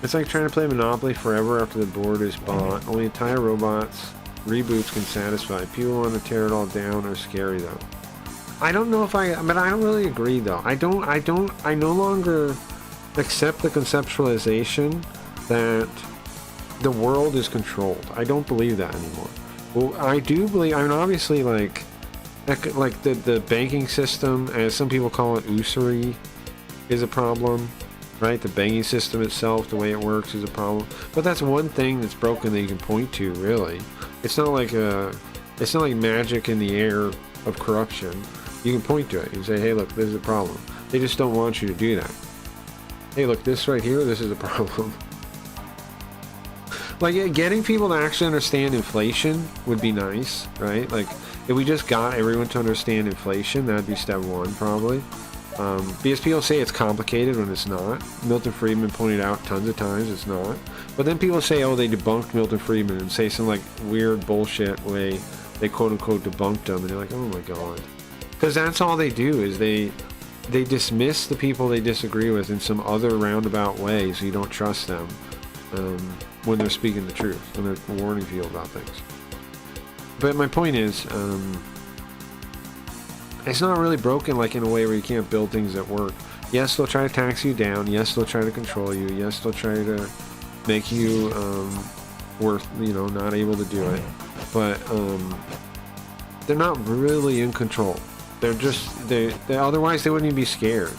It's like trying to play Monopoly forever after the board is bought. Only entire robots reboots can satisfy. People want to tear it all down are scary though. I don't know if but I don't really agree though. I no longer accept the conceptualization that the world is controlled. I don't believe that anymore. Well, I do believe, I mean, obviously, like, like the banking system, as some people call it, usury, is a problem, right? The banking system itself, the way it works, is a problem. But that's one thing that's broken that you can point to, really. It's not like magic in the air of corruption. You can point to it and say, hey, look, this is a problem. They just don't want you to do that. Hey, look, this right here, this is a problem. Like, getting people to actually understand inflation would be nice, right? Like, if we just got everyone to understand inflation, that'd be step one, probably. Because people say it's complicated when it's not. Milton Friedman pointed out tons of times it's not. But then people say, oh, they debunked Milton Friedman, and say some, like, weird bullshit way they quote-unquote debunked him, and you're like, oh my god. Because that's all they do, is they dismiss the people they disagree with in some other roundabout way, so you don't trust them when they're speaking the truth, when they're warning people about things. But my point is, it's not really broken like in a way where you can't build things that work. Yes, they'll try to tax you down. Yes, they'll try to control you. Yes, they'll try to make you not able to do it. But they're not really in control. They're just they otherwise they wouldn't even be scared.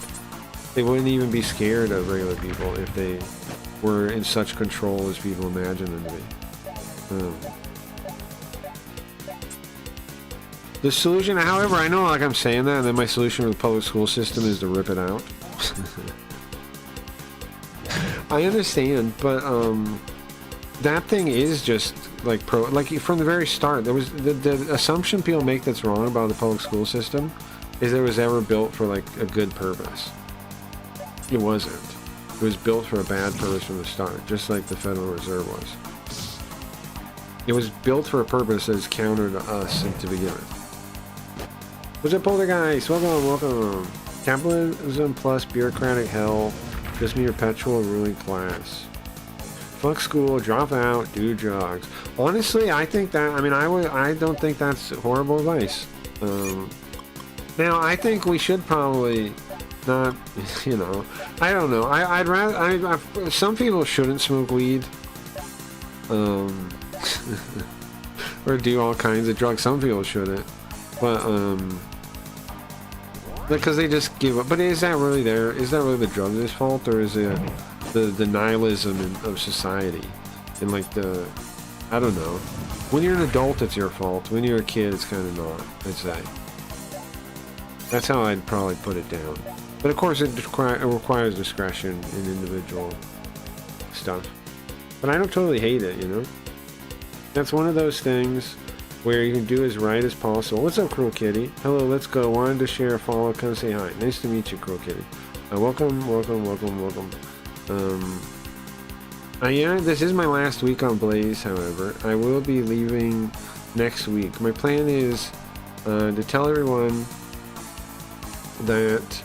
They wouldn't even be scared of regular people if they were in such control as people imagine them to be. The solution, however, I know like I'm saying that, and then my solution for the public school system is to rip it out. I understand, but that thing is just like from the very start. There was the assumption people make that's wrong about the public school system is that it was ever built for like a good purpose. It wasn't. It was built for a bad purpose from the start, just like the Federal Reserve was. It was built for a purpose that is counter to us to begin with. What's up, Poltergeist? Welcome. Capitalism plus bureaucratic hell. Just me, perpetual ruling class. Fuck school, drop out, do drugs. Honestly, I think that, I don't think that's horrible advice. Now, I think we should probably not, I don't know. I'd rather, some people shouldn't smoke weed. Or do all kinds of drugs. Some people shouldn't. But, because they just give up. But is that really the drugs' fault, or is it the nihilism of society? And like I don't know. When you're an adult, it's your fault. When you're a kid, it's kind of not, I'd say. That's how I'd probably put it down. But of course, it requires discretion in individual stuff. But I don't totally hate it, That's one of those things where you can do as right as possible. What's up, Cruel Kitty? Hello, let's go. Wanted to share a follow, come say hi. Nice to meet you, Cruel Kitty. Welcome. This is my last week on Blaze, however. I will be leaving next week. My plan is to tell everyone that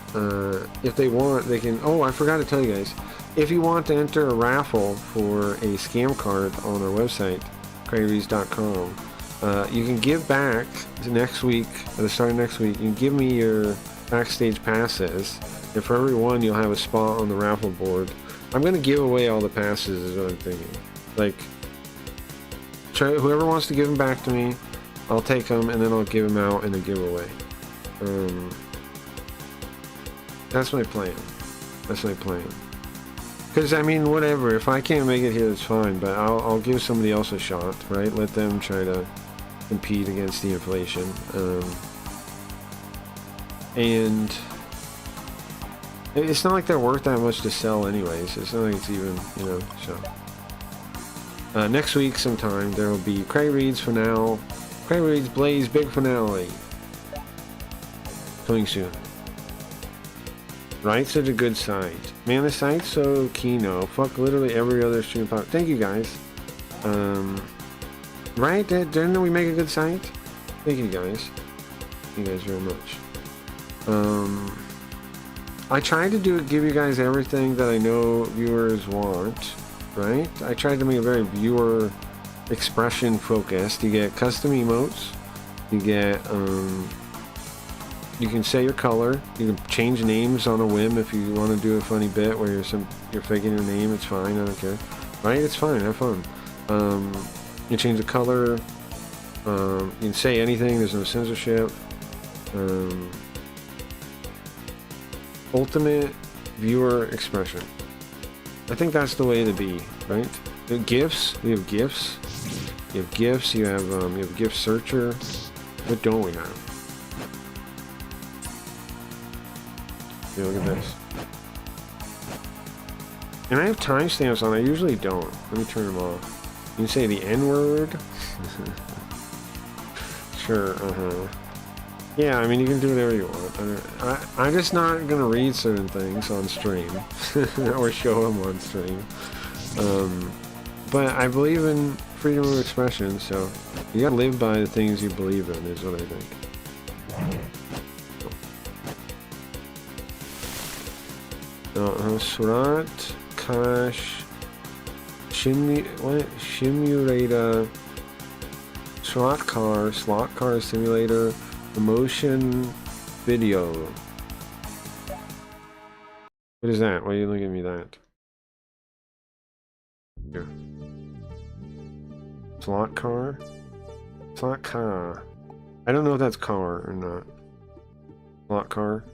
if they want, they can... Oh, I forgot to tell you guys. If you want to enter a raffle for a scam card on our website, craigrees.com, you can give back next week, at the start of next week, you can give me your backstage passes, and for every one you'll have a spot on the raffle board. I'm going to give away all the passes is what I'm thinking. Like, whoever wants to give them back to me, I'll take them, and then I'll give them out in a giveaway. That's my plan. Because, whatever, if I can't make it here, it's fine, but I'll give somebody else a shot, right? Let them try to compete against the inflation. And it's not like they're worth that much to sell anyways. It's not like it's even, so. Next week sometime, there will be Craig Reed's finale. Craig Reed's Blaze big finale. Coming soon. Right, such a good site. Man, the site's so keyno. Fuck literally every other stream pop. Thank you guys. Right? Didn't we make a good site? Thank you guys. Thank you guys very much. I tried to give you guys everything that I know viewers want. Right? I tried to make it very viewer expression focused. You get custom emotes. You get, you can say your color. You can change names on a whim if you want to do a funny bit where you're faking your name. It's fine. I don't care. Right? It's fine. Have fun. You can change the color. You can say anything. There's no censorship. Ultimate viewer expression. I think that's the way to be, right? Gifts. We have gifts. You have gifts. You have gift searcher. What don't we have? Yeah, look at this. And I have timestamps on. I usually don't. Let me turn them off. You can say the N-word. Sure. Yeah, I mean, you can do whatever you want. I'm just not gonna read certain things on stream or show them on stream. But I believe in freedom of expression, so you gotta live by the things you believe in, is what I think. Surat, Cash, Simulator, slot car simulator, emotion video. What is that? Why are you looking at me that? Here. Slot car? Slot car. I don't know if that's car or not. Slot car,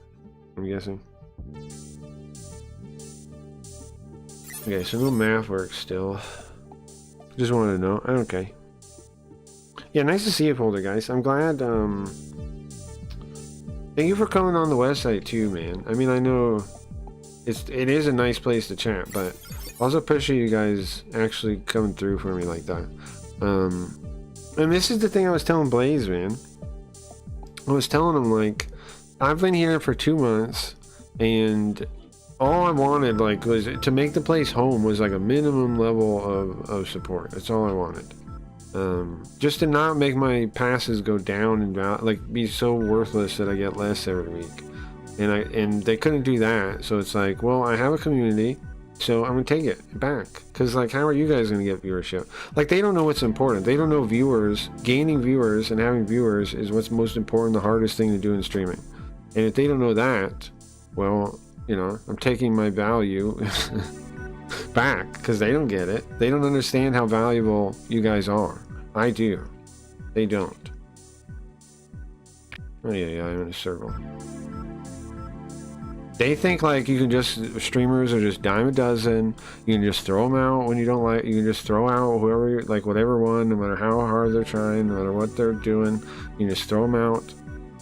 I'm guessing. Okay, so no math work still. Just wanted to know. Okay. Yeah, nice to see you, Folder, guys. I'm glad, thank you for coming on the website too, man. I mean, I know it is a nice place to chat, but also appreciate you guys actually coming through for me like that. And this is the thing I was telling Blaze, man. I was telling him, like, I've been here for 2 months, and all I wanted, like, was to make the place home was like a minimum level of support. That's all I wanted. Just to not make my passes go down and down, like be so worthless that I get less every week. And they couldn't do that, so it's like, well, I have a community, so I'm gonna take it back. Cause like, how are you guys gonna get viewership? Like, they don't know what's important. They don't know viewers. Gaining viewers and having viewers is what's most important, the hardest thing to do in streaming. And if they don't know that, well, you know, I'm taking my value back because they don't get it. They don't understand how valuable you guys are. I do. They don't. Oh yeah, I'm in a circle. They think like you can just, streamers are just dime a dozen. You can just throw them out when you don't like. You can just throw out whoever, like whatever one, no matter how hard they're trying, no matter what they're doing. You can just throw them out.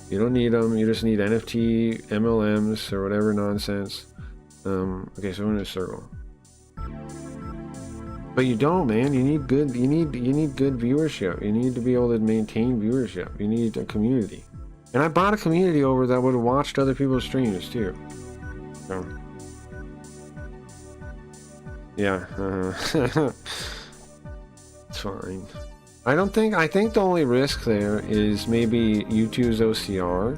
You don't need them. You just need NFT, MLMs, or whatever nonsense. Okay, so I'm in a circle. But you don't, man. You need good. You need good viewership. You need to be able to maintain viewership. You need a community. And I bought a community over that would have watched other people's streams too. So, yeah, it's fine. I think the only risk there is maybe YouTube's OCR.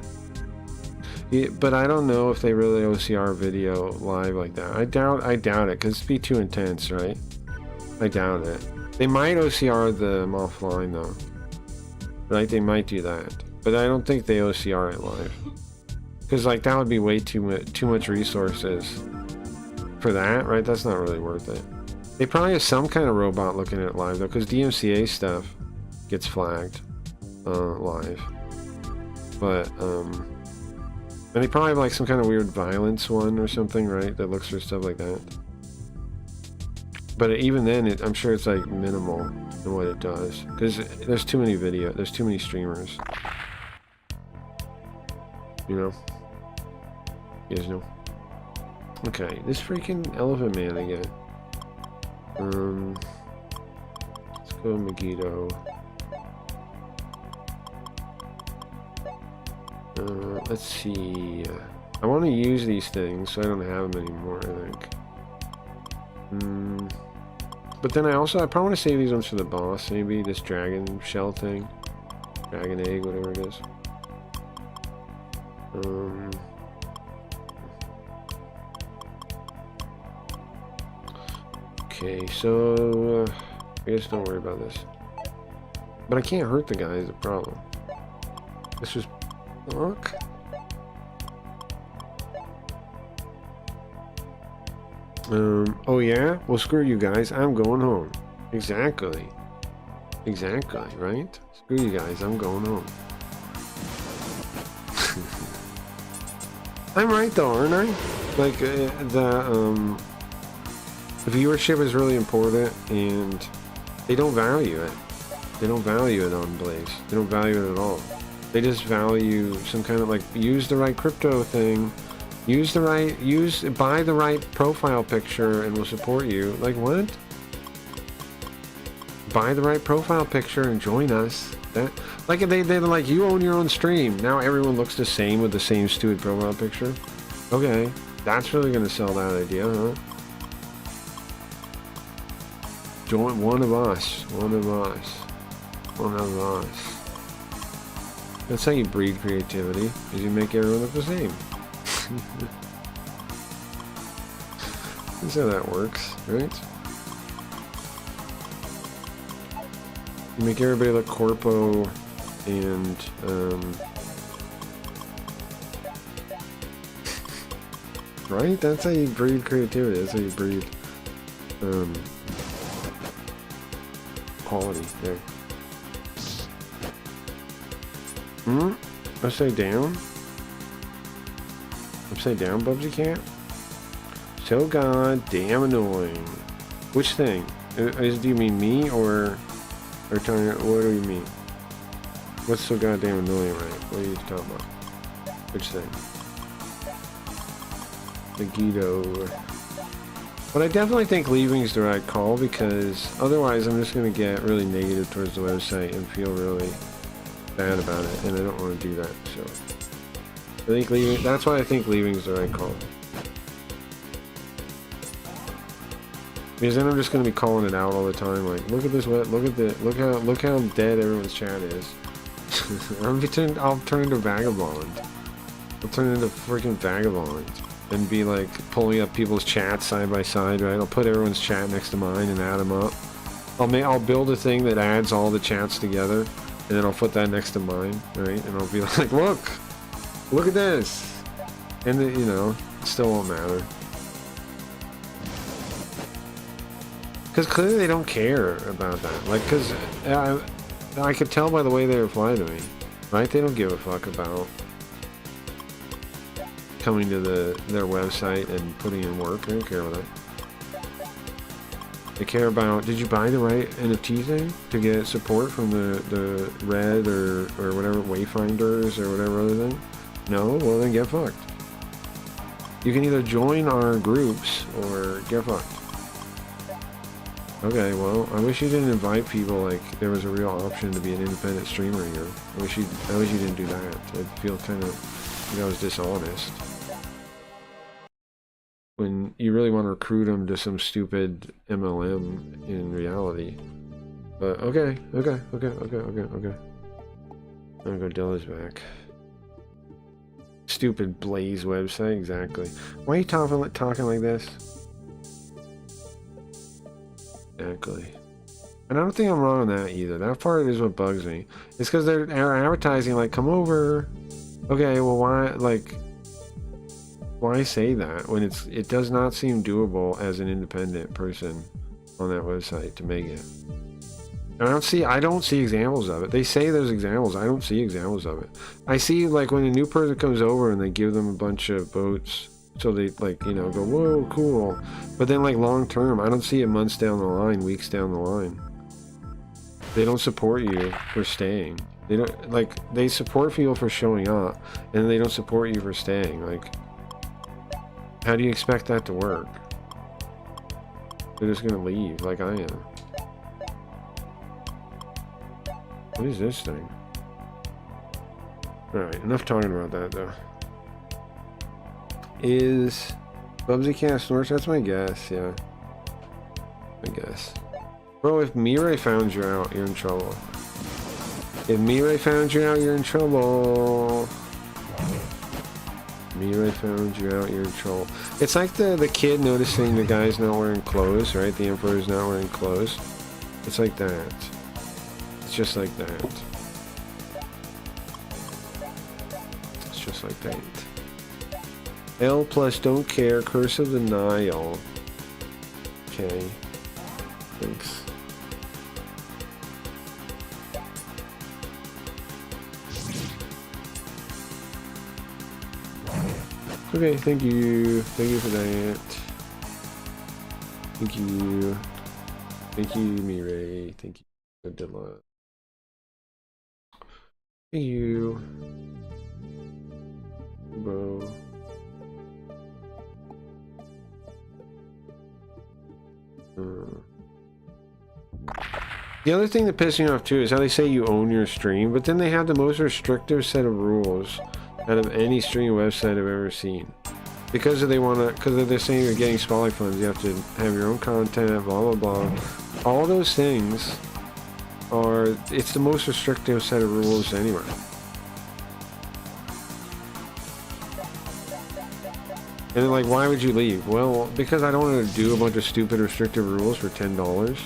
But I don't know if they really OCR video live like that. I doubt it, because it'd be too intense, right? I doubt it. They might OCR them offline though. Right? They might do that. But I don't think they OCR it live. Because like that would be way too much resources for that, right? That's not really worth it. They probably have some kind of robot looking at it live though, because DMCA stuff gets flagged live. But and they probably have like some kind of weird violence one or something, right? That looks for stuff like that. But even then, I'm sure it's like minimal in what it does, because there's too many there's too many streamers. You know? You guys know? Okay, this freaking elephant man again. Let's go Megiddo. Let's see. I want to use these things, so I don't have them anymore, I think. But then I probably want to save these ones for the boss, maybe this dragon shell thing. Dragon egg, whatever it is. Okay, so I guess don't worry about this. But I can't hurt the guy is the problem. Let's just look. Oh yeah? Well, screw you guys. I'm going home. Exactly. Exactly, right? Screw you guys. I'm going home. I'm right though, aren't I? Like the viewership is really important, and they don't value it. They don't value it on Blaze. They don't value it at all. They just value some kind of like, use the right crypto thing, buy the right profile picture and we'll support you. Like what? Buy the right profile picture and join us. That, like they're like, you own your own stream. Now everyone looks the same with the same stupid profile picture. Okay, that's really gonna sell that idea, huh? Join one of us. One of us. One of us. That's how you breed creativity, is you make everyone look the same. That's how that works, right? You make everybody look corpo and right? That's how you breed creativity. That's how you breed quality there. Upside down? Upside down, Bubsy Cat? So goddamn annoying. Which thing? Do you mean me or talking, what do you mean? What's so goddamn annoying, right? What are you talking about? Which thing? Megiddo. But I definitely think leaving is the right call, because otherwise I'm just going to get really negative towards the website and feel really bad about it, and I don't want to do that. So I think leaving, that's why I think leaving is the right call. Because then I'm just going to be calling it out all the time, like, look at this, look how dead everyone's chat is. I'll turn into vagabond. I'll turn into freaking vagabond and be like pulling up people's chats side by side, right? I'll put everyone's chat next to mine and add them up. I'll build a thing that adds all the chats together, and then I'll put that next to mine, right? And I'll be like, look at this, and then, you know, it still won't matter. Because clearly they don't care about that. Like, because I could tell by the way they reply to me, right? They don't give a fuck about coming to their website and putting in work. They don't care about that. They care about, did you buy the right NFT thing to get support from the Red or whatever, Wayfinders or whatever other thing? No? Well, then get fucked. You can either join our groups or get fucked. Okay, well, I wish you didn't invite people like there was a real option to be an independent streamer here. I wish you didn't do that. I feel kind of, you know, I was dishonest. When you really want to recruit them to some stupid MLM in reality. But okay. I'm gonna go Dilla's back. Stupid Blaze website, exactly. Why are you talking like this? Exactly. And I don't think I'm wrong on that either. That part is what bugs me. It's because they're advertising like, come over. Okay, well, why say that when it does not seem doable as an independent person on that website to make it. And I don't see examples of it. They say there's examples. I don't see examples of it. I see like when a new person comes over and they give them a bunch of votes, so they like, you know, go, whoa, cool. But then like long term, I don't see it months down the line, weeks down the line. They don't support you for staying. They don't, like, they support people for showing up, and they don't support you for staying. Like, how do you expect that to work? They're just gonna leave like I am. What is this thing? Alright, enough talking about that though. Is Bubsy Cat Snorts? That's my guess, yeah. I guess. Bro, if Mirai found you out, you're in trouble. If Mirai found you out, you're in trouble. Mirai found you out, you're in trouble. It's like the kid noticing the guy's not wearing clothes, right? The emperor's not wearing clothes. It's like that. It's just like that. It's just like that. L plus don't care, Curse of the Nile. Okay. Thanks. Okay, thank you. Thank you for that. Thank you. Thank you, Mireille. Thank you, Dilla. Thank you. Bro. The other thing that pisses me off too is how they say you own your stream, but then they have the most restrictive set of rules out of any stream website I've ever seen. Because they're saying you're getting spotlight funds, you have to have your own content, blah blah blah. All those things it's the most restrictive set of rules anywhere. And they're like, why would you leave? Well, because I don't want to do a bunch of stupid restrictive rules for $10,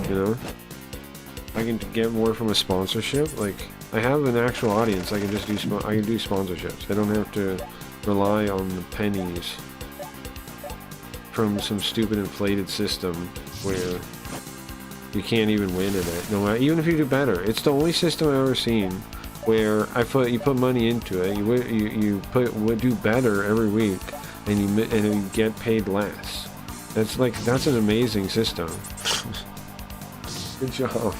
you know? I can get more from a sponsorship. Like, I have an actual audience. I can just do sponsorships. I don't have to rely on the pennies from some stupid inflated system where you can't even win in it. No matter, even if you do better, it's the only system I've ever seen where you put money into it. You do better every week, and you get paid less. That's an amazing system. Good job.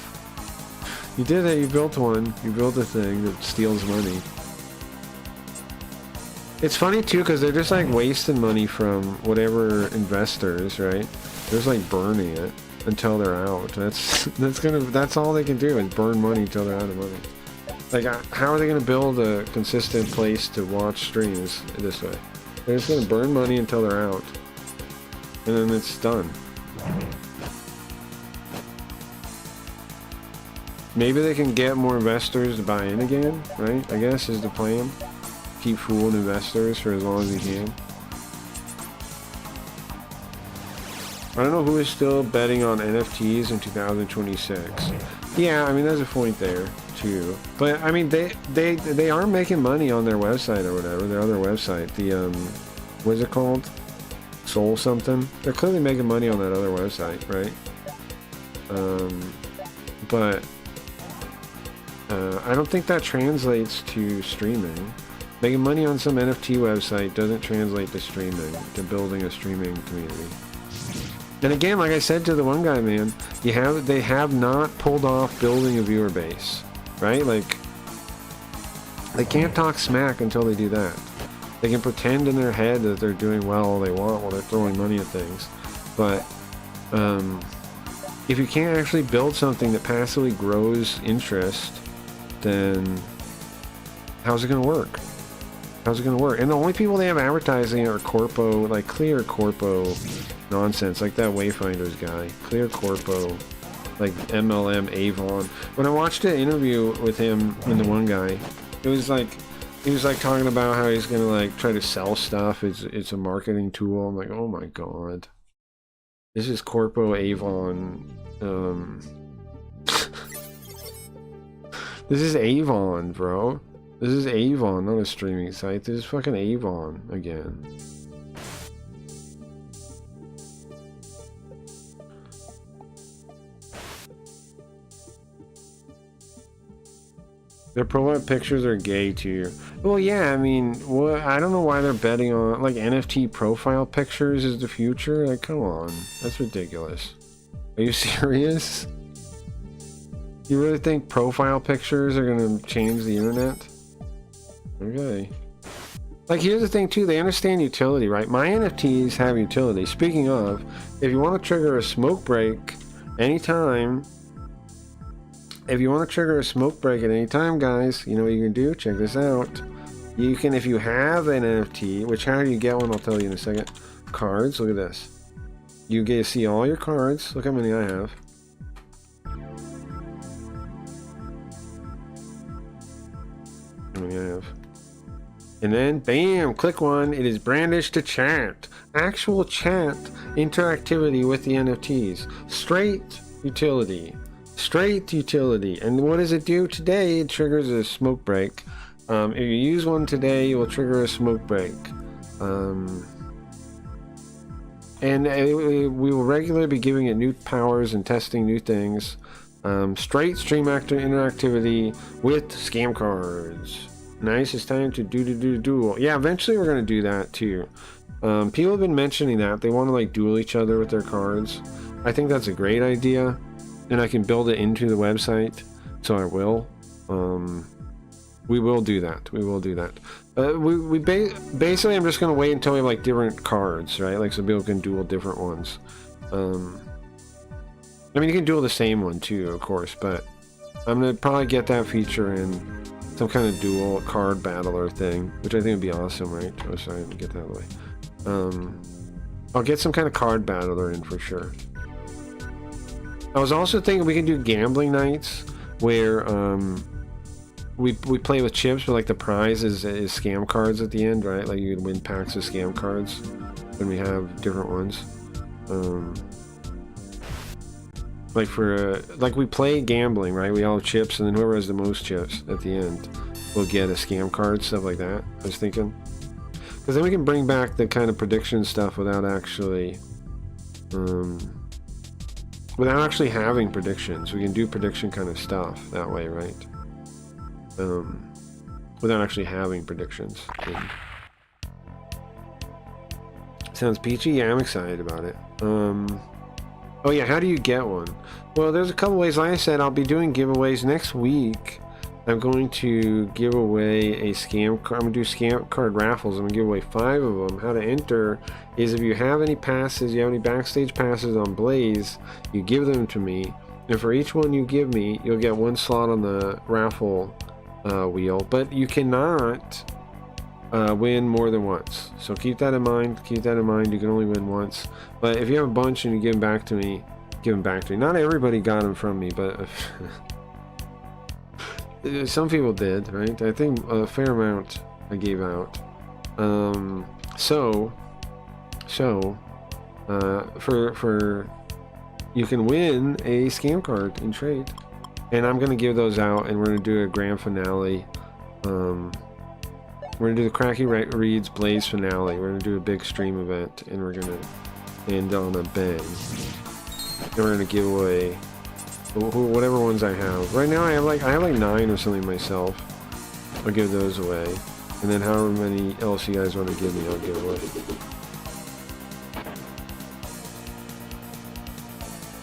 You did it, you built one. You built a thing that steals money. It's funny too, because they're just like wasting money from whatever investors, right? They're just like burning it until they're out. That's all they can do is burn money until they're out of money. Like, how are they gonna build a consistent place to watch streams this way? They're just gonna burn money until they're out. And then it's done. Maybe they can get more investors to buy in again, right? I guess is the plan. Keep fooling investors for as long as you can. I don't know who is still betting on NFTs in 2026. Yeah, I mean, there's a point there too. But I mean, they are making money on their website or whatever, their other website. The what's it called? Soul something. They're clearly making money on that other website, right? But I don't think that translates to streaming. Making money on some NFT website doesn't translate to streaming, to building a streaming community. And again, like I said to the one guy, man, they have not pulled off building a viewer base, right? Like, they can't talk smack until they do that. They can pretend in their head that they're doing well all they want while they're throwing money at things. But if you can't actually build something that passively grows interest, then how's it going to work? How's it going to work? And the only people they have advertising are corpo, like clear corpo nonsense, like that Wayfinders guy. Clear corpo, like MLM Avon. When I watched an interview with him and the one guy, it was like, he was like talking about how he's going to like try to sell stuff. It's a marketing tool. I'm like, oh my god. This is Corpo Avon. This is Avon, bro. This is Avon, not a streaming site. This is fucking Avon again. Their profile pictures are gay too. Well, yeah, I mean, I don't know why they're betting on, like, NFT profile pictures is the future. Like, come on. That's ridiculous. Are you serious? You really think profile pictures are going to change the internet? Okay. Like, here's the thing too, they understand utility, right? My NFTs have utility. Speaking of, if you want to trigger a smoke break anytime, if you want to trigger a smoke break at any time, guys, you know what you can do? Check this out. You can, if you have an NFT, which how do you get one? I'll tell you in a second. Cards, look at this. You get to see all your cards. Look how many I have. How many I have. And then, bam, click one. It is brandished to chat. Actual chat interactivity with the NFTs. Straight utility. Straight utility. And what does it do today? It triggers a smoke break. If you use one today, it will trigger a smoke break. And we will regularly be giving it new powers and testing new things. Straight stream interactivity with scam cards. Nice, it's time to do duel. Yeah, eventually we're gonna do that too. People have been mentioning that they want to like duel each other with their cards. I think that's a great idea, and I can build it into the website, so I will. We will do that. We will do that. Basically, I'm just gonna wait until we have like different cards, right? Like so people can duel different ones. I mean, you can duel the same one too, of course, but I'm gonna probably get that feature in some kind of dual card battler thing, which I think would be awesome, right? Oh, sorry, I didn't get that out of the way. I'll get some kind of card battler in for sure. I was also thinking we can do gambling nights where we play with chips, but like the prize is scam cards at the end, right? Like you can win packs of scam cards when we have different ones. Like for like we play gambling, right? We all have chips, and then whoever has the most chips at the end will get a scam card, stuff like that. I was thinking, because then we can bring back the kind of prediction stuff without actually having predictions. We can do prediction kind of stuff that way, right? Without actually having predictions. Sounds peachy. Yeah, I'm excited about it. Oh yeah, how do you get one? Well, there's a couple ways. Like I said, I'll be doing giveaways next week. I'm going to give away a scam card. I'm going to do scam card raffles. I'm going to give away 5 of them. How to enter is if you have any passes, you have any backstage passes on Blaze, you give them to me. And for each one you give me, you'll get 1 slot on the raffle wheel. But you cannot win more than once. So keep that in mind. Keep that in mind. You can only win once. But if you have a bunch and you give them back to me, give them back to me. Not everybody got them from me, but some people did, right? I think a fair amount I gave out. For you can win a scam card in trade, and I'm gonna give those out, and we're gonna do a grand finale. We're gonna do the Cracky Reads Blaze finale. We're gonna do a big stream event, and we're gonna end on a bang. And we're gonna give away whatever ones I have. Right now I have like 9 or something myself. I'll give those away, and then however many else you guys want to give me, I'll give away.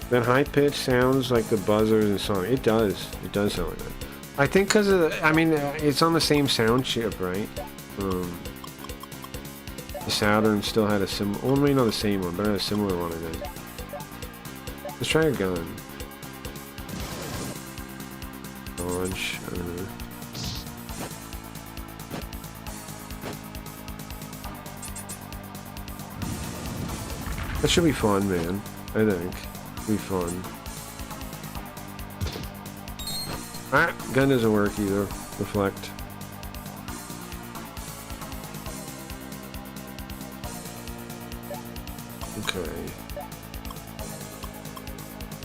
That high pitch sounds like the buzzers and song. It does. It does sound like that. I think because of the, I mean, it's on the same sound chip, right? The Saturn still had a similar, well, maybe not the same one, but it had a similar one, I think. Let's try a gun. Launch. That should be fun, man. I think. It'll be fun. Ah, gun doesn't work either. Reflect. Okay.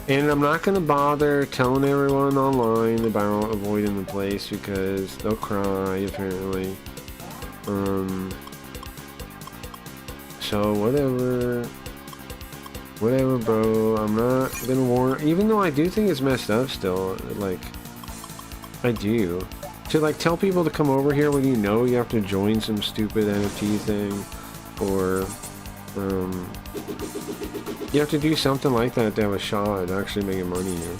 And I'm not gonna bother telling everyone online about avoiding the place because they'll cry apparently. So whatever. Whatever, bro. I'm not gonna warn, even though I do think it's messed up still, like, I do. To like tell people to come over here when you know you have to join some stupid NFT thing, or you have to do something like that to have a shot at actually making money here.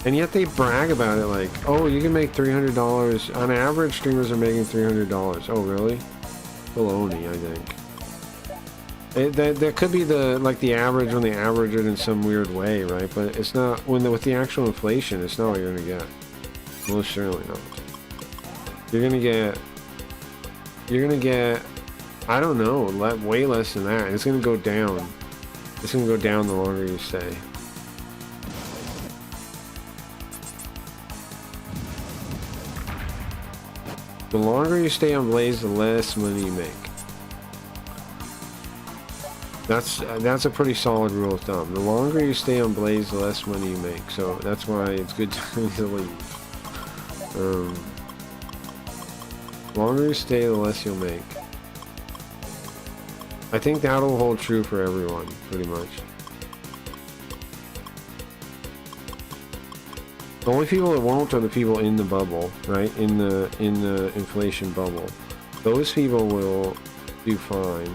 And yet they brag about it like, oh, you can make $300. On average, streamers are making $300. Oh, really? Baloney, I think. That could be the the average when they average it in some weird way, right? But it's not with the actual inflation. It's not what you're gonna get. Most certainly not. You're gonna get. I don't know, way less than that. It's gonna go down. It's gonna go down the longer you stay. The longer you stay on Blaze, the less money you make. That's a pretty solid rule of thumb. The longer you stay on Blaze, the less money you make. So that's why it's good to leave. The longer you stay, the less you'll make. I think that'll hold true for everyone, pretty much. The only people that won't are the people in the bubble, right? In the inflation bubble. Those people will do fine.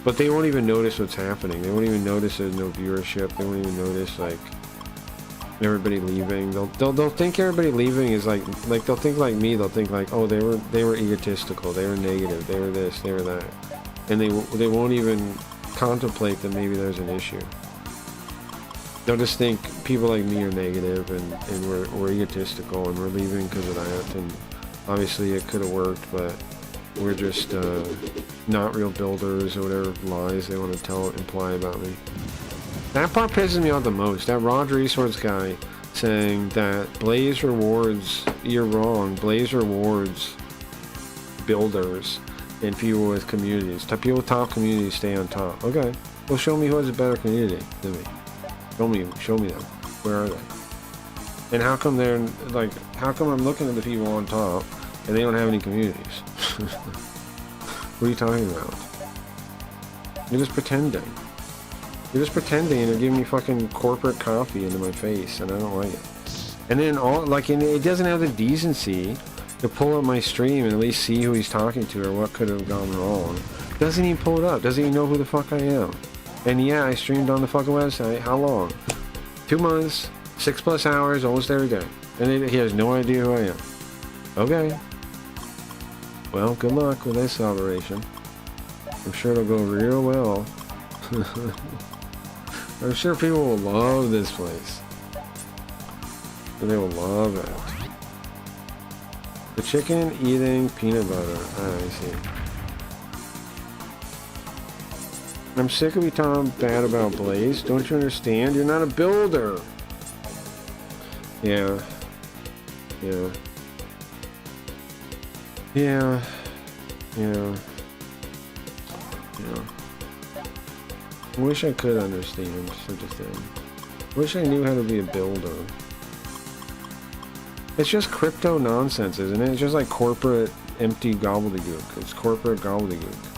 But they won't even notice what's happening. They won't even notice there's no viewership. They won't even notice like everybody leaving. They'll think everybody leaving is like they'll think like me. They'll think like, oh, they were egotistical. They were negative. They were this. They were that. And they won't even contemplate that maybe there's an issue. They'll just think people like me are negative and we're egotistical and we're leaving because of that. And obviously it could have worked, but we're just not real builders or whatever lies they want to imply about me. That part pisses me off the most. That Roger Esports guy saying that Blaze rewards, you're wrong, Blaze rewards builders and people with communities. People with top communities stay on top. Okay, well show me who has a better community than me. Show me them. Where are they? And how come they're like, how come I'm looking at the people on top and they don't have any communities? What are you talking about? You're just pretending. You're just pretending and you're giving me fucking corporate coffee into my face and I don't like it. And then it doesn't have the decency to pull up my stream and at least see who he's talking to or what could have gone wrong. Doesn't even pull it up. Doesn't even know who the fuck I am. And yeah, I streamed on the fucking website. How long? 2 months, 6+ hours, almost every day. And he has no idea who I am. Okay. Well, good luck with this operation. I'm sure it'll go real well. I'm sure people will love this place. They will love it. The chicken eating peanut butter. Ah, I see. I'm sick of you talking bad about Blaze. Don't you understand? You're not a builder. Yeah. Yeah. Yeah. Yeah. Yeah. I wish I could understand such a thing. I wish I knew how to be a builder. It's just crypto nonsense, isn't it? It's just like corporate empty gobbledygook. It's corporate gobbledygook.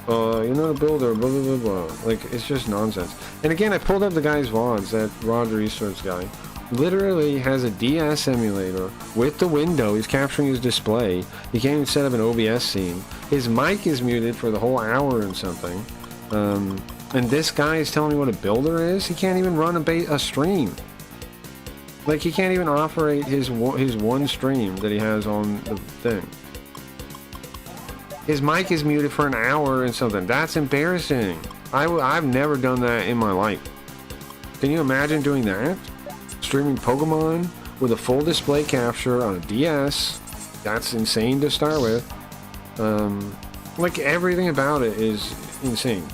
You're not a builder, blah, blah, blah, blah. Like, it's just nonsense. And again, I pulled up the guy's VODs, that Roger Esports guy. Literally has a DS emulator with the window. He's capturing his display. He can't even set up an OBS scene. His mic is muted for the whole hour and something. And this guy is telling me what a builder is? He can't even run a stream. Like, he can't even operate his one stream that he has on the thing. His mic is muted for an hour and something. That's embarrassing. I've never done that in my life. Can you imagine doing that? Streaming Pokemon with a full display capture on a DS. That's insane to start with. Like, everything about it is insane.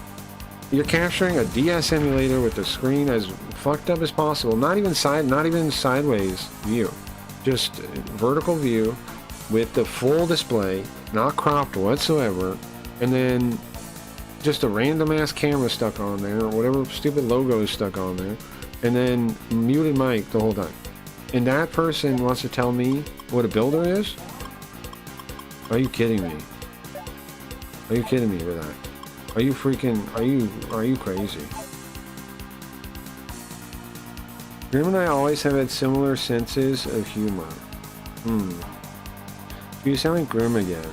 You're capturing a DS emulator with the screen as fucked up as possible. Not even sideways view. Just vertical view with the full display, not cropped whatsoever, and then just a random ass camera stuck on there, or whatever stupid logo is stuck on there, and then muted mic the whole time. And that person wants to tell me what a builder is? Are you kidding me? Are you kidding me with that? Are you crazy? Grim and I always have had similar senses of humor. You sound like Grim again.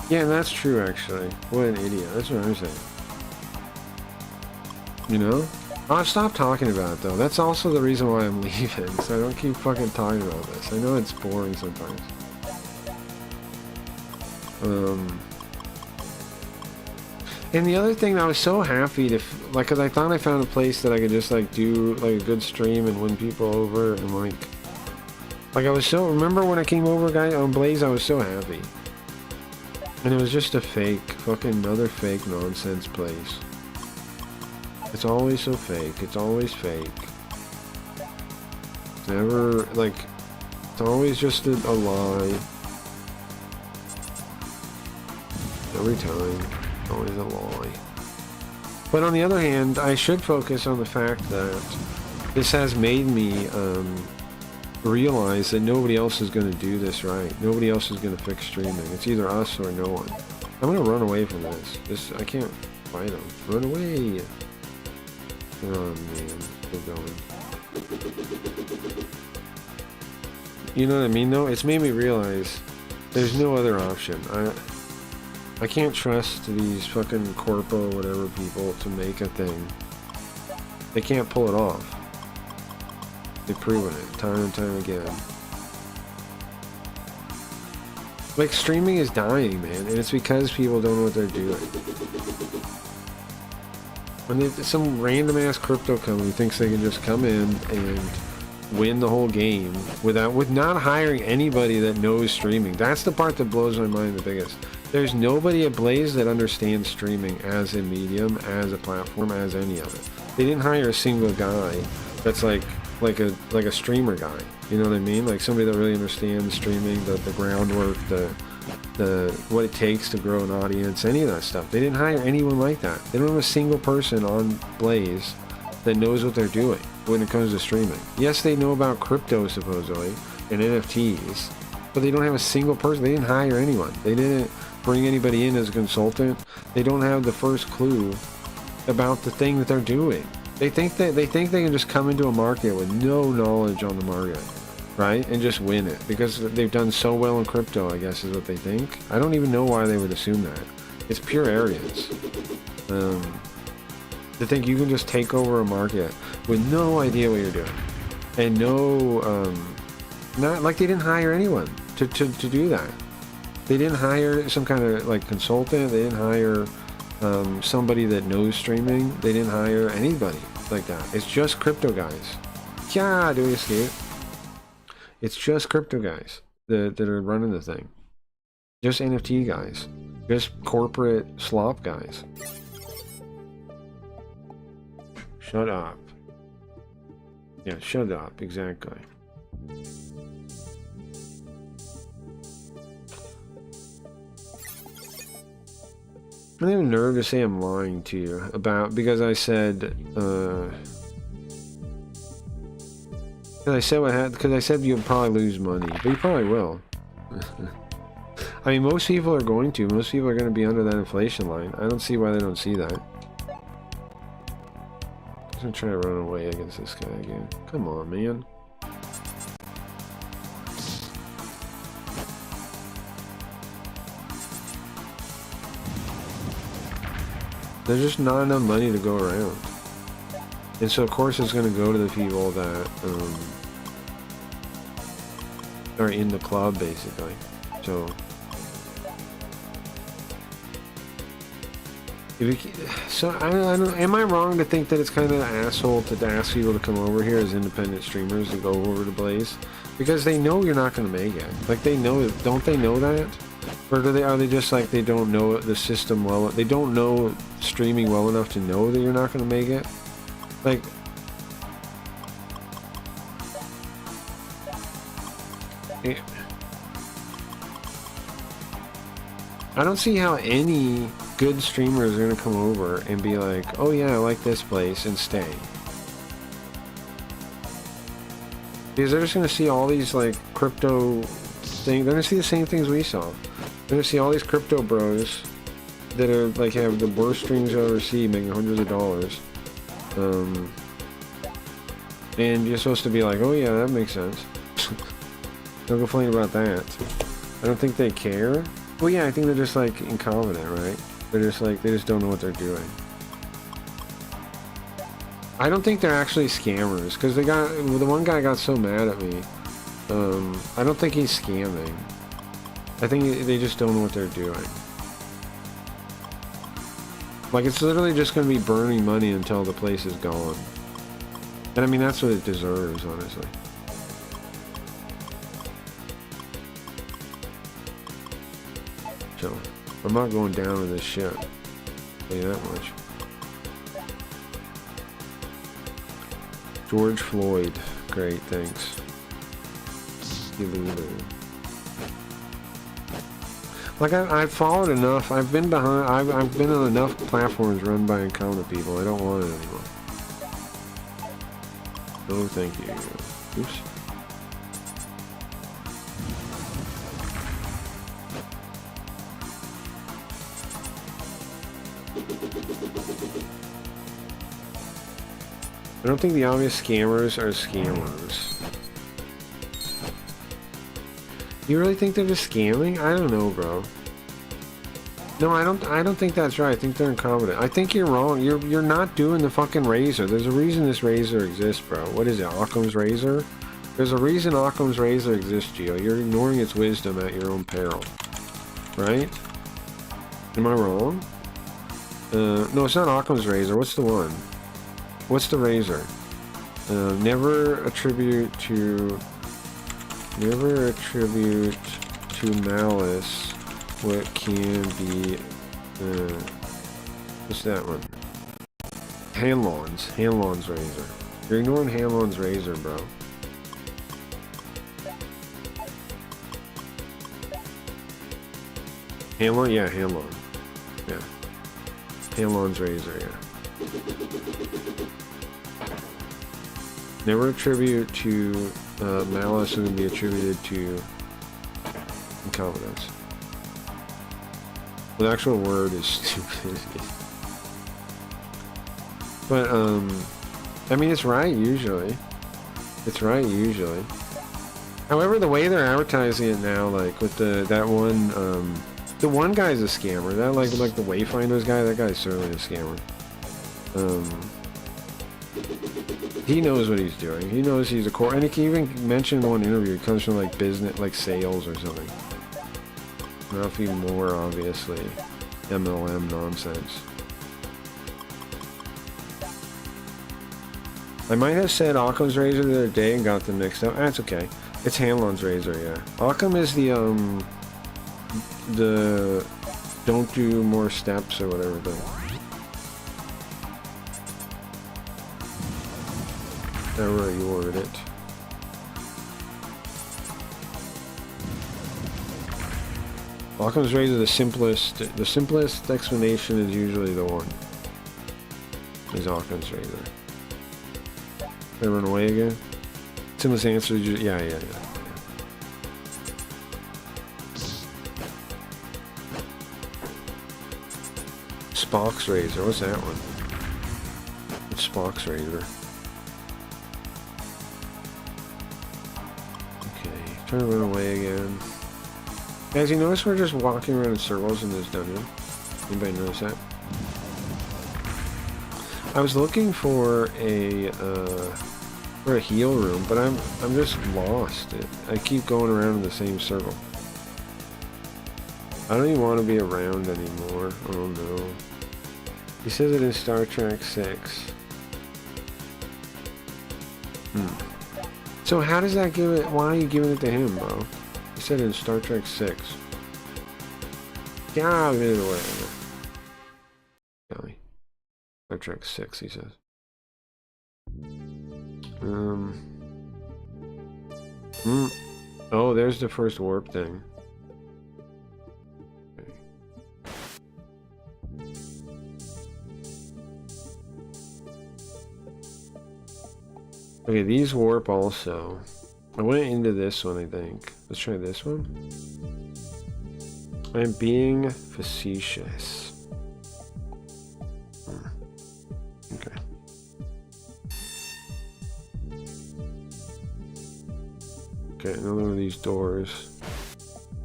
Yeah, that's true actually. What an idiot. That's what I'm saying. You know? I'll stop talking about it though. That's also the reason why I'm leaving, so I don't keep fucking talking about this. I know it's boring sometimes. And the other thing, I was so happy to, like, cause I thought I found a place that I could just like do like a good stream and win people over, and like I was so, remember when I came over, guy, on Blaze, I was so happy. And it was just a fake, fucking another fake nonsense place. It's always so fake, it's always fake. It's never, like, it's always just a lie. Every time. Always a lie. But on the other hand, I should focus on the fact that this has made me realize that nobody else is going to do this right. Nobody else is going to fix streaming. It's either us or no one. I'm going to run away from this. I can't fight them. Run away. Oh man, still going. You know what I mean, though? It's made me realize there's no other option. I can't trust these fucking corpo whatever people to make a thing. They can't pull it off. They've proven it time and time again. Like, streaming is dying, man, and it's because people don't know what they're doing. When some random ass crypto company thinks they can just come in and win the whole game with not hiring anybody that knows streaming. That's the part that blows my mind the biggest. There's nobody at Blaze that understands streaming as a medium, as a platform, as any of it. They didn't hire a single guy that's like a streamer guy. You know what I mean? Like somebody that really understands streaming, the groundwork, the what it takes to grow an audience, any of that stuff. They didn't hire anyone like that. They don't have a single person on Blaze that knows what they're doing when it comes to streaming. Yes, they know about crypto supposedly and NFTs, but they don't have a single person. They didn't hire anyone. They didn't bring anybody in as a consultant. They don't have the first clue about the thing that they're doing. They think they can just come into a market with no knowledge on the market, right, and just win it because they've done so well in crypto, I guess is what they think. I don't even know why they would assume that. It's pure arrogance. To think you can just take over a market with no idea what you're doing and not like they didn't hire anyone to do that. They didn't hire some kind of like consultant. They didn't hire somebody that knows streaming. They didn't hire anybody like that. It's just crypto guys. Yeah, do you see it? It's just crypto guys that are running the thing. Just NFT guys. Just corporate slop guys. Shut up. Yeah, shut up. Exactly. I don't have nerve to say I'm lying to you because I said because I said you'll probably lose money, but you probably will. I mean, most people are going to. Most people are going to be under that inflation line. I don't see why they don't see that. I'm gonna try to run away against this guy again. Come on, man. There's just not enough money to go around. And so of course it's going to go to the people that are in the club, basically. So I don't, am I wrong to think that it's kind of an asshole to ask people to come over here as independent streamers to go over to Blaze? Because they know you're not going to make it. Like, they know, don't they know that? Or are they just like they don't know the system well? They don't know streaming well enough to know that you're not going to make it? Like, I don't see how any good streamers are going to come over and be like, oh yeah, I like this place, and stay. Because they're just going to see all these like crypto things. They're going to see the same things we saw. They're going to see all these crypto bros that are like have the worst streams you'll ever see, making hundreds of dollars. And you're supposed to be like, oh yeah, that makes sense. Don't complain about that. I don't think they care. Well, yeah, I think they're just like incompetent, right? They're just like, they just don't know what they're doing. I don't think they're actually scammers, because the one guy got so mad at me. I don't think he's scamming. I think they just don't know what they're doing. Like, it's literally just going to be burning money until the place is gone. And I mean, that's what it deserves, honestly. So, I'm not going down with this shit. I'll tell you that much. George Floyd. Great, thanks. Like, I've followed enough. I've been behind. I've been on enough platforms run by incompetent people. I don't want it anymore. No, thank you. Oops. I don't think the obvious scammers are scammers. You really think they're just scamming? I don't know, bro. No, I don't think that's right. I think they're incompetent. I think you're wrong. You're not doing the fucking razor. There's a reason this razor exists, bro. What is it? Occam's razor? There's a reason Occam's razor exists, Gio. You're ignoring its wisdom at your own peril. Right? Am I wrong? No, it's not Occam's razor. What's the one? What's the razor? Never attribute to malice what can be, what's that one? Hanlon's razor. You're ignoring Hanlon's razor, bro. Hanlon? Yeah, Hanlon. Yeah. Hanlon's razor, yeah. Never attribute to malice and be attributed to incompetence. The actual word is stupidity. But, I mean, it's right usually. It's right usually. However, the way they're advertising it now, like with that one, the one guy's a scammer. That like the Wayfinders guy, that guy's certainly a scammer. He knows what he's doing. He knows he's a core, and he can even mention in one interview it comes from like business, like sales or something. Nothing more obviously MLM nonsense. I might have said Occam's razor the other day and got them mixed up. That's okay. It's Hanlon's razor, yeah. Occam is the don't do more steps or whatever thing. However you ordered it. Occam's razor, the simplest explanation is usually the one. Is Occam's razor. Did I run away again? Simplest answer is usually, yeah. Spock's razor, what's that one? It's Spock's razor. Okay, trying to run away again. Guys, you notice we're just walking around in circles in this dungeon? Anybody notice that? I was looking for a heal room, but I'm just lost. I keep going around in the same circle. I don't even want to be around anymore. Oh no. He says it in Star Trek 6. So how does that give it? Why are you giving it to him, bro? He said it in Star Trek 6. Get out of the way. Star Trek 6, he says. Oh, there's the first warp thing. Okay, these warp also. I went into this one, I think. Let's try this one. I'm being facetious. Okay. Okay, another one of these doors.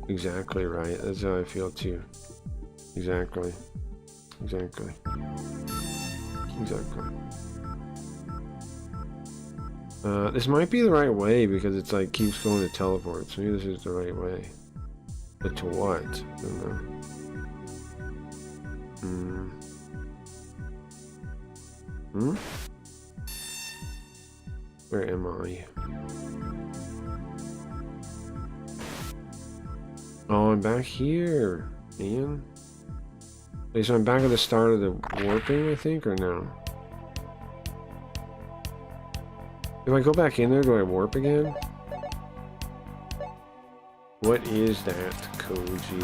Exactly right. That's how I feel too. Exactly. Exactly. This might be the right way because it's like keeps going to teleports. Maybe this is the right way. But to what? I don't know. Where am I? Oh, I'm back here, man. Wait, so I'm back at the start of the warping, I think, or no? If I go back in there, do I warp again? What is that, Koji?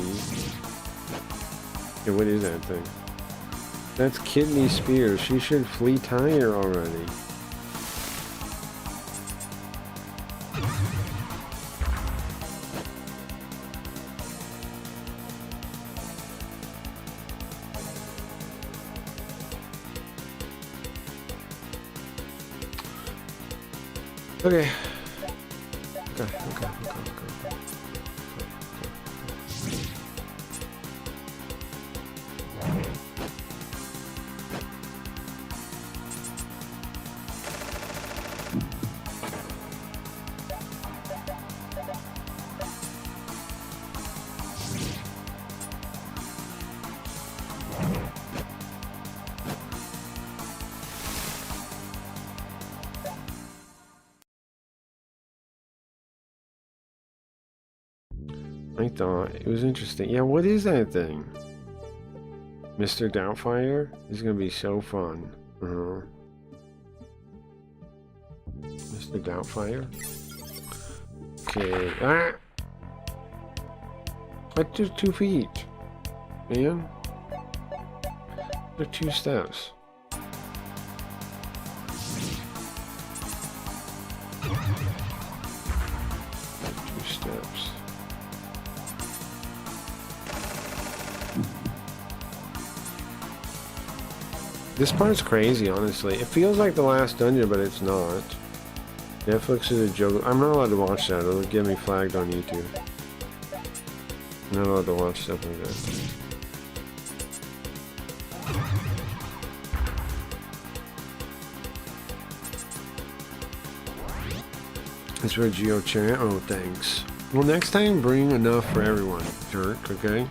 Yeah, what is that thing? That's Kidney Spears. She should flee Tyre already. Okay. Okay. I thought it was interesting. Yeah, what is that thing? Mr. Doubtfire? This is gonna be so fun. Mr. Doubtfire? Okay. Ah! That's just 2 feet. Man. They're 2 steps. This part's crazy, honestly. It feels like the last dungeon, but it's not. Netflix is a joke. I'm not allowed to watch that. It'll get me flagged on YouTube. I'm not allowed to watch stuff like that. It's for Geo Chat. Oh, thanks. Well, next time, bring enough for everyone, jerk, okay?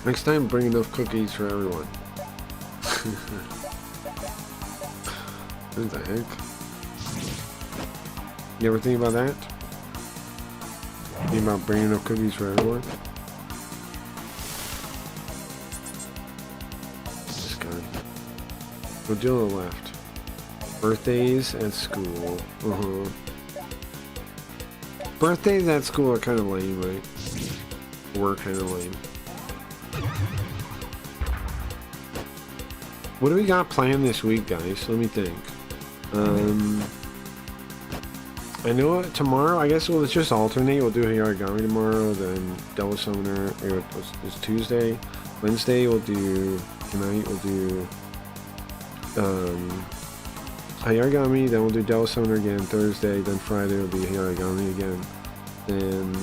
Next time, bring enough cookies for everyone. What the heck? You ever think about that? Think about bringing enough cookies for everyone? This guy. Go to the left. Birthdays at school. Birthdays at school are kind of lame, right? Were kind of lame. What do we got planned this week, guys? Let me think. I know tomorrow, I guess we'll just alternate. We'll do Hiragami tomorrow, then Devil Summoner. It's Tuesday. Wednesday we'll do, tonight we'll do Hiragami, then we'll do Devil Summoner again Thursday, then Friday will be Hiragami again. Then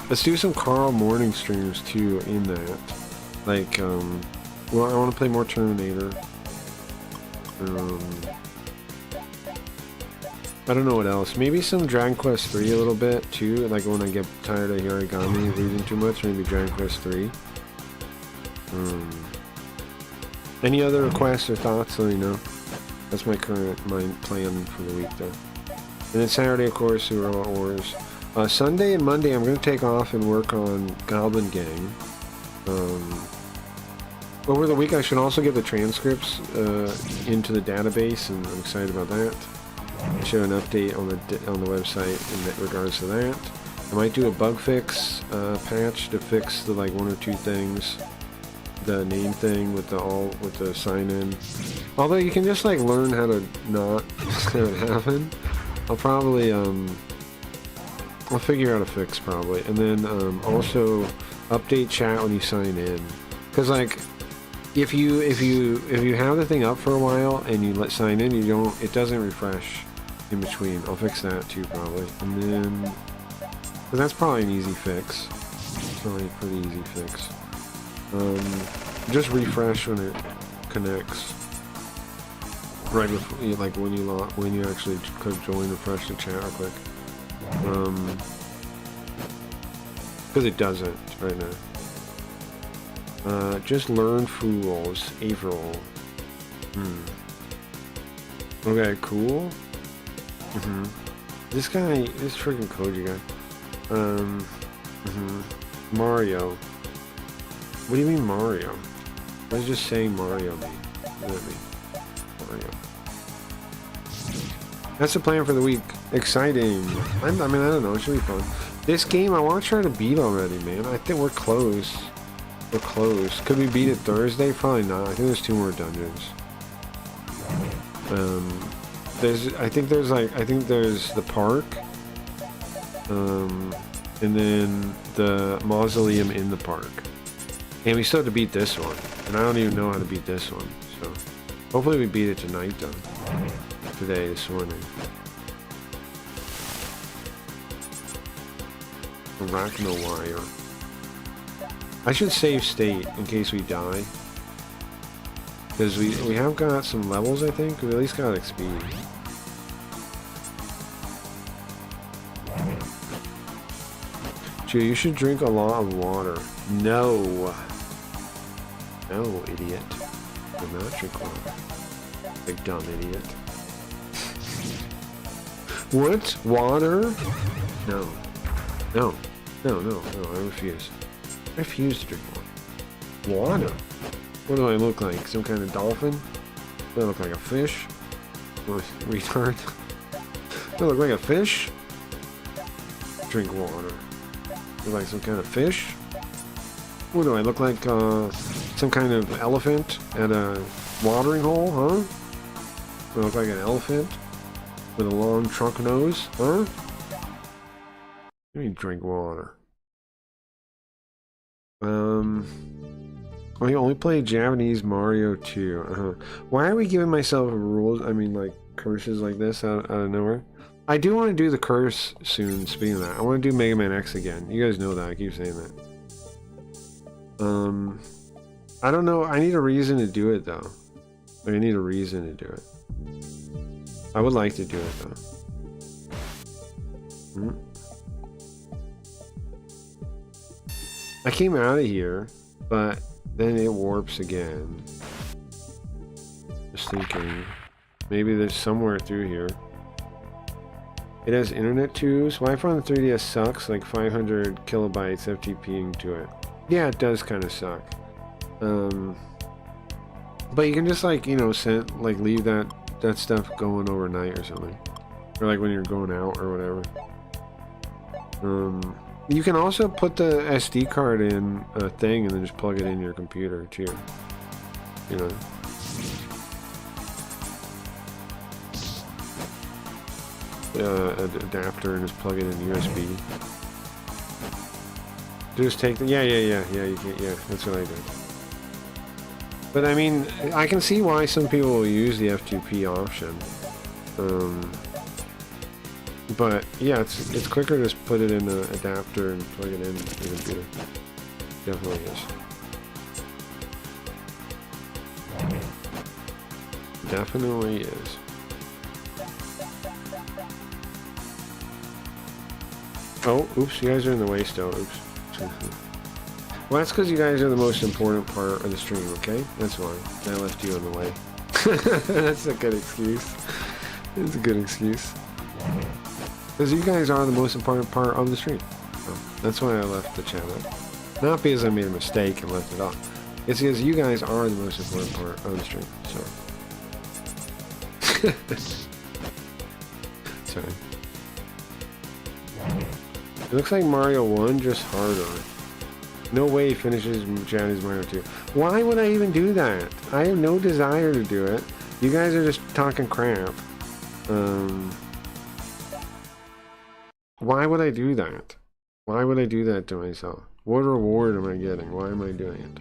let's do some Carl morning streams too in that. Like, well, I want to play more Terminator. I don't know what else. Maybe some Dragon Quest 3 a little bit too. Like when I get tired of Hiragami reading too much, maybe Dragon Quest 3. Any other requests or thoughts? Let me know. That's my current plan for the week, though. And then Saturday, of course, Robot Wars. Sunday and Monday, I'm going to take off and work on Goblin Gang. Over the week, I should also get the transcripts into the database, and I'm excited about that. I show an update on the website in regards to that. I might do a bug fix patch to fix the like 1 or 2 things. The name thing with the sign in. Although you can just like learn how to not have it happen. I'll probably I'll figure out a fix probably, and then also update chat when you sign in. Cause like if you have the thing up for a while and you sign in, it doesn't refresh in between. I'll fix that too probably, and then cause that's probably an easy fix. It's probably a pretty easy fix. Just refresh when it connects. Right before, like when you actually click join, refresh the chat real quick. Because it doesn't right now. Just learn fools, April. Okay, cool. This freaking Koji guy. Mario. What do you mean Mario? What does just saying Mario mean? What does that mean? Mario. That's the plan for the week. Exciting. I mean, I don't know. It should be fun. This game, I want to try to beat already, man. I think we're close. We're close. Could we beat it Thursday? Probably not. I think there's 2 more dungeons. I think there's the park. And then the mausoleum in the park. And we still have to beat this one. And I don't even know how to beat this one. So hopefully we beat it tonight though. Today, this morning. Arachno wire. I should save state in case we die. Because we have got some levels, I think. We at least got XP. Gee, you should drink a lot of water. No. No, idiot. Do not drink water. Big dumb idiot. What? Water? No. No. No, no, no, I refuse. I refuse to drink water. Water? What do I look like? Some kind of dolphin? Do I look like a fish? What, retard? Do I look like a fish? Drink water. Look like some kind of fish? What do I look like? Some kind of elephant at a watering hole, huh? Do I look like an elephant with a long trunk nose, huh? Let me drink water. I only play Japanese Mario 2. Why are we giving myself rules? I mean, like curses like this out of nowhere. I do want to do the curse soon. Speaking of that, I want to do Mega Man X again. You guys know that. I keep saying that. I don't know. I need a reason to do it though. Like, I need a reason to do it. I would like to do it though. I came out of here, but then it warps again. Just thinking, maybe there's somewhere through here. It has internet too, so Wi-Fi on the 3DS sucks, like 500 kilobytes FTPing to it. Yeah, it does kind of suck. But you can just like, you know, leave that stuff going overnight or something. Or like when you're going out or whatever. You can also put the SD card in a thing and then just plug it in your computer too. You know. Adapter and just plug it in USB. Just take the you can, that's what I did. But I mean, I can see why some people will use the F2P option. But yeah, it's quicker to just put it in an adapter and plug it in the computer. Definitely is. Definitely is. Oh, oops, you guys are in the way still. Oops. Well, that's because you guys are the most important part of the stream, okay? That's why. I left you in the way. That's a good excuse. It's a good excuse. Because you guys are the most important part of the stream. So that's why I left the chat up. Not because I made a mistake and left it off. It's because you guys are the most important part of the stream. So. Sorry. It looks like Mario 1, just harder. No way he finishes Japanese Mario 2. Why would I even do that? I have no desire to do it. You guys are just talking crap. Why would I do that? Why would I do that to myself? What reward am I getting? Why am I doing it?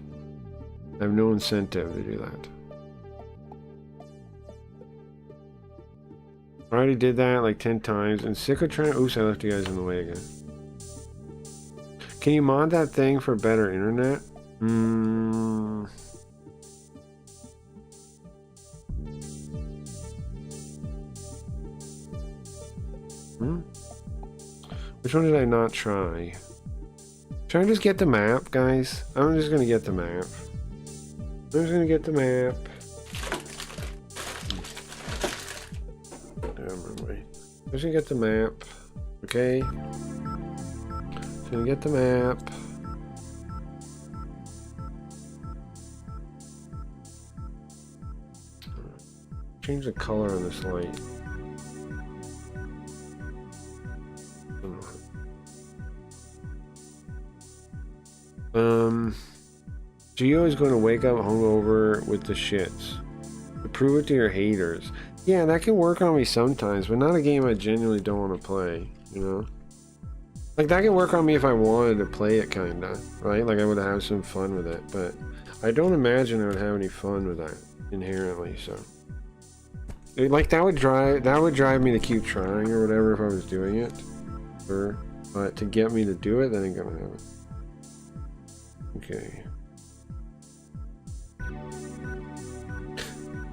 I have no incentive to do that. I already did that like 10 times. And sick of trying. Oops, I left you guys in the way again. Can you mod that thing for better internet? Which one did I not try? Should I just get the map, guys? I'm just gonna get the map. I'm just gonna get the map. I'm just gonna get the map. Okay. Just gonna get the map. Change the color on this light. Geo is going to wake up hungover with the shits. To prove it to your haters. Yeah, that can work on me sometimes, but not a game I genuinely don't want to play, you know? Like, that can work on me if I wanted to play it, kinda, right? Like, I would have some fun with it, but I don't imagine I would have any fun with that, inherently, so. Like, that would drive me to keep trying or whatever if I was doing it. Or, But to get me to do it, that ain't gonna happen. Okay.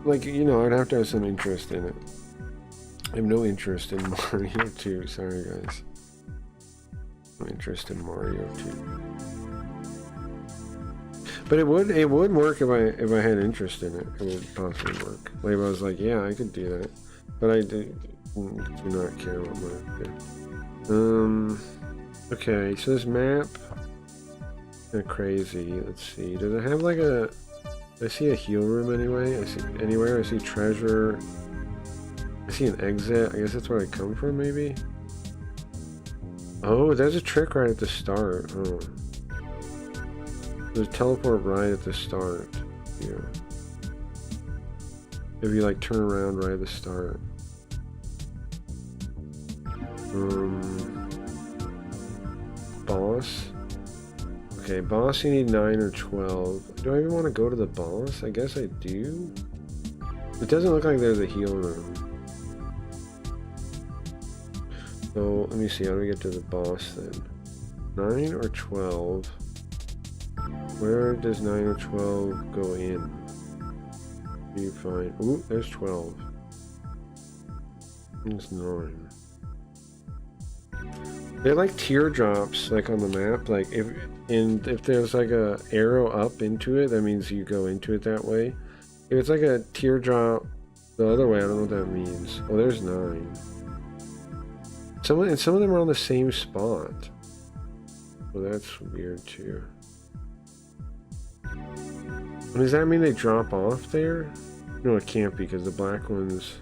Like, you know, I'd have to have some interest in it. I have no interest in Mario 2. Sorry, guys. No interest in Mario 2. But it would work if I had interest in it. It would possibly work. Like if I was like, yeah, I could do that. But I do not care what Mario 2. Okay, so this map kind of crazy. Let's see. Does it have like a? I see a heal room anyway. I see anywhere. I see treasure. I see an exit. I guess that's where I come from, maybe. Oh, there's a trick right at the start. Oh. There's a teleport right at the start. Yeah. If you like turn around right at the start. Boss. Okay, boss you need 9 or 12. Do I even want to go to the boss? I guess I do. It doesn't look like there's a heal room. So, let me see, how do we get to the boss then? 9 or 12? Where does 9 or 12 go in? Do you find... Ooh, there's 12. There's 9. They're like teardrops, like on the map. Like if there's like a arrow up into it, that means you go into it that way. If it's like a teardrop the other way, I don't know what that means. Oh, there's 9. Some of them are on the same spot. Well, that's weird too. Does that mean they drop off there? No, it can't be, because the black ones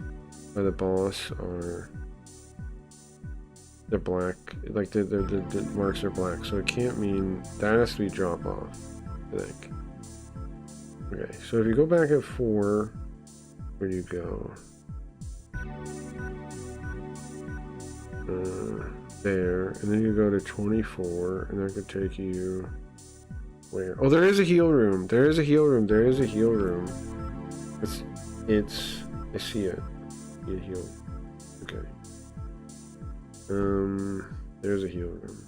by the boss are... They're black, like the marks are black, so it can't mean that has to be drop off, I think. Okay, so if you go back at 4, where do you go? There, and then you go to 24, and that could take you where? Oh, there is a heal room. There is a heal room. There is a heal room. It's. I see it. You heal. Okay. There's a heal room.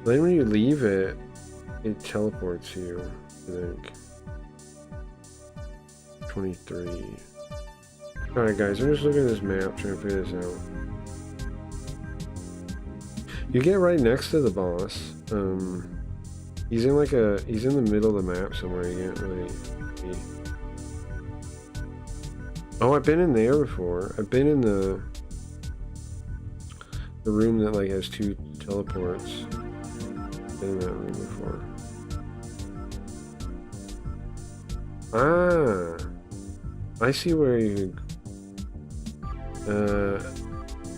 Then when you leave it, it teleports you, I think. 23. Alright guys, I'm just looking at this map, trying to figure this out. You get right next to the boss. He's in the middle of the map somewhere, you can't really see. Oh, I've been in there before. I've been in the room that like has 2 teleports. Been in that room before. Ah, I see where you.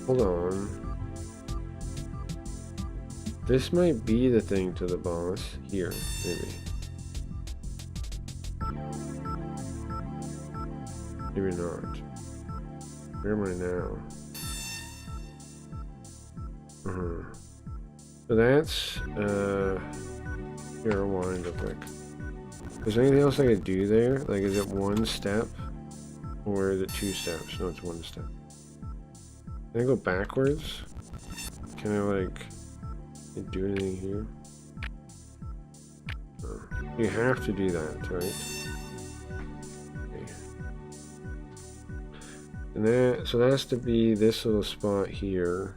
Hold on. This might be the thing to the boss here, maybe. Maybe not. Where am I now? So that's, here, I'll wind real quick. Is there anything else I could do there? Like, is it 1 step? Or is it 2 steps? No, it's 1 step. Can I go backwards? Can I, like, do anything here? Oh. You have to do that, right? And that, so that has to be this little spot here.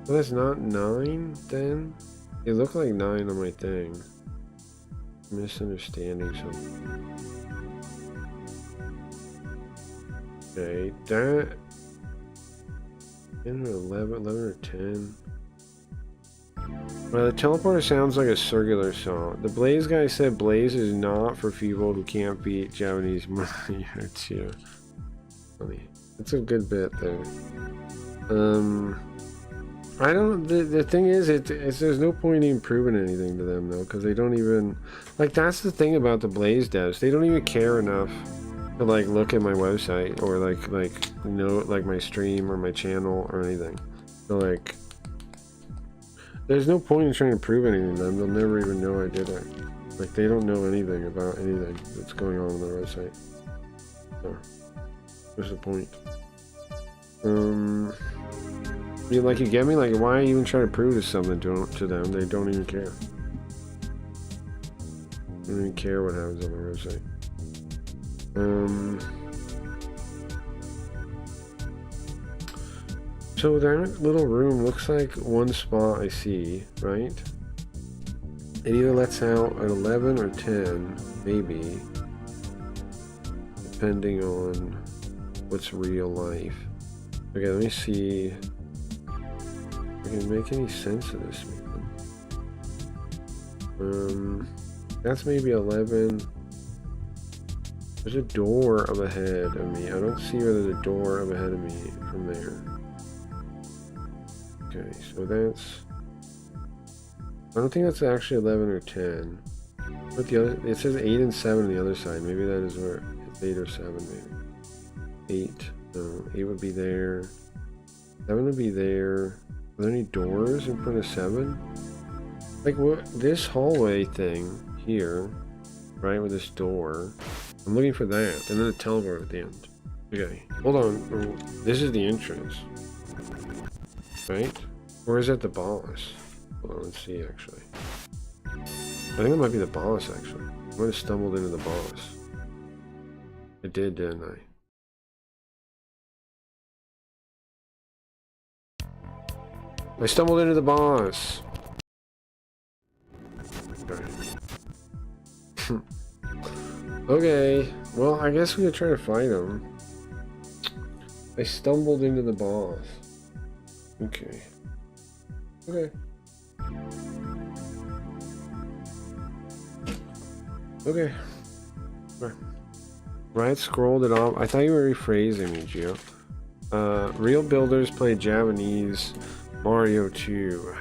Well, that's not 9 then? It looked like 9 on my thing. Misunderstanding something. Okay, that 10 or 11 or 10. Well, the teleporter sounds like a circular saw. The Blaze guy said Blaze is not for people who can't beat Japanese Mario 2. Funny. That's a good bit there. I don't. The thing is, there's no point in proving anything to them though, because they don't even like. That's the thing about the Blaze devs. They don't even care enough to like look at my website or like know like my stream or my channel or anything. So like. There's no point in trying to prove anything to them. They'll never even know I did it. Like, they don't know anything about anything that's going on their website. So, what's the point? You like, you get me? Like, why even try to prove something to them? They don't even care. They don't even care what happens on the website. So that little room looks like one spot I see, right? It either lets out an 11 or 10, maybe, depending on what's real life. Okay, let me see if I can make any sense of this, man. That's maybe 11. There's a door up ahead of me. I don't see where there's a door up ahead of me from there. Okay, so that's... I don't think that's actually 11 or 10. But the other, it says 8 and 7 on the other side. Maybe that is where it's 8 or 7, maybe. 8. No, 8 would be there. 7 would be there. Are there any doors in front of 7? Like, what? This hallway thing here, right, with this door. I'm looking for that. And then a teleport at the end. Okay, hold on. This is the entrance. Right? Or is that the boss? Hold on, let's see, actually. I think it might be the boss, actually. I might have stumbled into the boss. I did, didn't I? I stumbled into the boss! Okay, well, I guess we could try to fight him. I stumbled into the boss. Okay. Okay. Okay. Right, scrolled it off. I thought you were rephrasing me, Gio. Real builders play Japanese Mario 2.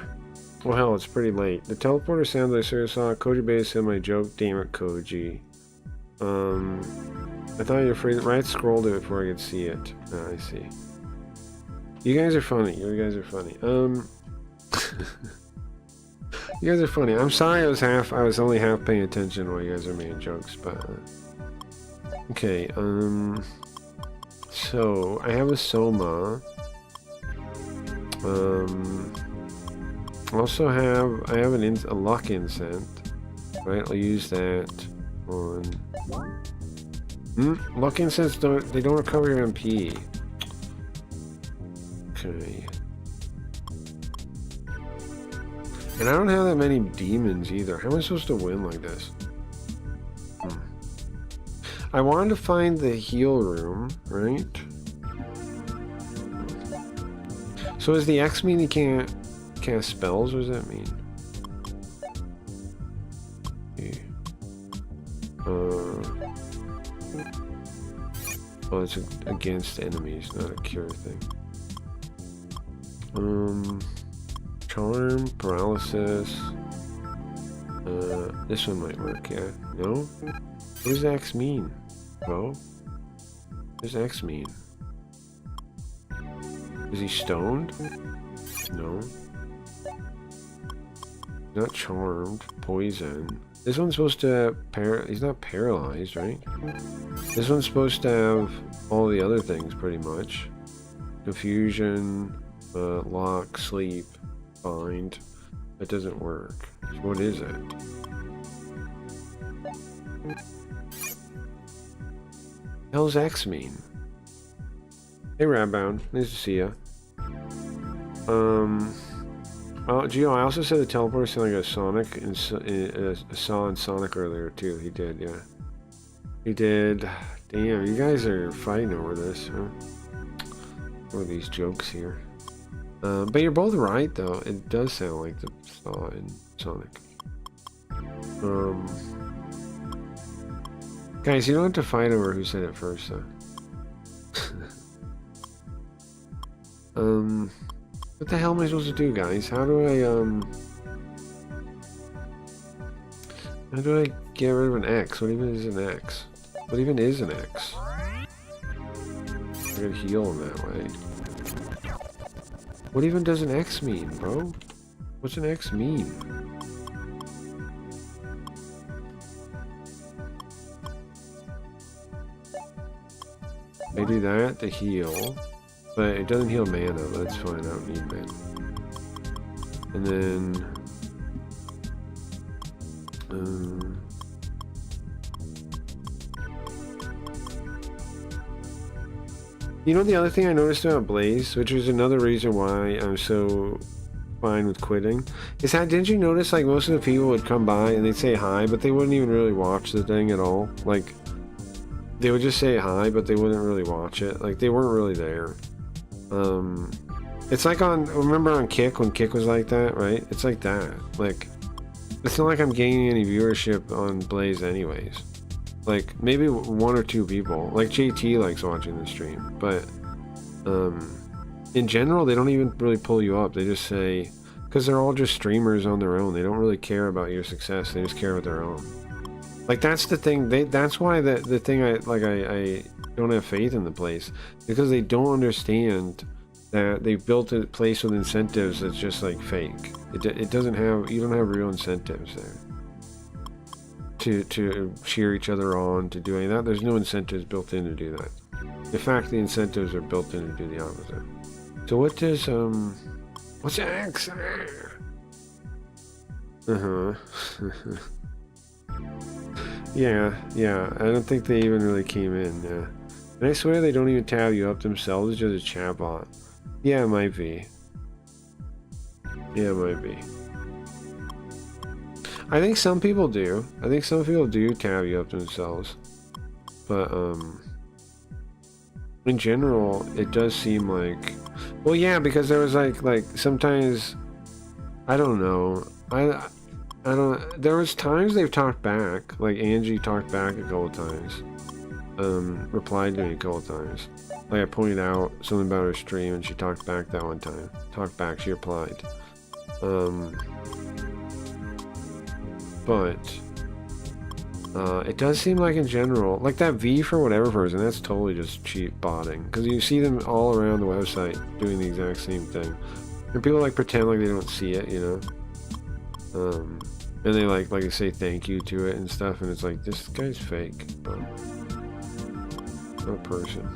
Well, hell, it's pretty late. The teleporter sounds I sort of saw. Koji Bay said my joke. Damn it, Koji. I thought you were phrasing. Right, scrolled it before I could see it. I see. You guys are funny. You guys are funny. You guys are funny. I'm sorry I was only half paying attention while you guys are making jokes, but okay, so I have a Soma. Also I have a luck incense. Right, I'll use that on luck incense don't recover your MP. Okay. And I don't have that many demons either. How am I supposed to win like this? I wanted to find the heal room, right? So does the X mean he can't cast spells? What does that mean? Okay. Oh, it's against enemies, not a cure thing. Charm, paralysis. This one might work, yeah. No? What does X mean, bro? What does X mean? Is he stoned? No. Not charmed. Poison. This one's supposed to he's not paralyzed, right? This one's supposed to have all the other things, pretty much. Confusion, lock, sleep, bind. That doesn't work. So what is it? What the hell's X mean? Hey Radbound, nice to see ya. Gio, I also said the teleporter sounded like a Sonic, and saw in Sonic earlier too. He did, yeah. He did. Damn, you guys are fighting over this, huh? Over these jokes here. But you're both right, though. It does sound like the saw in Sonic. Guys, you don't have to fight over who said it first, though. What the hell am I supposed to do, guys? How do I get rid of an X? What even is an X? What even is an X? I gotta heal him that way. What even does an X mean, bro? What's an X mean? I do that to heal, but it doesn't heal mana, but that's fine, I don't need mana. And then... you know, the other thing I noticed about Blaze, which is another reason why I'm so fine with quitting, is that, didn't you notice, like, most of the people would come by and they'd say hi, but they wouldn't even really watch the thing at all? Like, they would just say hi, but they wouldn't really watch it. Like, they weren't really there. It's like remember on Kick, when Kick was like that, right? It's like that. Like, it's not like I'm gaining any viewership on Blaze anyways. Like, maybe one or two people. Like, JT likes watching the stream. But, in general, they don't even really pull you up. They just say... because they're all just streamers on their own. They don't really care about your success. They just care about their own. Like, that's the thing. That's why the thing I don't have faith in the place. Because they don't understand that they've built a place with incentives that's just, like, fake. It doesn't have... you don't have real incentives there. To cheer each other on, to do any of that. There's no incentives built in to do that. In fact, the incentives are built in to do the opposite. So what does, what's X? Yeah, I don't think they even really came in, yeah. And I swear they don't even tab you up themselves, it's just a chat bot. Yeah, it might be. Yeah, it might be. I think some people do. I think some people do tab you up themselves. But, in general, it does seem like... well, yeah, because there was like sometimes... I don't know. I don't... there was times they've talked back. Like, Angie talked back a couple times. Replied to me a couple times. Like, I pointed out something about her stream and she talked back that one time. Talked back, she replied. But it does seem like in general, like that V for whatever person, that's totally just cheap botting. Because you see them all around the website doing the exact same thing. And people like pretend like they don't see it, you know? And they like they say thank you to it and stuff, and it's like, this guy's fake, but not a person.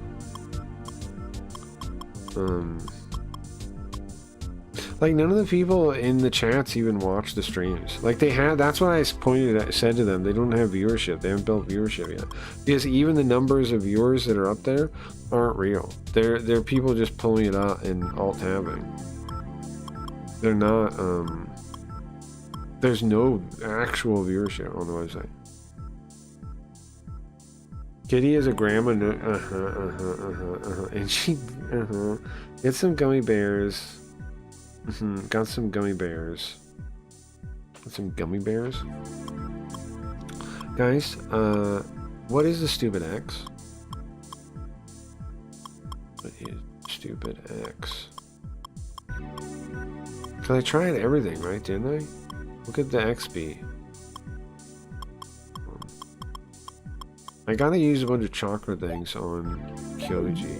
Like, none of the people in the chats even watch the streams. Like, that's what I said to them. They don't have viewership. They haven't built viewership yet. Because even the numbers of viewers that are up there aren't real. They're people just pulling it out and alt-tabbing. They're not, there's no actual viewership on the website. Kitty is a grandma, and she, get some gummy bears. Got some gummy bears. Got some gummy bears. Guys, what is the stupid X? What is stupid X? Cause I tried everything, right? Didn't I? Look at the XP. I gotta use a bunch of chakra things on Kyoji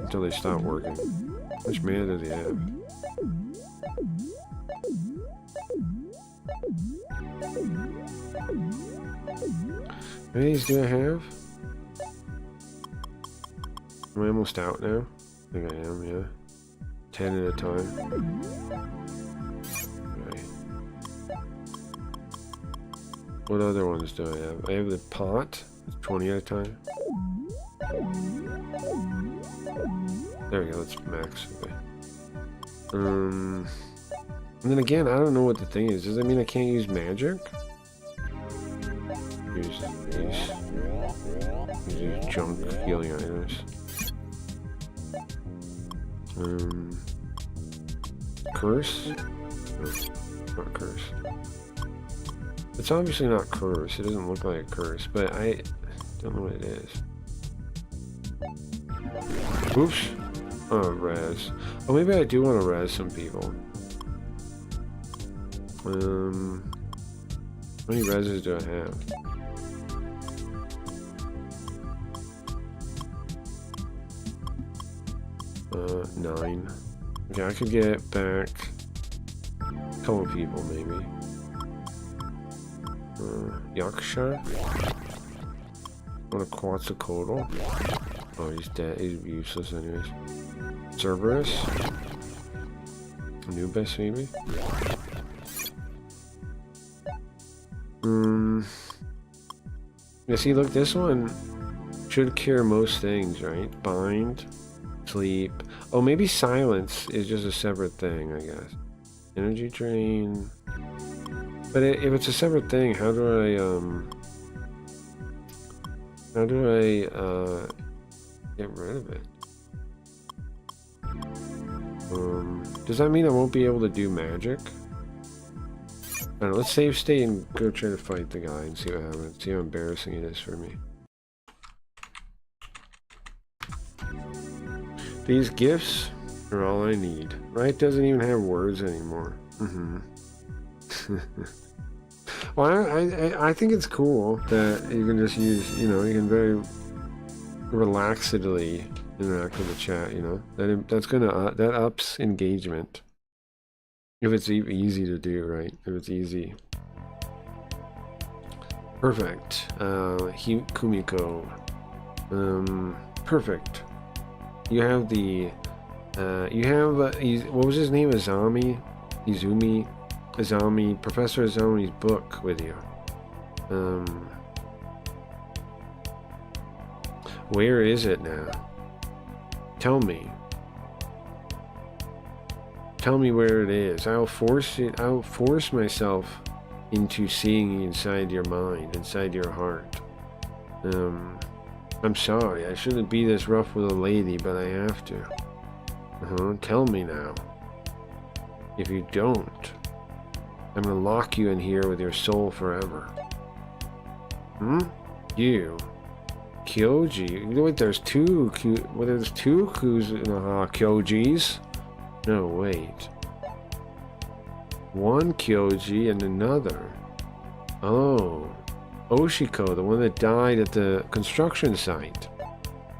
until they stop working. How much mana does he have? How many of these do I have? Am I almost out now? I think I am, yeah. 10 at a time. Okay. What other ones do I have? I have the pot. 20 at a time. There we go, that's max. Okay. And then again, I don't know what the thing is. Does that mean I can't use magic? Use these junk healing items. Curse? No, not curse. It's obviously not curse. It doesn't look like a curse, but I don't know what it is. Oops. Oh, res. Oh, maybe I do want to res some people. How many reses do I have? Nine. Okay, I could get back a couple people, maybe. Yaksha? On a Quetzalcoatl. Oh, he's dead. He's useless anyways. Cerberus. Anubis, maybe? Yeah, see, look, this one should cure most things, right? Bind, sleep. Oh, maybe silence is just a separate thing, I guess. Energy drain. But if it's a separate thing, how do I get rid of it? Does that mean I won't be able to do magic? Alright, let's save state and go try to fight the guy and see what happens. See how embarrassing it is for me. These gifts are all I need. Right? Doesn't even have words anymore. Well, I think it's cool that you can just use, you know, you can very relaxedly interact with the chat, you know. That ups engagement. If it's easy to do, right? If it's easy. Perfect. Kumiko. Perfect. You have the what was his name? Izumi, Professor Izumi's book with you. Where is it now? Tell me. Tell me where it is. I'll force myself into seeing inside your mind, inside your heart. I'm sorry, I shouldn't be this rough with a lady, but I have to. Tell me now. If you don't, I'm gonna lock you in here with your soul forever. You. Kyoji. Wait, there's two Kyojis? No, wait. One Kyoji and another. Oh. Oshiko, the one that died at the construction site.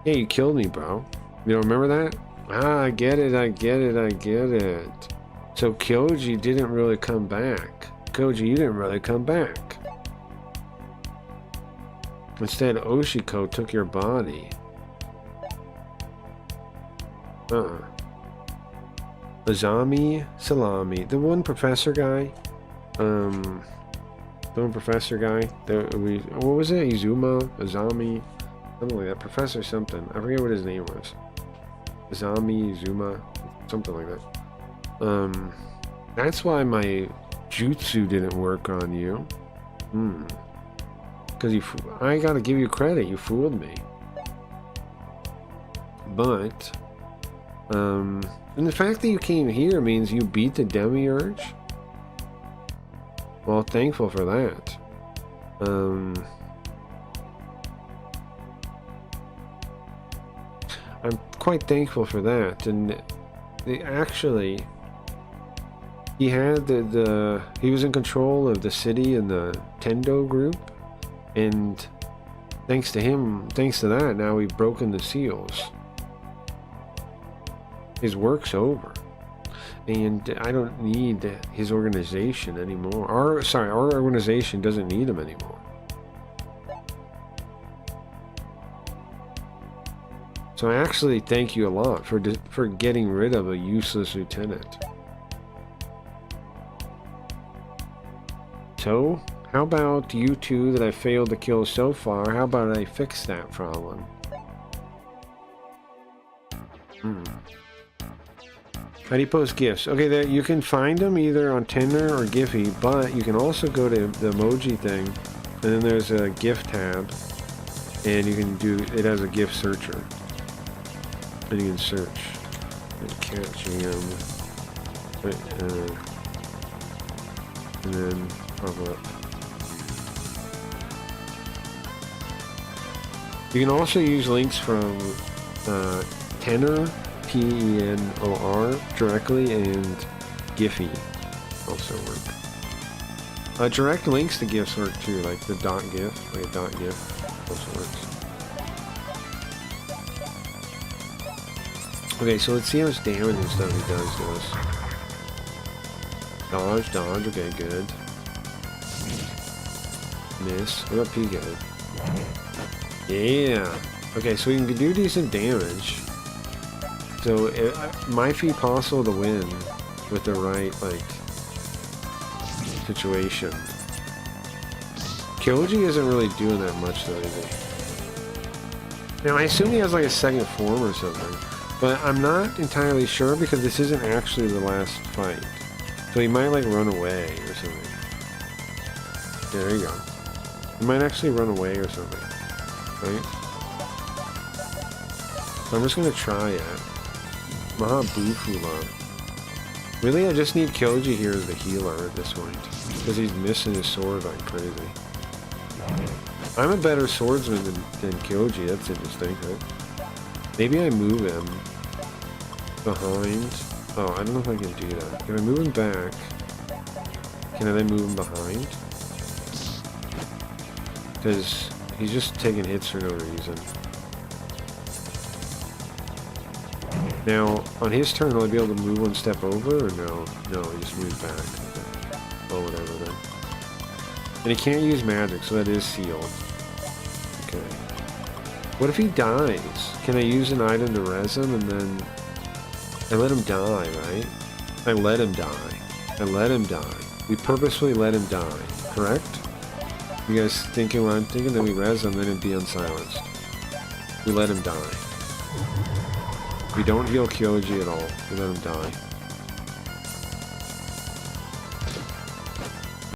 Hey, you killed me, bro. You don't remember that? Ah, I get it. So Kyoji didn't really come back. Kyoji, you didn't really come back. Instead, Oshiko took your body. Azami Salami, the one professor guy. What was it? Izuma, Azami, something like that. Professor something. I forget what his name was. Azami, Izuma, something like that. That's why my jutsu didn't work on you. Because I gotta give you credit. You fooled me. But, and the fact that you came here means you beat the demiurge. Well, thankful for that. I'm quite thankful for that. And actually, he had he was in control of the city and the Tendo group, and thanks to that, now we've broken the seals. His work's over. And I don't need his organization anymore. Our organization doesn't need him anymore. So I actually thank you a lot for getting rid of a useless lieutenant. So, how about you two that I failed to kill so far? How about I fix that problem? How do you post gifts? Okay, there you can find them either on Tinder or Giphy, but you can also go to the emoji thing, and then there's a gift tab, and you can it has a gift searcher, and you can search. Cat jam, and then pop up. You can also use links from Tenor. Tenor directly, and Giphy also work. Direct links to GIFs work too, like the .gif, like a .gif also works. Okay, so let's see how much damage and stuff he does to us. Dodge, okay, good. Miss. What about P good? Yeah. Okay, so we can do decent damage. So it might be possible to win with the right, like, situation. Kyoji isn't really doing that much though, is he? Now I assume he has like a second form or something, but I'm not entirely sure because this isn't actually the last fight. So he might like run away or something. Yeah, there you go. He might actually run away or something, right? So I'm just gonna try it. Mahabufula. Really, I just need Kyoji here as the healer at this point. Because he's missing his sword like crazy. I'm a better swordsman than Kyoji, that's interesting, right? Maybe I move him behind. Oh, I don't know if I can do that. Can I move him back? Can I then move him behind? Because he's just taking hits for no reason. Now, on his turn, will I be able to move one step over, or no? No, he just moves back. Oh, whatever then. And he can't use magic, so that is sealed. Okay. What if he dies? Can I use an item to res him, and then... I let him die, right? I let him die. I let him die. We purposefully let him die, correct? You guys thinking what I'm thinking? Then we res him, then it'd be unsilenced. We let him die. We don't heal Kyoji at all. We let him die.